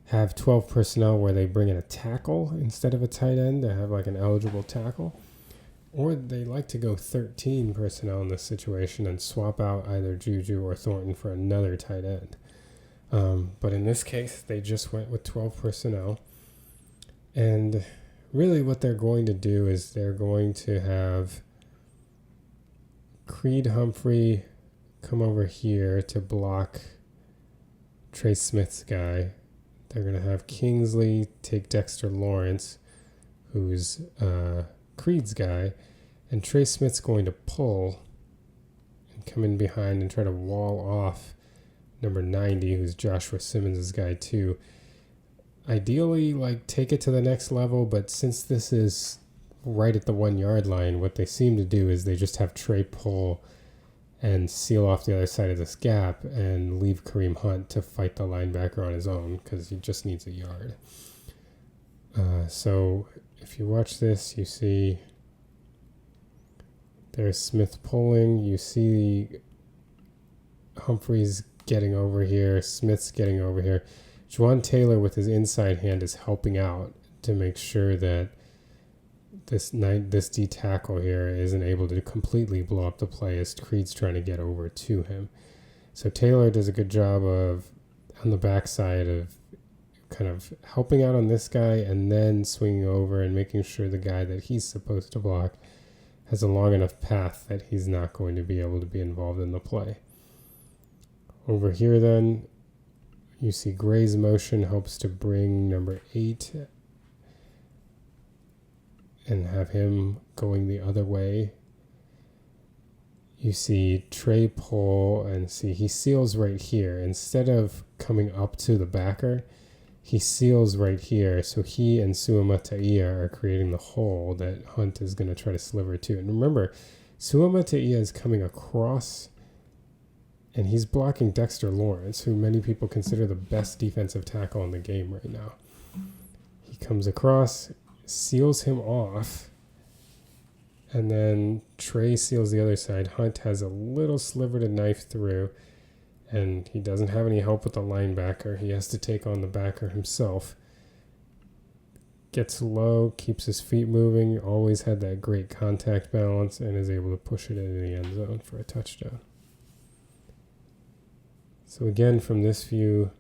have 12 personnel where they bring in a tackle instead of a tight end to have like an eligible tackle, or they like to go 13 personnel in this situation and swap out either Juju or Thornton for another tight end. But in this case, they just went with 12 personnel. And really what they're going to do is they're going to have Creed Humphrey come over here to block Trey Smith's guy. They're going to have Kingsley take Dexter Lawrence, who's Creed's guy. And Trey Smith's going to pull and come in behind and try to wall off number 90, who's Joshua Simmons' guy too. Ideally, take it to the next level, but since this is right at the 1-yard line, what they seem to do is they just have Trey pull and seal off the other side of this gap and leave Kareem Hunt to fight the linebacker on his own because he just needs a yard. So if you watch this, you see there's Smith pulling. You see Humphreys getting over here. Smith's getting over here. Juwan Taylor with his inside hand is helping out to make sure that this D tackle here isn't able to completely blow up the play as Creed's trying to get over to him. So Taylor does a good job of, on the backside, of kind of helping out on this guy and then swinging over and making sure the guy that he's supposed to block has a long enough path that he's not going to be able to be involved in the play. Over here then, you see Gray's motion helps to bring number 8 and have him going the other way. You see Trey pull and see he seals right here. Instead of coming up to the backer, he seals right here. So he and Suama Taia are creating the hole that Hunt is going to try to sliver to. And remember, Suama Taia is coming across and he's blocking Dexter Lawrence, who many people consider the best defensive tackle in the game right now. He comes across, seals him off, and then Trey seals the other side. Hunt has a little sliver to knife through, and he doesn't have any help with the linebacker. He has to take on the backer himself. Gets low, keeps his feet moving, always had that great contact balance, and is able to push it into the end zone for a touchdown. So again, from this view,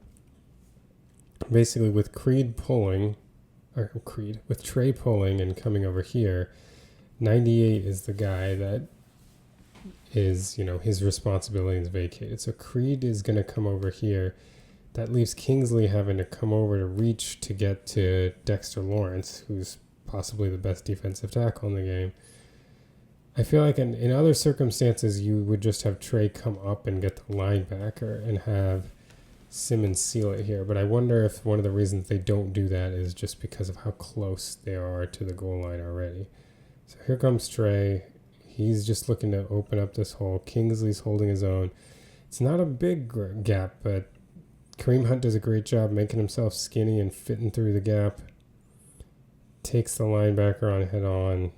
basically with Trey pulling and coming over here, 98 is the guy that is, his responsibility is vacated. So Creed is going to come over here. That leaves Kingsley having to come over to reach to get to Dexter Lawrence, who's possibly the best defensive tackle in the game. I feel like in other circumstances, you would just have Trey come up and get the linebacker and have Simmons seal it here. But I wonder if one of the reasons they don't do that is just because of how close they are to the goal line already. So here comes Trey. He's just looking to open up this hole. Kingsley's holding his own. It's not a big gap, but Kareem Hunt does a great job making himself skinny and fitting through the gap. Takes the linebacker on head on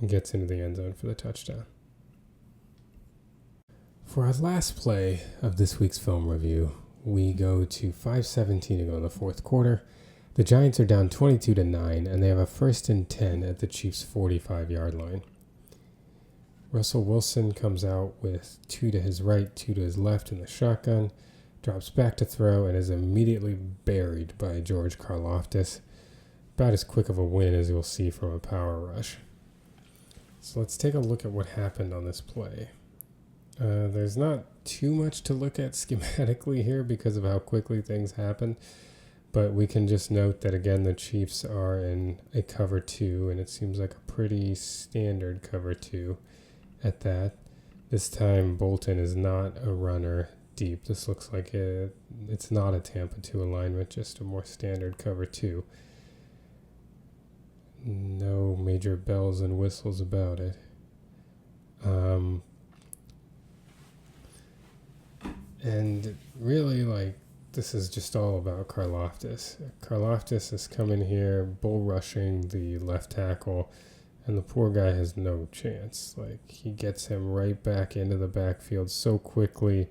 and gets into the end zone for the touchdown. For our last play of this week's film review, we go to 5:17 to go in the fourth quarter. The Giants are down 22-9, and they have a 1st and 10 at the Chiefs' 45-yard line. Russell Wilson comes out with 2 to his right, 2 to his left in the shotgun, drops back to throw, and is immediately buried by George Karlaftis. About as quick of a win as you'll see from a power rush. So let's take a look at what happened on this play. There's not too much to look at schematically here because of how quickly things happen, but we can just note that, again, the Chiefs are in a cover 2, and it seems like a pretty standard cover 2 at that. This time, Bolton is not a runner deep. This looks like it's not a Tampa 2 alignment, just a more standard cover 2. No major bells and whistles about it. And really, this is just all about Karlaftis. Karlaftis is coming here, bull rushing the left tackle, and the poor guy has no chance. He gets him right back into the backfield so quickly,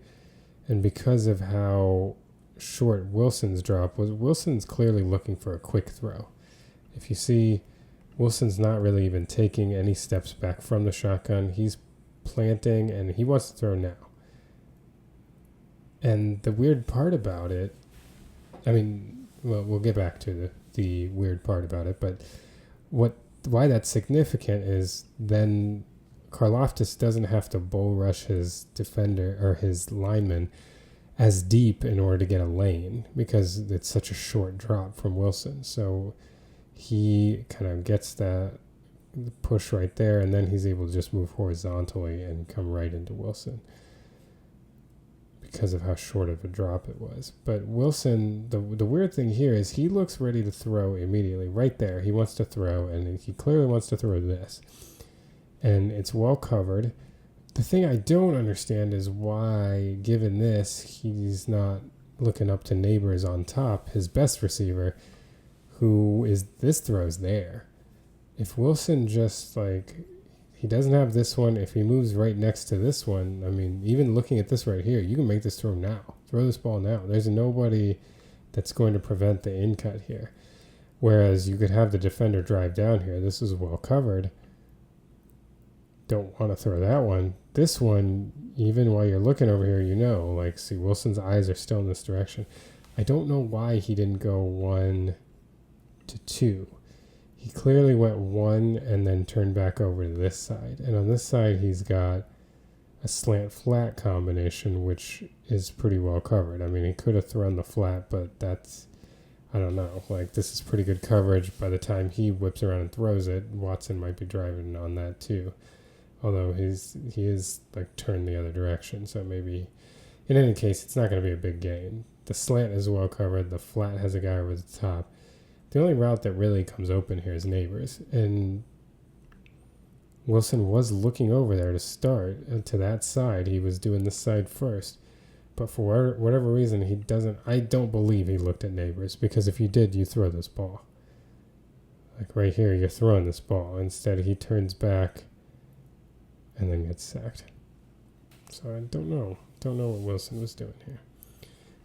and because of how short Wilson's drop was, Wilson's clearly looking for a quick throw. If you see, Wilson's not really even taking any steps back from the shotgun. He's planting, and he wants to throw now. And the weird part about it, we'll get back to the weird part about it, but why that's significant is then Karlaftis doesn't have to bull rush his defender or his lineman as deep in order to get a lane because it's such a short drop from Wilson. So he kind of gets that push right there, and then he's able to just move horizontally and come right into Wilson because of how short of a drop it was. But Wilson, the weird thing here is he looks ready to throw immediately. Right there, he wants to throw, and he clearly wants to throw this. And it's well covered. The thing I don't understand is why, given this, he's not looking up to Nabers on top, his best receiver, who is, this throw's there. If Wilson just, he doesn't have this one, if he moves right next to this one, even looking at this right here, you can make this throw now. Throw this ball now. There's nobody that's going to prevent the in cut here. Whereas you could have the defender drive down here. This is well covered. Don't want to throw that one. This one, even while you're looking over here, see, Wilson's eyes are still in this direction. I don't know why he didn't go 1 to 2. He clearly went 1 and then turned back over to this side. And on this side, he's got a slant flat combination, which is pretty well covered. He could have thrown the flat, but that's, I don't know. This is pretty good coverage. By the time he whips around and throws it, Watson might be driving on that too. Although he is turned the other direction. So maybe, in any case, it's not going to be a big gain. The slant is well covered. The flat has a guy over the top. The only route that really comes open here is Nabers. And Wilson was looking over there to start to that side. He was doing this side first. But for whatever reason, I don't believe he looked at Nabers. Because if you did, you throw this ball. Right here, you're throwing this ball. Instead, he turns back and then gets sacked. So I don't know. Don't know what Wilson was doing here.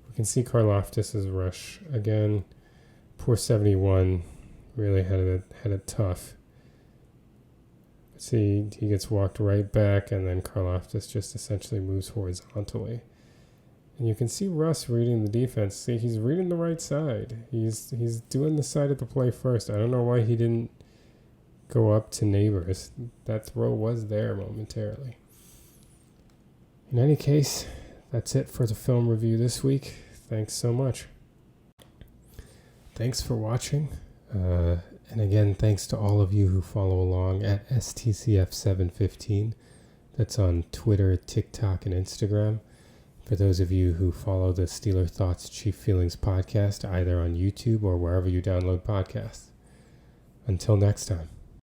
We can see Karlaftis' rush again. Poor 71 really had it tough. See, he gets walked right back, and then Karlaftis just essentially moves horizontally. And you can see Russ reading the defense. See, he's reading the right side. He's doing the side of the play first. I don't know why he didn't go up to Nabers. That throw was there momentarily. In any case, that's it for the film review this week. Thanks so much. Thanks for watching. And again, thanks to all of you who follow along at STCF715. That's on Twitter, TikTok, and Instagram. For those of you who follow the Steeler Thoughts Chief Feelings podcast, either on YouTube or wherever you download podcasts. Until next time.